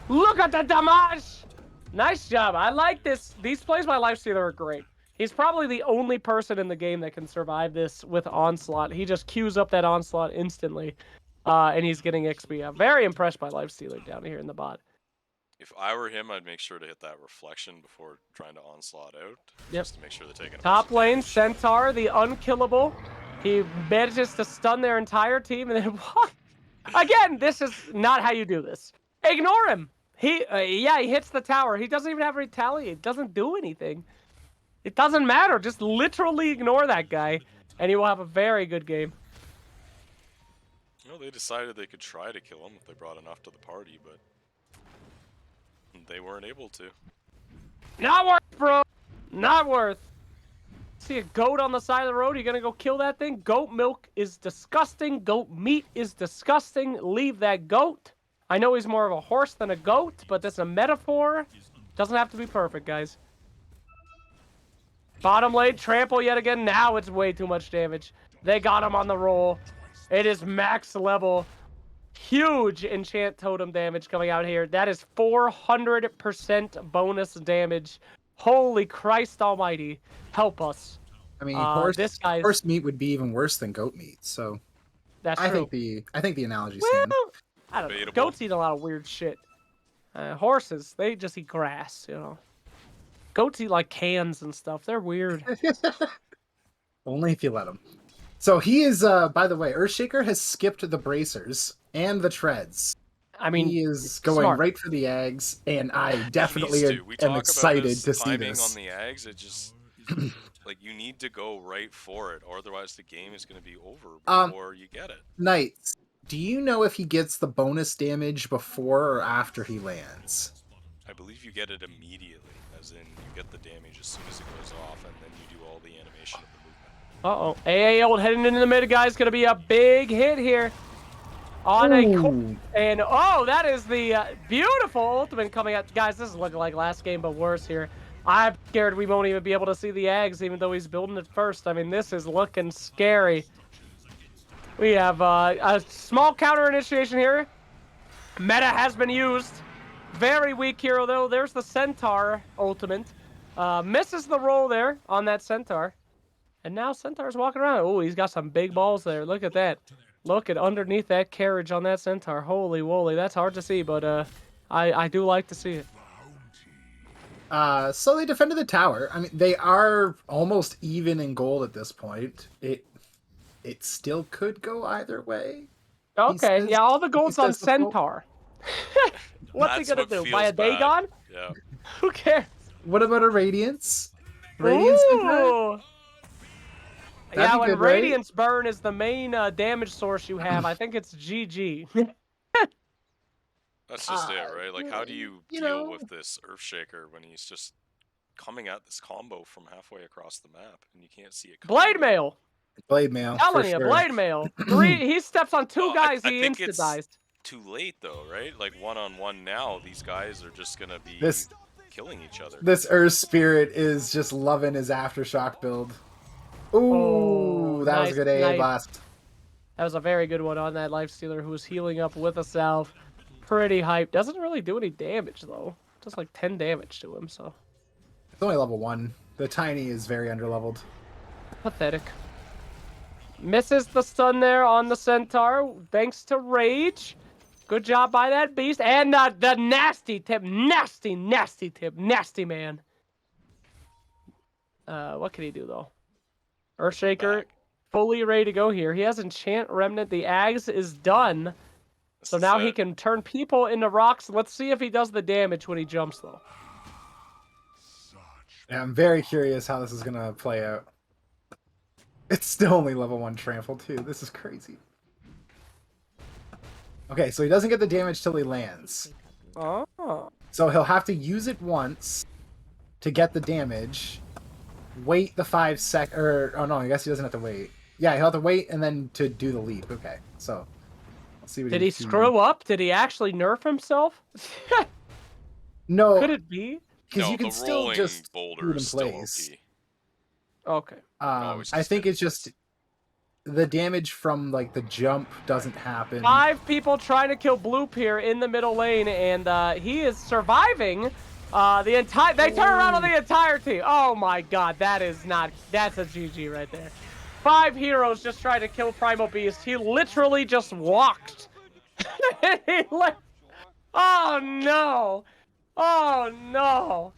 Speaker 3: the damage. Nice job. I like this. These plays by Lifestealer are great. He's probably the only person in the game that can survive this with Onslaught. He just queues up that Onslaught instantly, and he's getting XP. I'm very impressed by Lifestealer down here in the bot.
Speaker 1: If I were him, I'd make sure to hit that reflection before trying to onslaught out.
Speaker 3: Yep.
Speaker 1: Just to make sure they're taking a
Speaker 3: Top
Speaker 1: bunch of
Speaker 3: lane,
Speaker 1: damage.
Speaker 3: Centaur, the unkillable. He manages to stun their entire team, and then again, this is not how you do this. Ignore him. He hits the tower. He doesn't even have retaliate. Doesn't do anything. It doesn't matter. Just literally ignore that guy, and he will have a very good game.
Speaker 1: You know, they decided they could try to kill him if they brought enough to the party, but they weren't able to.
Speaker 3: Not worth, bro. Not worth. See a goat on the side of the road? You gonna go kill that thing? Goat milk is disgusting. Goat meat is disgusting. Leave that goat. I know he's more of a horse than a goat, but that's a metaphor. Doesn't have to be perfect, guys. Bottom lane, trample yet again. Now it's way too much damage. They got him on the roll. It is max level. Huge enchant totem damage coming out here. That is 400% bonus damage. Holy Christ almighty. Help us.
Speaker 2: I mean,
Speaker 3: horse
Speaker 2: meat would be even worse than goat meat. So
Speaker 3: That's
Speaker 2: I
Speaker 3: true.
Speaker 2: think the analogy
Speaker 3: Well,
Speaker 2: stands.
Speaker 3: I don't know.
Speaker 1: Debatable.
Speaker 3: Goats eat a lot of weird shit. Horses, they just eat grass, you know. Goats eat like cans and stuff. They're weird.
Speaker 2: Only if you let him. So he is, by the way, Earthshaker has skipped the bracers and the treads.
Speaker 3: I mean,
Speaker 2: he is going
Speaker 3: smart.
Speaker 2: right for the eggs, and I
Speaker 1: He
Speaker 2: definitely
Speaker 1: needs to. We
Speaker 2: am
Speaker 1: talk
Speaker 2: excited
Speaker 1: about his
Speaker 2: to see
Speaker 1: timing
Speaker 2: this.
Speaker 1: on the eggs. It just like you need to go right for it, or otherwise the game is going to be over before you get it.
Speaker 2: Knights, do you know if he gets the bonus damage before or after he lands?
Speaker 1: I believe you get it immediately, as in you get the damage as soon as it goes off, and then you do all the animation of the movement.
Speaker 3: Uh-oh. AA ult heading into the mid, guys. Gonna be a big hit here. on a court.
Speaker 2: Ooh.
Speaker 3: And oh, that is the beautiful ultimate coming out. Guys, this is looking like last game, but worse here. I'm scared we won't even be able to see the Ags, even though he's building it first. I mean, this is looking scary. We have a small counter initiation here. Meta has been used. Very weak hero, though. There's the Centaur ultimate. Misses the roll there on that Centaur. And now Centaur's walking around. Oh, he's got some big balls there. Look at that. Look at underneath that carriage on that Centaur. Holy woly. That's hard to see, but I do like to see it.
Speaker 2: So they defended the tower. I mean, they are almost even in gold at this point. It still could go either way.
Speaker 3: Okay,
Speaker 2: says-
Speaker 3: yeah, all the
Speaker 2: he
Speaker 3: gold's on
Speaker 2: says the full-
Speaker 3: Centaur. What's he
Speaker 1: That's
Speaker 3: gonna
Speaker 1: what
Speaker 3: do?
Speaker 1: feels
Speaker 3: Buy a
Speaker 1: bad.
Speaker 3: Dagon?
Speaker 1: Yeah.
Speaker 3: Who cares?
Speaker 2: What about a Radiance? Radiance could hurt?
Speaker 3: Ooh.
Speaker 2: That'd
Speaker 3: Yeah,
Speaker 2: be
Speaker 3: when
Speaker 2: good, right?
Speaker 3: Radiance Burn is the main damage source you have, I think it's GG.
Speaker 1: That's just it, right? Like, how do you deal
Speaker 2: know.
Speaker 1: with this Earthshaker when he's just coming at this combo from halfway across the map and you can't see it coming?
Speaker 3: Blade Mail.
Speaker 2: Blade Mail.
Speaker 3: Telling
Speaker 2: for
Speaker 3: you,
Speaker 2: sure.
Speaker 3: Blade Mail. He steps on two
Speaker 1: Well,
Speaker 3: guys,
Speaker 1: I
Speaker 3: he
Speaker 1: think
Speaker 3: insta
Speaker 1: it's
Speaker 3: dies.
Speaker 1: too late, though, right? Like, one-on-one now, these guys are just gonna be
Speaker 2: This
Speaker 1: killing each other.
Speaker 2: this Earth Spirit is just loving his Aftershock build. Ooh,
Speaker 3: Oh,
Speaker 2: that was a
Speaker 3: nice
Speaker 2: good AA
Speaker 3: knife.
Speaker 2: blast.
Speaker 3: That was a very good one on that Lifestealer who was healing up with a salve. Pretty hype. Doesn't really do any damage, though. Just like 10 damage to him, so.
Speaker 2: It's only level 1. The Tiny is very underleveled.
Speaker 3: Pathetic. Misses the stun there on the Centaur, thanks to Rage. Good job by that beast. And the nasty tip. Nasty, nasty tip. Nasty man. What can he do, though? Earthshaker,
Speaker 1: Back.
Speaker 3: fully ready to go here. He has Enchant Remnant. The Ags is done.
Speaker 1: This
Speaker 3: So
Speaker 1: is
Speaker 3: now he
Speaker 1: it.
Speaker 3: can turn people into rocks. Let's see if he does the damage when he jumps, though.
Speaker 2: Yeah, I'm very curious how this is going to play out. It's still only level 1 trample, too. This is crazy. Okay, so he doesn't get the damage till he lands.
Speaker 3: Oh.
Speaker 2: So he'll have to use it once to get the damage. Wait the 5 sec, or oh no, I guess he doesn't have to wait. Yeah, he'll have to wait and then to do the leap. Okay, so let's see what
Speaker 3: Did he screw up? Did he actually nerf himself?
Speaker 2: No,
Speaker 3: Could it be?
Speaker 2: because
Speaker 1: No,
Speaker 2: you can
Speaker 1: the
Speaker 2: still
Speaker 1: rolling
Speaker 2: just
Speaker 1: boulder
Speaker 2: do it in
Speaker 1: is still
Speaker 2: place.
Speaker 1: OP.
Speaker 3: Okay.
Speaker 1: always
Speaker 2: I
Speaker 1: just
Speaker 2: think
Speaker 1: get it
Speaker 2: it's just the damage from like the jump doesn't happen.
Speaker 3: 5 people trying to kill Bloop here in the middle lane, and he is surviving. The entire they turn around on the entire team. Oh my God, that's a GG right there. 5 heroes just trying to kill Primal Beast. He literally just walked. He left. Oh no! Oh no!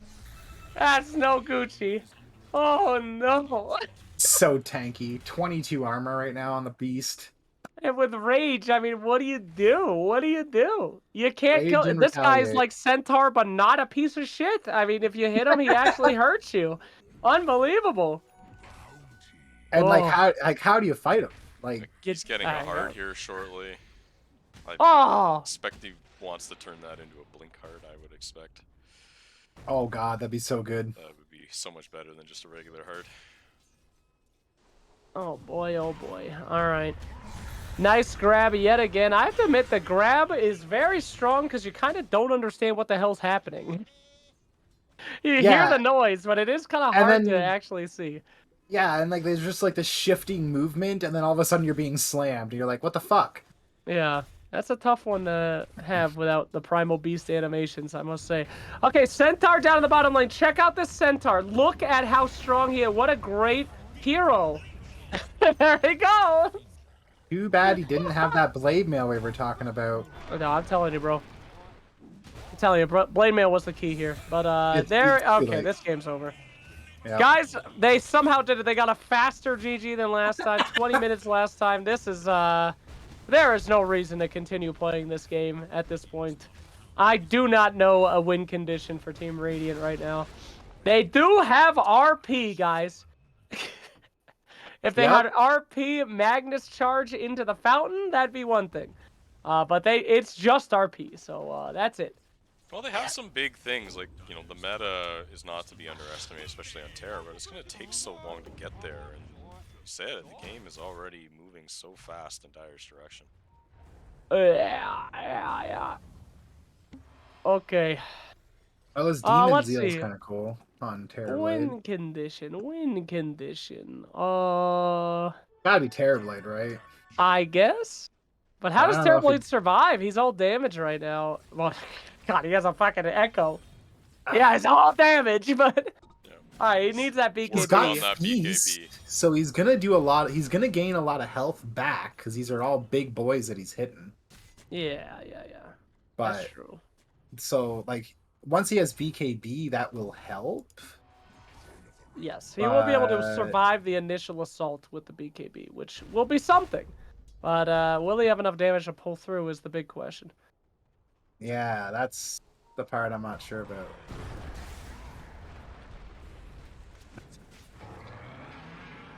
Speaker 3: That's no Gucci. Oh no!
Speaker 2: So tanky. 22 armor right now on the beast.
Speaker 3: And with Rage, I mean, what do you do? What do you do? You can't
Speaker 2: Rage
Speaker 3: kill.
Speaker 2: and
Speaker 3: This guy's
Speaker 2: retaliate.
Speaker 3: like Centaur, but not a piece of shit. I mean, if you hit him, he actually hurts you. Unbelievable.
Speaker 2: And
Speaker 3: Oh.
Speaker 2: how do you fight him? Like
Speaker 1: He's getting
Speaker 3: I
Speaker 1: a heart
Speaker 3: know.
Speaker 1: here shortly. I
Speaker 3: Oh,
Speaker 1: expect he wants to turn that into a blink heart, I would expect.
Speaker 2: oh god, that'd be so good.
Speaker 1: That would be so much better than just a regular heart.
Speaker 3: oh boy, oh boy. All right. Nice grab yet again. I have to admit, the grab is very strong because you kind of don't understand what the hell's happening. You hear
Speaker 2: Yeah.
Speaker 3: the noise, but it is kind of
Speaker 2: And
Speaker 3: hard to
Speaker 2: then-
Speaker 3: actually see.
Speaker 2: Yeah, and like there's just like this shifting movement, and then all of a sudden you're being slammed, and you're like, what the fuck?
Speaker 3: Yeah, that's a tough one to have without the Primal Beast animations, I must say. Okay, Centaur down in the bottom lane. Check out this Centaur. Look at how strong he is. What a great hero. There we go.
Speaker 2: Too bad he didn't have that blade mail we were talking about.
Speaker 3: Oh, no, I'm telling you, bro. I'm telling you, bro. Blade Mail was the key here. But
Speaker 2: It's too
Speaker 3: okay,
Speaker 2: late.
Speaker 3: this game's over.
Speaker 2: Yeah.
Speaker 3: Guys, they somehow did it. They got a faster GG than last time. 20 minutes last time. This is, there is no reason to continue playing this game at this point. I do not know a win condition for Team Radiant right now. They do have RP, guys. If they
Speaker 2: Yep.
Speaker 3: had RP Magnus charge into the fountain, that'd be one thing. But it's just RP, so that's it.
Speaker 1: Well, they have some big things, like, you know, the meta is not to be underestimated, especially on Terra, but it's going to take so long to get there, and like you said, the game is already moving so fast in Dire's direction.
Speaker 3: Yeah. Okay.
Speaker 2: Oh, his Demon
Speaker 3: Let's
Speaker 2: Zeal is
Speaker 3: see.
Speaker 2: kind of cool on Terrorblade.
Speaker 3: Win condition. Win condition.
Speaker 2: Gotta be Terrorblade, right?
Speaker 3: I guess. But how
Speaker 2: But I
Speaker 3: does
Speaker 2: don't know if
Speaker 3: Terrorblade survive? He's all damaged right now. Well, God, he has a fucking echo. Yeah, he's all damaged, but
Speaker 1: Yeah.
Speaker 3: alright, he needs that
Speaker 2: he's
Speaker 1: Working
Speaker 2: got
Speaker 1: on
Speaker 3: BKB.
Speaker 1: that
Speaker 2: feast,
Speaker 1: BKB.
Speaker 2: so he's gonna do a lot. He's gonna gain a lot of health back because these are all big boys that he's hitting.
Speaker 3: Yeah. That's
Speaker 2: But
Speaker 3: true.
Speaker 2: so like once he has BKB, that will help.
Speaker 3: Yes, he will be able to
Speaker 2: But
Speaker 3: survive the initial assault with the BKB, which will be something. But will he have enough damage to pull through is the big question.
Speaker 2: yeah, that's the part I'm not sure about.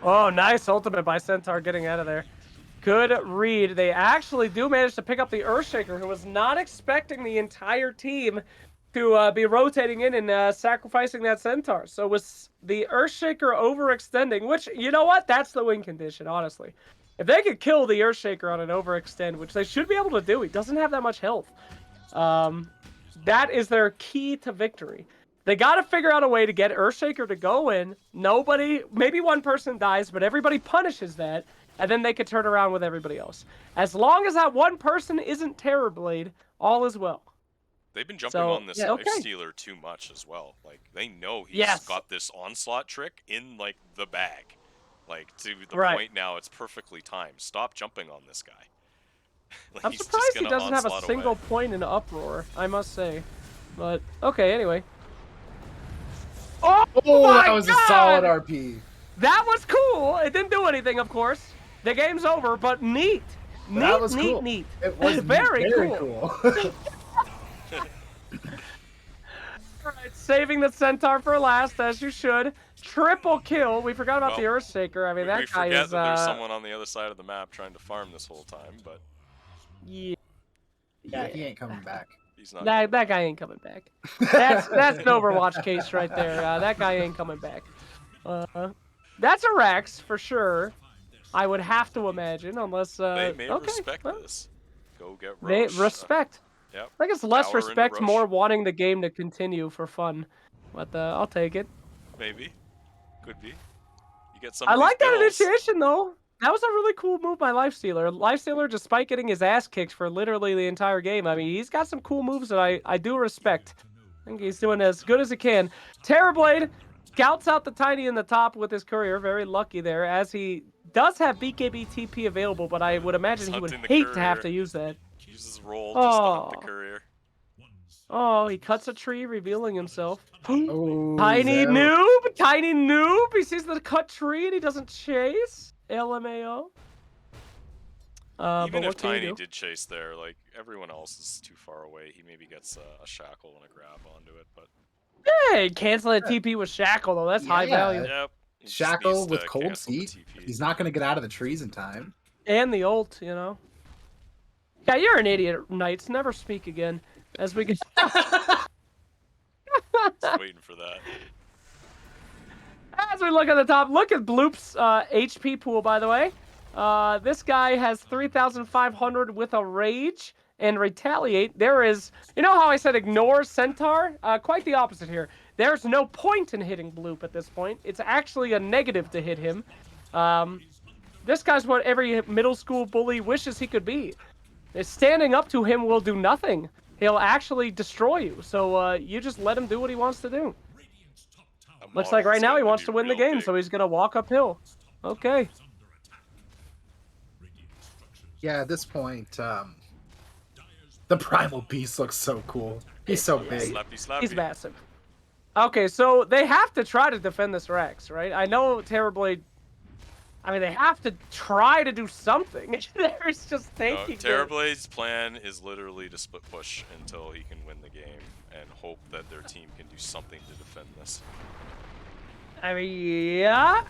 Speaker 3: Oh, nice ultimate by Centaur getting out of there. Good read. They actually do manage to pick up the Earthshaker, who was not expecting the entire team to be rotating in and sacrificing that Centaur. So was the Earthshaker overextending, which, you know what? That's the win condition, honestly. If they could kill the Earthshaker on an overextend, which they should be able to do, he doesn't have that much health. That is their key to victory. They got to figure out a way to get Earthshaker to go in. Nobody, maybe one person dies, but everybody punishes that, and then they could turn around with everybody else. As long as that one person isn't Terrorblade, all is well.
Speaker 1: They've been jumping
Speaker 3: So,
Speaker 1: on this
Speaker 3: yeah, okay.
Speaker 1: Lifestealer too much as well. Like, they know he's
Speaker 3: Yes.
Speaker 1: got this onslaught trick in, like, the bag. Like, to the
Speaker 3: Right.
Speaker 1: point now, it's perfectly timed. Stop jumping on this guy. Like,
Speaker 3: I'm
Speaker 1: he's just
Speaker 3: surprised he
Speaker 1: gonna
Speaker 3: doesn't have a
Speaker 1: onslaught
Speaker 3: single
Speaker 1: away.
Speaker 3: point in Uproar, I must say. But, okay, anyway. Oh,
Speaker 2: Oh,
Speaker 3: my
Speaker 2: that was
Speaker 3: God!
Speaker 2: a solid RP.
Speaker 3: That was cool. It didn't do anything, of course. The game's over, but neat.
Speaker 2: That was cool.
Speaker 3: Neat.
Speaker 2: It was
Speaker 3: very cool. Alright, saving the Centaur for last, as you should. Triple kill. We forgot about the
Speaker 1: Well,
Speaker 3: Earthshaker. I mean,
Speaker 1: we
Speaker 3: that guy
Speaker 1: forget
Speaker 3: is,
Speaker 1: that there's someone on the other side of the map trying to farm this whole time, but
Speaker 2: Yeah, he ain't coming back.
Speaker 1: he's not.
Speaker 3: That guy ain't coming back. That's an Overwatch case right there. That guy ain't coming back. That's a Rex for sure. I would have to imagine, unless
Speaker 1: They may
Speaker 3: okay,
Speaker 1: respect
Speaker 3: well,
Speaker 1: this. Go get
Speaker 3: they
Speaker 1: Roche.
Speaker 3: respect.
Speaker 1: Yep.
Speaker 3: I think it's less
Speaker 1: Power into
Speaker 3: respect,
Speaker 1: Roche.
Speaker 3: more wanting the game to continue for fun. But I'll take it.
Speaker 1: Maybe. Could be. You get some
Speaker 3: I
Speaker 1: of these
Speaker 3: like that
Speaker 1: bills.
Speaker 3: initiation though. That was a really cool move by Lifestealer. Lifestealer, despite getting his ass kicked for literally the entire game, I mean, he's got some cool moves that I do respect. I think he's doing as good as he can. Terrorblade scouts out the Tiny in the top with his courier. Very lucky there, as he does have BKB TP available, but I would imagine he would hate to have to use that.
Speaker 1: Uses roll just to hunt the
Speaker 3: Oh.
Speaker 1: courier.
Speaker 3: Oh, he cuts a tree, revealing himself.
Speaker 2: Oh,
Speaker 3: Tiny
Speaker 2: Zell.
Speaker 3: noob! Tiny noob! He sees the cut tree and he doesn't chase. LMAO.
Speaker 1: Even
Speaker 3: but
Speaker 1: if
Speaker 3: what can you
Speaker 1: Tiny
Speaker 3: do?
Speaker 1: did chase there, like, everyone else is too far away. He maybe gets a shackle and a grab onto it, but...
Speaker 3: Hey, cancel that TP with Shackle though. That's high
Speaker 2: Yeah.
Speaker 3: value.
Speaker 1: Yep. He just
Speaker 2: Shackle
Speaker 1: needs
Speaker 2: with
Speaker 1: to
Speaker 2: cold
Speaker 1: cancel the
Speaker 2: feet.
Speaker 1: TP.
Speaker 2: He's not gonna get out of the trees in time.
Speaker 3: And the ult, you know. Yeah, you're an idiot, Knights. Never speak again. As we get...
Speaker 1: Just waiting for that.
Speaker 3: As we look at the top, look at Bloop's HP pool, by the way. This guy has 3,500 with a Rage and Retaliate. There is, you know how I said ignore Centaur? Quite the opposite here. There's no point in hitting Bloop at this point. It's actually a negative to hit him. This guy's what every middle school bully wishes he could be. Standing up to him will do nothing. He'll actually destroy you. So you just let him do what he wants to do. Looks like right now he wants to win the game, so he's going to walk uphill. Okay.
Speaker 2: Yeah, at this point, the Primal Beast looks so cool. He's so big.
Speaker 1: Slappy.
Speaker 3: He's massive. Okay, so they have to try to defend this Rex, right? I know Terrorblade... I mean, they have to try to do something. There's just taking
Speaker 1: Terrorblade's plan is literally to split push until he can win the game and hope that their team can do something to defend this.
Speaker 3: I mean, yeah.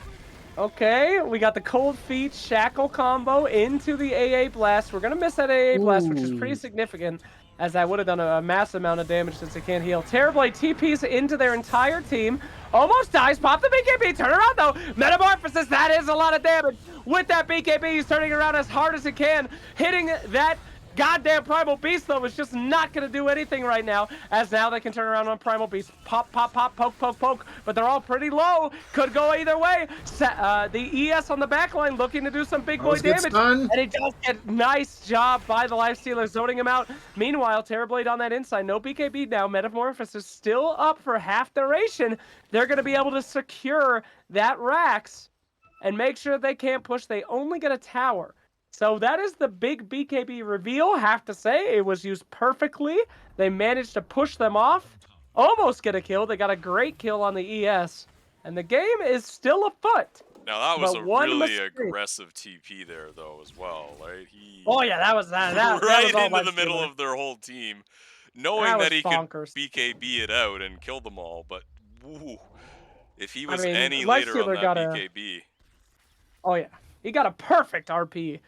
Speaker 3: Okay, we got the Cold Feet Shackle combo into the AA Blast. We're going to miss that AA Blast, which is pretty significant, as I would have done a massive amount of damage since it can't heal. Terrorblade TPs into their entire team. Almost dies. Pop the BKB. Turn around, though. Metamorphosis. That is a lot of damage. With that BKB, he's turning around as hard as he can, hitting that goddamn Primal Beast, though, is just not going to do anything right now, as now they can turn around on Primal Beast. Pop, pop, pop, poke, poke, poke, but they're all pretty low. Could go either way. The ES on the back line looking to do some big boy damage, and he does get nice job by the Lifestealer, zoning him out. Meanwhile, Terrorblade on that inside. No BKB now. Metamorphosis still up for half duration. They're going to be able to secure that Rax and make sure they can't push. They only get a tower. So that is the big BKB reveal. Have to say, it was used perfectly. They managed to push them off, almost get a kill. They got a great kill on the ES, and the game is still afoot.
Speaker 1: Now that was
Speaker 3: But
Speaker 1: a
Speaker 3: one
Speaker 1: really
Speaker 3: mistake.
Speaker 1: aggressive TP there, though, as well, right? He
Speaker 3: Oh yeah, that was that.
Speaker 1: right
Speaker 3: That was all
Speaker 1: into the middle
Speaker 3: Lifestealer.
Speaker 1: of their whole team, knowing
Speaker 3: That was
Speaker 1: that he
Speaker 3: bonkers.
Speaker 1: could BKB it out and kill them all. But woo, if he
Speaker 3: I
Speaker 1: was
Speaker 3: mean,
Speaker 1: any later on
Speaker 3: Lifestealer
Speaker 1: that
Speaker 3: got
Speaker 1: BKB,
Speaker 3: Oh yeah, he got a perfect RP.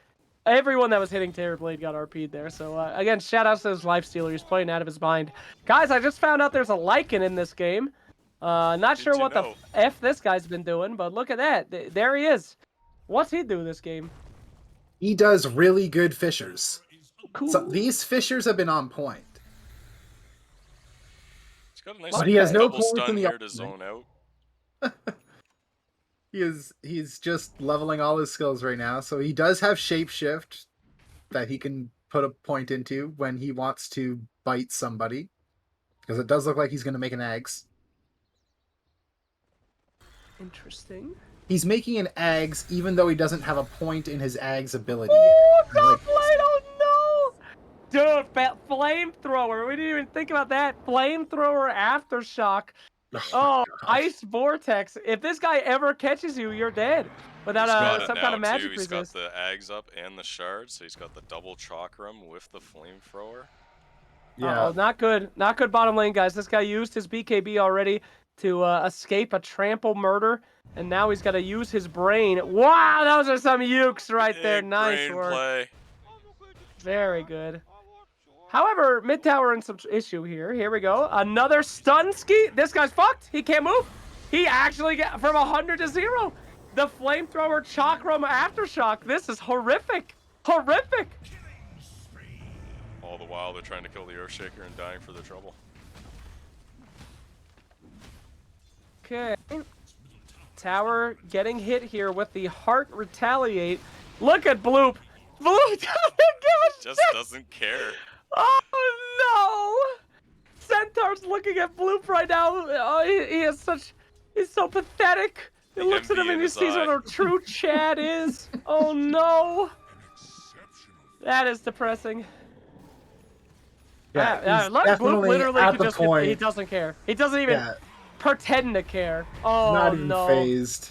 Speaker 3: Everyone that was hitting Terrorblade got RP'd there. So again, shout out to his Lifestealer. He's playing out of his mind. Guys, I just found out there's a Lycan in this game. Not
Speaker 1: Did
Speaker 3: sure
Speaker 1: you
Speaker 3: what the
Speaker 1: know?
Speaker 3: F this guy's been doing, but look at that. There he is. What's he do this game?
Speaker 2: He does really good fishers.
Speaker 3: Cool.
Speaker 2: So these fishers have been on point.
Speaker 1: he's got a nice
Speaker 2: But he has no
Speaker 1: double
Speaker 2: points
Speaker 1: stun
Speaker 2: in the
Speaker 1: here to
Speaker 2: ultimate.
Speaker 1: zone out.
Speaker 2: He's just leveling all his skills right now. So he does have shapeshift that he can put a point into when he wants to bite somebody. Because it does look like he's going to make an eggs.
Speaker 3: Interesting.
Speaker 2: He's making an eggs even though he doesn't have a point in his eggs ability
Speaker 3: Oh,
Speaker 2: yet.
Speaker 3: top lane! Oh no! Dude, flamethrower. We didn't even think about that. Flamethrower aftershock. Oh, ice vortex. If this guy ever catches you, you're dead. Without
Speaker 1: He's got it
Speaker 3: some
Speaker 1: now,
Speaker 3: kind of magic
Speaker 1: too. He's
Speaker 3: resist.
Speaker 1: got the Ags up and the shards, so he's got the double chakram with the flamethrower.
Speaker 2: Yeah.
Speaker 3: Oh, not good. Not good bottom lane, guys. This guy used his BKB already to escape a trample murder, and now he's got to use his brain. Wow, those are some ukes right there.
Speaker 1: Big
Speaker 3: Nice
Speaker 1: brain
Speaker 3: work.
Speaker 1: play.
Speaker 3: Very good. However, mid tower in some issue here. Here we go. Another stun ski. This guy's fucked. He can't move. He actually got from 100 to 0. The flamethrower chakram aftershock. This is horrific. Horrific.
Speaker 1: All the while, they're trying to kill the Earthshaker and dying for their trouble.
Speaker 3: Okay. Tower getting hit here with the heart retaliate. Look at Bloop. Bloop doesn't give a
Speaker 1: Just
Speaker 3: shit.
Speaker 1: doesn't care.
Speaker 3: Oh no! Centaur's looking at Bloop right now. Oh, he is such. He's so pathetic. He looks at him
Speaker 1: envy in
Speaker 3: and he
Speaker 1: his
Speaker 3: sees
Speaker 1: eye.
Speaker 3: what a true Chad is. Oh no! That is depressing.
Speaker 2: Yeah, he's
Speaker 3: like Bloop
Speaker 2: definitely
Speaker 3: literally
Speaker 2: at
Speaker 3: can
Speaker 2: the
Speaker 3: just
Speaker 2: point.
Speaker 3: he doesn't care. He doesn't even
Speaker 2: Yeah,
Speaker 3: pretend to care. Oh
Speaker 2: not even
Speaker 3: no!
Speaker 2: phased.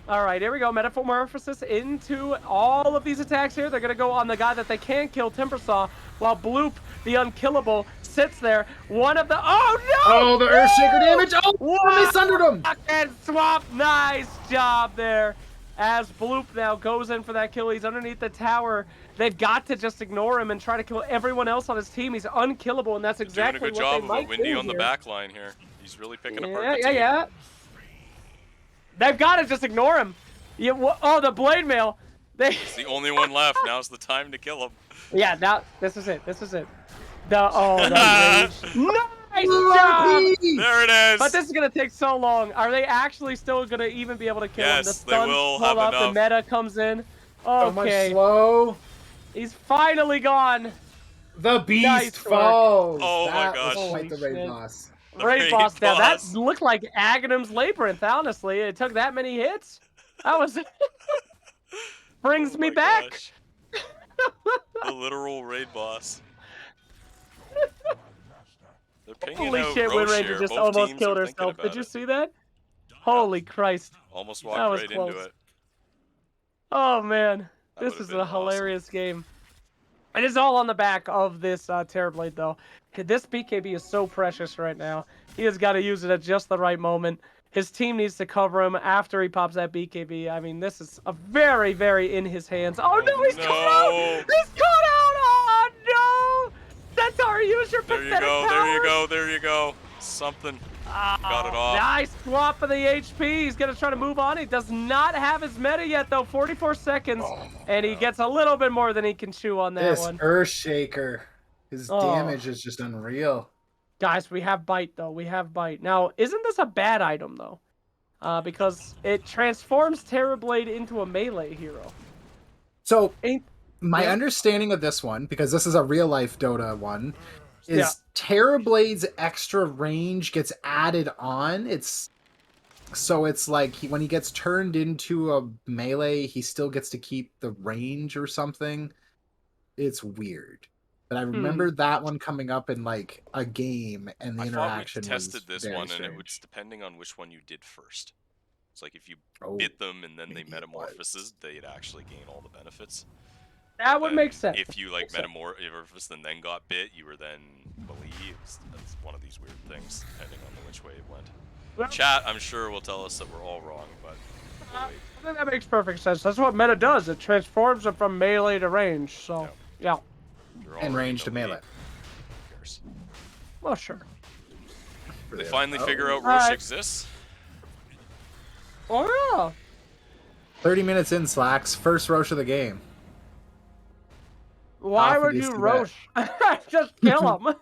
Speaker 3: All right, here we go. Metamorphosis into all of these attacks here. They're going to go on the guy that they can kill, Timbersaw, while Bloop, the unkillable, sits there. One of the... Oh, no!
Speaker 2: Oh, the Earthshaker damage! Oh,
Speaker 3: Wow!
Speaker 2: they sundered him!
Speaker 3: And swap. Nice job there. As Bloop now goes in for that kill. He's underneath the tower. They've got to just ignore him and try to kill everyone else on his team. He's unkillable, and that's exactly
Speaker 1: Doing a good
Speaker 3: what
Speaker 1: job
Speaker 3: they
Speaker 1: of
Speaker 3: might
Speaker 1: it. Windy
Speaker 3: do
Speaker 1: on the
Speaker 3: here.
Speaker 1: back line here. He's really picking apart
Speaker 3: Yeah,
Speaker 1: the
Speaker 3: yeah,
Speaker 1: team.
Speaker 3: yeah. They've got to just ignore him. Oh, the blade mail.
Speaker 1: He's the only one left. Now's the time to kill him.
Speaker 3: Yeah, now this is it. This is it. The rage. Nice job.
Speaker 1: There it is.
Speaker 3: But this is gonna take so long. Are they actually still gonna even be able to kill him? The
Speaker 1: Yes, they
Speaker 3: stuns
Speaker 1: will
Speaker 3: pull
Speaker 1: have
Speaker 3: up. The
Speaker 1: enough.
Speaker 3: meta comes in.
Speaker 2: So much
Speaker 3: Okay,
Speaker 2: slow.
Speaker 3: he's finally gone.
Speaker 2: The beast
Speaker 3: Nice work.
Speaker 2: falls.
Speaker 1: Oh my
Speaker 2: That
Speaker 1: gosh.
Speaker 2: was quite the
Speaker 3: Holy
Speaker 2: raid
Speaker 3: shit.
Speaker 2: boss.
Speaker 1: The
Speaker 3: Raid
Speaker 1: raid
Speaker 3: boss down. That
Speaker 1: boss.
Speaker 3: looked like Aghanim's Labyrinth. Honestly, it took that many hits. That was brings
Speaker 1: Oh
Speaker 3: me
Speaker 1: my
Speaker 3: back.
Speaker 1: gosh. The literal raid boss. They're pinging
Speaker 3: Holy
Speaker 1: out
Speaker 3: shit,
Speaker 1: Roche
Speaker 3: Windranger
Speaker 1: here.
Speaker 3: just
Speaker 1: Both
Speaker 3: almost
Speaker 1: teams
Speaker 3: killed
Speaker 1: are thinking
Speaker 3: herself. Did
Speaker 1: about
Speaker 3: you
Speaker 1: it.
Speaker 3: see that? Holy Christ.
Speaker 1: Almost
Speaker 3: That
Speaker 1: walked
Speaker 3: was
Speaker 1: right
Speaker 3: close.
Speaker 1: into it.
Speaker 3: Oh man,
Speaker 1: That
Speaker 3: this
Speaker 1: would've
Speaker 3: is
Speaker 1: been
Speaker 3: a
Speaker 1: awesome.
Speaker 3: hilarious game. It is all on the back of this Terrorblade though. This BKB is so precious right now. He has got to use it at just the right moment. His team needs to cover him after he pops that BKB. I mean, this is a very, very in his hands. Oh no, he's caught out! He's caught out! Oh no! Centaur, use your
Speaker 1: There you
Speaker 3: pathetic
Speaker 1: go,
Speaker 3: powers!
Speaker 1: there you go, there you go. Something. Got it
Speaker 3: Oh,
Speaker 1: off.
Speaker 3: nice swap of the HP. He's going to try to move on. He does not have his meta yet, though. 44 seconds,
Speaker 2: Oh,
Speaker 3: and he
Speaker 1: Yeah.
Speaker 3: gets a little bit more than he can chew on that
Speaker 2: this
Speaker 3: one.
Speaker 2: Earthshaker. His
Speaker 3: Oh,
Speaker 2: damage is just unreal.
Speaker 3: guys, we have Bite, though. We have Bite. Now, isn't this a bad item, though? Because it transforms Terrorblade into a melee hero.
Speaker 2: So
Speaker 3: Ain't...
Speaker 2: my
Speaker 3: Yeah?
Speaker 2: understanding of this one, because this is a real life Dota one,
Speaker 3: Yeah.
Speaker 2: is Terrorblade's extra range gets added on. It's like when he gets turned into a melee, he still gets to keep the range or something. It's weird. But I
Speaker 3: Hmm.
Speaker 2: remember that one coming up in like a game, and the
Speaker 1: I thought we
Speaker 2: interaction was
Speaker 1: tested this
Speaker 2: very
Speaker 1: one, and it was
Speaker 2: strange.
Speaker 1: depending on which one you did first. It's like if you
Speaker 2: Oh,
Speaker 1: bit them and then they
Speaker 2: maybe it was.
Speaker 1: metamorphoses, they'd actually gain all the benefits. But
Speaker 3: That would make
Speaker 1: then
Speaker 3: sense.
Speaker 1: if you like
Speaker 3: Makes sense.
Speaker 1: metamorphosed and then got bit, you were then believed. That's one of these weird things, depending on which way it went.
Speaker 3: Well,
Speaker 1: Chat, I'm sure, will tell us that we're all wrong, but we'll
Speaker 3: I
Speaker 1: wait.
Speaker 3: think that makes perfect sense. That's what meta does. It transforms it from melee to range. So,
Speaker 1: Yep.
Speaker 3: yeah.
Speaker 1: You're
Speaker 2: And
Speaker 1: already in
Speaker 2: range
Speaker 1: the
Speaker 2: to
Speaker 1: lead.
Speaker 2: melee.
Speaker 1: Who cares?
Speaker 3: Well, sure.
Speaker 1: They finally figure out Roche
Speaker 3: Alright.
Speaker 1: exists.
Speaker 3: Oh, yeah.
Speaker 2: 30 minutes in, Slacks. First Roche of the game.
Speaker 3: Why
Speaker 2: Offered
Speaker 3: would
Speaker 2: you
Speaker 3: you
Speaker 2: see
Speaker 3: Roche? Just kill him.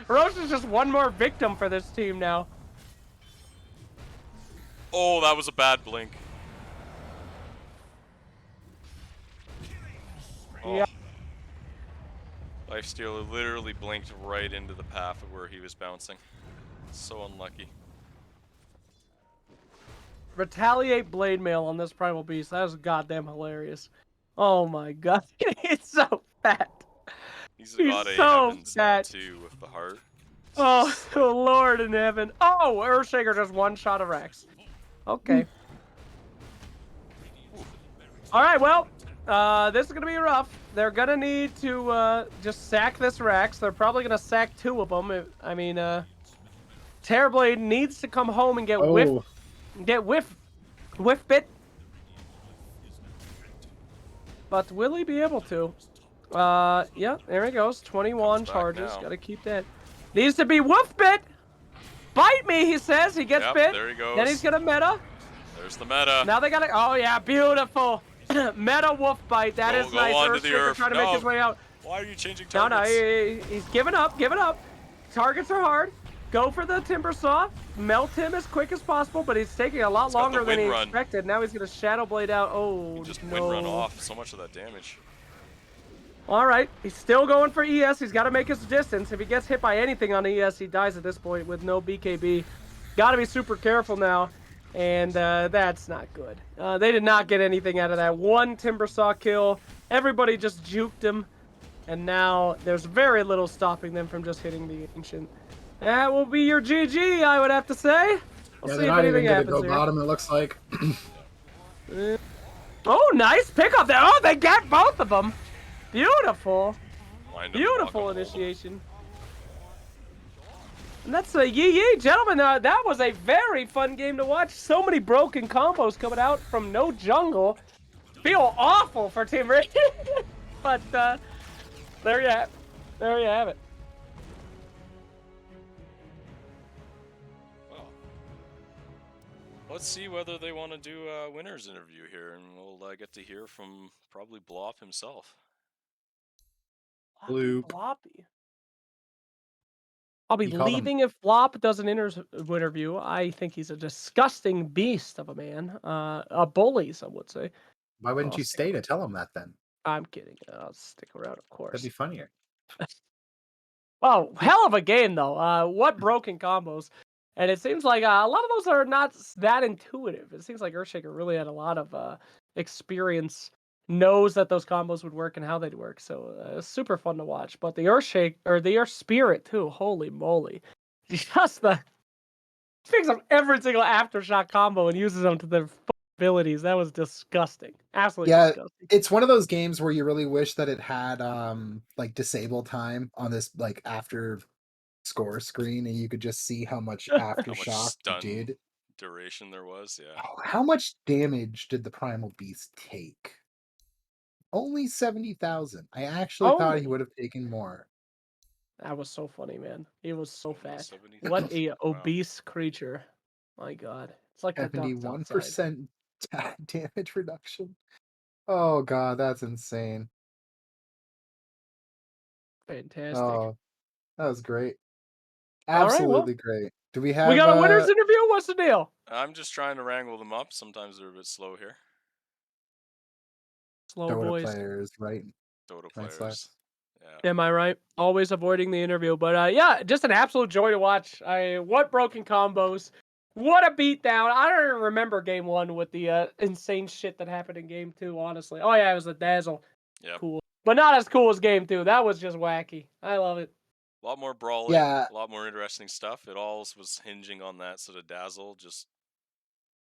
Speaker 3: Roche is just one more victim for this team now.
Speaker 1: Oh, that was a bad blink.
Speaker 3: Yeah.
Speaker 1: Lifestealer literally blinked right into the path of where he was bouncing. So unlucky.
Speaker 3: Retaliate blade mail on this primal beast. That was goddamn hilarious. Oh my god. It's so fat.
Speaker 1: He's
Speaker 3: He's
Speaker 1: got a
Speaker 3: so
Speaker 1: heavens now
Speaker 3: fat.
Speaker 1: too with the heart. It's
Speaker 3: Oh,
Speaker 1: just like,
Speaker 3: Lord in heaven. Oh, Earthshaker just one shot of Rex. Okay. All right, well, this is going to be rough. They're going to need to just sack this Rex. They're probably going to sack two of them. I mean, Terrorblade needs to come home and get
Speaker 2: Oh,
Speaker 3: whiff bit. But will he be able to? Yeah, there he goes. 21
Speaker 1: comes back
Speaker 3: charges.
Speaker 1: now.
Speaker 3: Got to keep that. Needs to be woof bit. Bite me, he says. He gets
Speaker 1: Yep,
Speaker 3: bit.
Speaker 1: there he goes.
Speaker 3: Then he's going to meta.
Speaker 1: There's the meta.
Speaker 3: Now they got to... Oh, yeah, beautiful. Meta wolf bite. That is
Speaker 1: Go
Speaker 3: nice.
Speaker 1: on to the
Speaker 3: Earthshaker
Speaker 1: earth.
Speaker 3: trying to make his way out.
Speaker 1: Why are you changing
Speaker 3: No,
Speaker 1: targets?
Speaker 3: he's giving up, giving up. Targets are hard. Go for the Timber Saw. Melt him as quick as possible, but he's taking a lot
Speaker 1: He's got the
Speaker 3: longer than he
Speaker 1: wind run.
Speaker 3: expected. Now he's going to Shadow Blade out. Oh,
Speaker 1: You just
Speaker 3: no.
Speaker 1: wind run off so much of that damage.
Speaker 3: All right, he's still going for ES. He's got to make his distance. If he gets hit by anything on ES, he dies at this point with no BKB. Got to be super careful now, and that's not good. They did not get anything out of that. One Timber Saw kill. Everybody just juked him, and now there's very little stopping them from just hitting the Ancient. That will be your GG, I would have to say. We'll
Speaker 2: yeah,
Speaker 3: see
Speaker 2: they're
Speaker 3: if
Speaker 2: not even
Speaker 3: anything
Speaker 2: going to
Speaker 3: happens
Speaker 2: go
Speaker 3: here.
Speaker 2: bottom, it looks like.
Speaker 3: Oh, nice pickup there. Oh, they get both of them. Beautiful. Beautiful initiation. And that's a yee, gentlemen. That was a very fun game to watch. So many broken combos coming out from no jungle. Feel awful for Team Ray. But there you have, there you have it.
Speaker 1: Well, let's see whether they want to do a winner's interview here, and we'll get to hear from probably Blop himself.
Speaker 2: Bloop.
Speaker 3: Floppy. I'll be
Speaker 2: You called him-
Speaker 3: leaving if Flop does an interview. I think he's a disgusting beast of a man. A bully, some would say.
Speaker 2: Why wouldn't
Speaker 3: I'll
Speaker 2: you
Speaker 3: stick
Speaker 2: stay to
Speaker 3: around.
Speaker 2: tell him that then?
Speaker 3: I'm kidding. I'll stick around, of
Speaker 2: That'd
Speaker 3: course.
Speaker 2: be funnier.
Speaker 3: Oh, hell of a game, though. What broken combos. And it seems like a lot of those are not that intuitive. It seems like Earthshaker really had a lot of experience, knows that those combos would work and how they'd work. So super fun to watch. But the Earthshake, or the Earth Spirit, too. Holy moly. Just picks up every single Aftershock combo and uses them to their abilities. That was disgusting. Absolutely
Speaker 2: Yeah,
Speaker 3: disgusting.
Speaker 2: it's one of those games where you really wish that it had like disable time on this like after score screen, and you could just see how much
Speaker 1: How much
Speaker 2: Aftershock
Speaker 1: stun
Speaker 2: did.
Speaker 1: duration there was, yeah.
Speaker 2: Oh, how much damage did the Primal Beast take? Only 70,000. I actually thought he
Speaker 3: Only.
Speaker 2: would have taken more.
Speaker 3: That was so funny, man. He was so fat. What
Speaker 1: 173.
Speaker 3: a
Speaker 1: Wow.
Speaker 3: obese creature. My God. It's like the ducks outside.
Speaker 2: 71% damage reduction. Oh god, that's insane.
Speaker 3: Fantastic.
Speaker 2: Oh, that was great.
Speaker 3: All right, well,
Speaker 2: Absolutely great. Do we
Speaker 3: we
Speaker 2: have
Speaker 3: got a winner's interview. What's the deal?
Speaker 1: I'm just trying to wrangle them up. Sometimes they're a bit slow here.
Speaker 3: Slow
Speaker 2: Dota
Speaker 3: boys.
Speaker 2: players, right?
Speaker 1: Dota
Speaker 2: Right
Speaker 1: players.
Speaker 2: slides.
Speaker 1: Yeah.
Speaker 3: Am I right? Always avoiding the interview, but yeah, just an absolute joy to watch. What broken combos! What a beatdown! I don't even remember game one with the insane shit that happened in game two. Honestly, oh yeah, it was a dazzle.
Speaker 1: Yep.
Speaker 3: Cool, but not as cool as game two. That was just wacky. I love it.
Speaker 1: A lot more brawling,
Speaker 2: Yeah,
Speaker 1: a lot more interesting stuff. It all was hinging on that sort of dazzle, just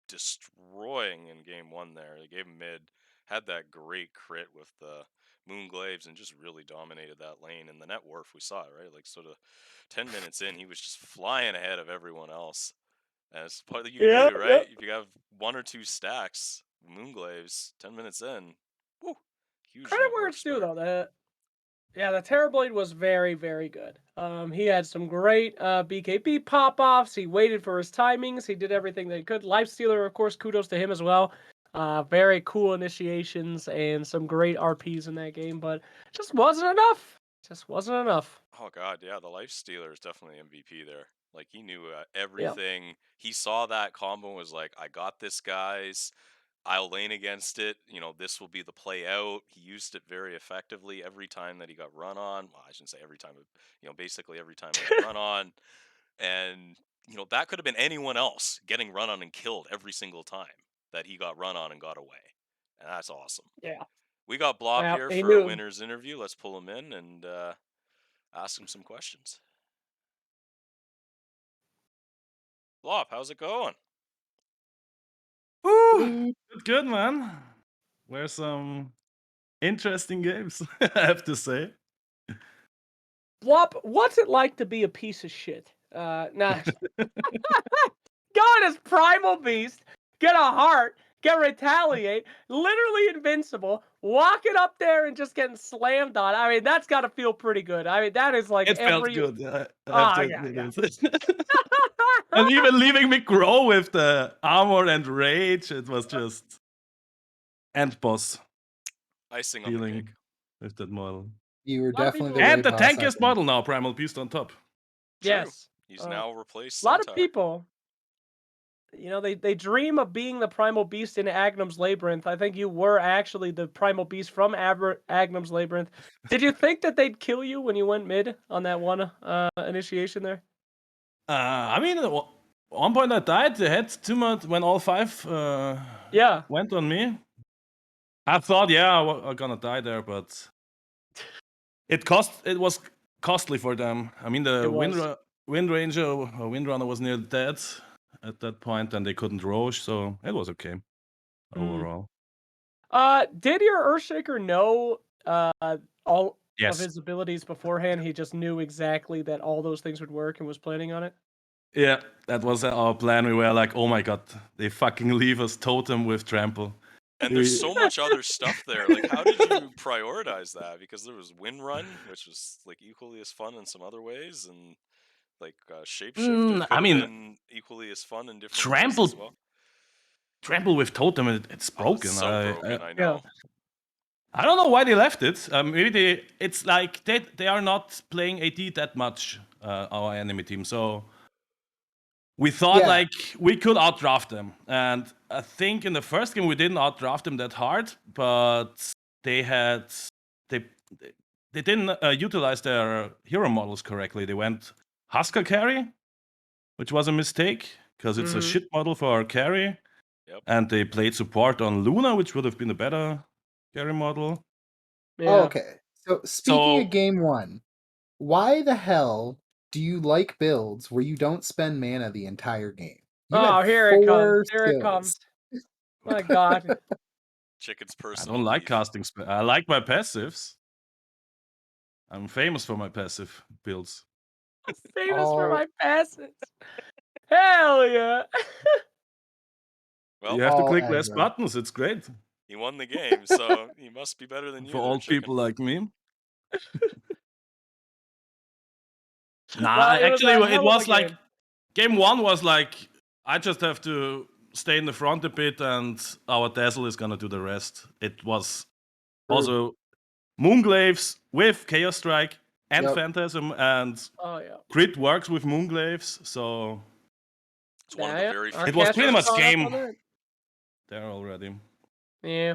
Speaker 1: destroying in game one there. They gave him mid, had that great crit with the Moonglaves, and just really dominated that lane. And the net worth, we saw it, right? Like, sort of 10 minutes in, he was just flying ahead of everyone else. And it's part that you can
Speaker 3: Yeah,
Speaker 1: do, right?
Speaker 3: yep.
Speaker 1: If you have one or two stacks, Moonglaves, 10 minutes in, whoo, huge
Speaker 3: Credit
Speaker 1: net
Speaker 3: where
Speaker 1: worth
Speaker 3: it's due
Speaker 1: start.
Speaker 3: though. The Terrorblade was very, very good. He had some great BKB pop-offs. He waited for his timings. He did everything that he could. Lifestealer, of course, kudos to him as well. Very cool initiations and some great RPs in that game, but just wasn't enough. Just wasn't enough.
Speaker 1: Oh god, yeah, the Life Stealer is definitely MVP there. Like, he knew
Speaker 3: Yep.
Speaker 1: everything. He saw that combo and was like, "I got this, guys. I'll lane against it. You know, this will be the play out." He used it very effectively every time that he got run on. Well, I shouldn't say every time, but basically every time he got run on. And that could have been anyone else getting run on and killed every single time that he got run on and got away. And that's awesome.
Speaker 3: Yeah.
Speaker 1: We got Blop
Speaker 3: Yeah.
Speaker 1: here
Speaker 3: He
Speaker 1: for a
Speaker 3: knew.
Speaker 1: winner's interview. Let's pull him in and ask him some questions. Blop, how's it going?
Speaker 4: Ooh,
Speaker 2: we
Speaker 4: good, man. Were some interesting games, I have to say.
Speaker 3: Blop, what's it like to be a piece of shit? Nah. Go on as Primal Beast, get a heart, get Retaliate, literally invincible, walking up there and just getting slammed on. I mean, that's got to feel pretty good. I mean, that is like
Speaker 4: It felt
Speaker 3: every.
Speaker 4: good, I have
Speaker 3: Oh,
Speaker 4: to
Speaker 3: yeah,
Speaker 4: admit
Speaker 3: yeah.
Speaker 4: it. And even leaving me grow with the armor and rage, it was just end boss
Speaker 1: Icing on the
Speaker 4: feeling
Speaker 1: cake.
Speaker 4: with that model.
Speaker 2: you were
Speaker 3: A lot of
Speaker 2: definitely
Speaker 3: people.
Speaker 2: the
Speaker 4: And
Speaker 2: raid
Speaker 4: the
Speaker 2: boss, I
Speaker 4: tankiest
Speaker 2: think.
Speaker 4: model now, Primal Beast on top.
Speaker 1: True.
Speaker 3: Yes.
Speaker 1: He's
Speaker 3: A
Speaker 1: now replaced
Speaker 3: lot of
Speaker 1: Centaur.
Speaker 3: people. They dream of being the Primal Beast in Agnum's Labyrinth. I think you were actually the Primal Beast from Agnum's Labyrinth. Did you think that they'd kill you when you went mid on that one initiation there?
Speaker 4: I mean, at one point I died. They had too much when all five
Speaker 3: Yeah.
Speaker 4: went on me. I thought, yeah, I'm gonna die there, but it was costly for them. I mean,
Speaker 3: It
Speaker 4: the
Speaker 3: was.
Speaker 4: Wind Ranger or Windrunner was near dead at that point, and they couldn't roach, so it was okay overall.
Speaker 3: Did your Earthshaker know all of
Speaker 4: Yes.
Speaker 3: his abilities beforehand? He just knew exactly that all those things would work and was planning on it?
Speaker 4: Yeah, that was our plan. We were like, oh my god, they fucking leave us totem with trample.
Speaker 1: And there's so much other stuff there. Like, how did you prioritize that? Because there was Wind Run, which was like equally as fun in some other ways, and like Shapeshift
Speaker 4: I
Speaker 1: could have
Speaker 4: mean,
Speaker 1: been equally as fun in different ways as
Speaker 4: trample
Speaker 1: well.
Speaker 4: with totem, it's
Speaker 1: Oh, it's
Speaker 4: broken.
Speaker 1: so broken. I
Speaker 3: Yeah.
Speaker 1: know.
Speaker 4: I don't know why they left it. Maybe it's like they are not playing AD that much, our enemy team. So we thought
Speaker 2: Yeah,
Speaker 4: like we could outdraft them, and I think in the first game we didn't outdraft them that hard, but they had they they didn't utilize their hero models correctly. They went Husker carry, which was a mistake because it's a
Speaker 3: Mhm.
Speaker 4: shit model for our carry,
Speaker 1: Yep.
Speaker 4: and they played support on Luna, which would have been a better carry model.
Speaker 2: oh,
Speaker 3: Yeah.
Speaker 2: okay. So speaking of
Speaker 4: So
Speaker 2: game one, why the hell do you like builds where you don't spend mana the entire game? You had
Speaker 3: Oh, here it comes.
Speaker 2: 4
Speaker 3: Here it
Speaker 2: skills.
Speaker 3: comes. My God.
Speaker 1: Chicken's
Speaker 4: I
Speaker 1: personal
Speaker 4: don't like
Speaker 1: beef.
Speaker 4: casting I like my passives. I'm famous for my passive builds.
Speaker 3: Famous for
Speaker 2: All
Speaker 3: my passes. Hell yeah.
Speaker 1: Well,
Speaker 4: You have to
Speaker 2: all
Speaker 4: click less
Speaker 2: aggro.
Speaker 4: buttons. It's great
Speaker 1: he won the game, so he must be better than
Speaker 4: for
Speaker 1: you there,
Speaker 4: old
Speaker 1: Chicken.
Speaker 4: people like me. Nah,
Speaker 3: it was
Speaker 4: actually,
Speaker 3: a
Speaker 4: it
Speaker 3: hell of a
Speaker 4: was like
Speaker 3: game.
Speaker 4: game one was like I just have to stay in the front a bit, and our Dazzle is gonna do the rest. It was also Moonglaves with Chaos Strike and
Speaker 2: Yep.
Speaker 4: Phantasm, and
Speaker 3: Oh yeah.
Speaker 4: Crit works with Moonglaves, so
Speaker 1: It's one of
Speaker 3: Yeah,
Speaker 1: the
Speaker 3: yeah.
Speaker 1: very
Speaker 3: Our
Speaker 1: few
Speaker 4: it was pretty
Speaker 3: casters
Speaker 4: much
Speaker 1: decks.
Speaker 3: caught up on
Speaker 4: game
Speaker 3: that.
Speaker 4: there already.
Speaker 3: Yeah.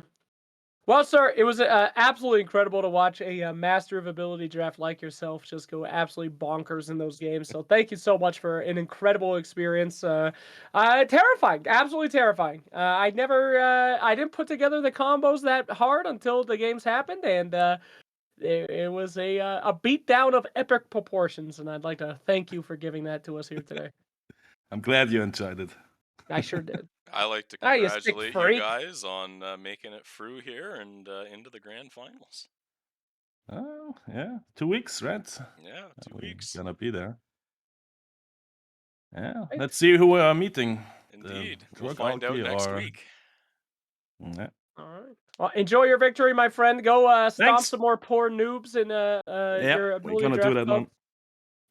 Speaker 3: Well, sir, it was absolutely incredible to watch a master of ability draft like yourself just go absolutely bonkers in those games. So thank you so much for an incredible experience. Terrifying, absolutely terrifying. I didn't put together the combos that hard until the games happened, and it was a beatdown of epic proportions. And I'd like to thank you for giving that to us here today.
Speaker 4: I'm glad you enjoyed it.
Speaker 3: I sure did.
Speaker 1: I like to
Speaker 3: Ah, you sick
Speaker 1: congratulate you
Speaker 3: freak.
Speaker 1: guys on making it through here and into the grand finals.
Speaker 4: Oh, yeah. 2 weeks, right?
Speaker 1: Yeah, 2
Speaker 4: We're
Speaker 1: weeks.
Speaker 4: gonna be there. Yeah.
Speaker 3: Right.
Speaker 4: Let's see who we are meeting. The
Speaker 1: Indeed. We'll find out
Speaker 4: Drugalki
Speaker 1: next
Speaker 4: or
Speaker 1: week.
Speaker 4: yeah.
Speaker 3: All right. Well, enjoy your victory, my friend. Go stomp
Speaker 4: Thanks.
Speaker 3: some more poor noobs in
Speaker 4: Yeah,
Speaker 3: your
Speaker 4: we're
Speaker 3: ability
Speaker 4: gonna do
Speaker 3: draft
Speaker 4: that,
Speaker 3: club.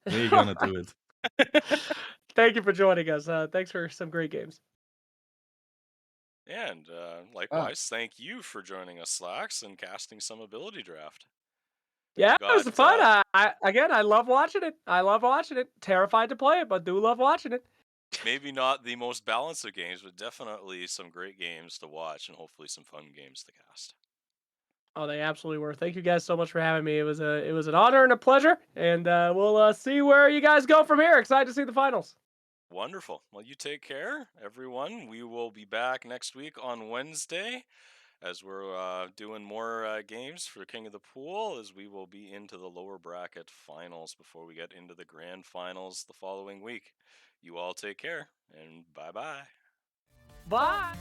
Speaker 4: man. We're gonna do it.
Speaker 3: Thank you for joining us. Thanks for some great games.
Speaker 1: And likewise, thank you for joining us, Slacks, and casting some ability draft.
Speaker 3: Yeah,
Speaker 1: We've
Speaker 3: it was
Speaker 1: got
Speaker 3: fun. I love watching it. I love watching it. Terrified to play it, but do love watching it.
Speaker 1: maybe not the most balanced of games, but definitely some great games to watch and hopefully some fun games to cast.
Speaker 3: Oh, they absolutely were. Thank you guys so much for having me. It was an honor and a pleasure. And we'll see where you guys go from here. Excited to see the finals.
Speaker 1: Wonderful. Well, you take care, everyone. We will be back next week on Wednesday as we're doing more games for King of the Pool, as we will be into the lower bracket finals before we get into the grand finals the following week. You all take care, and bye-bye.
Speaker 3: Bye.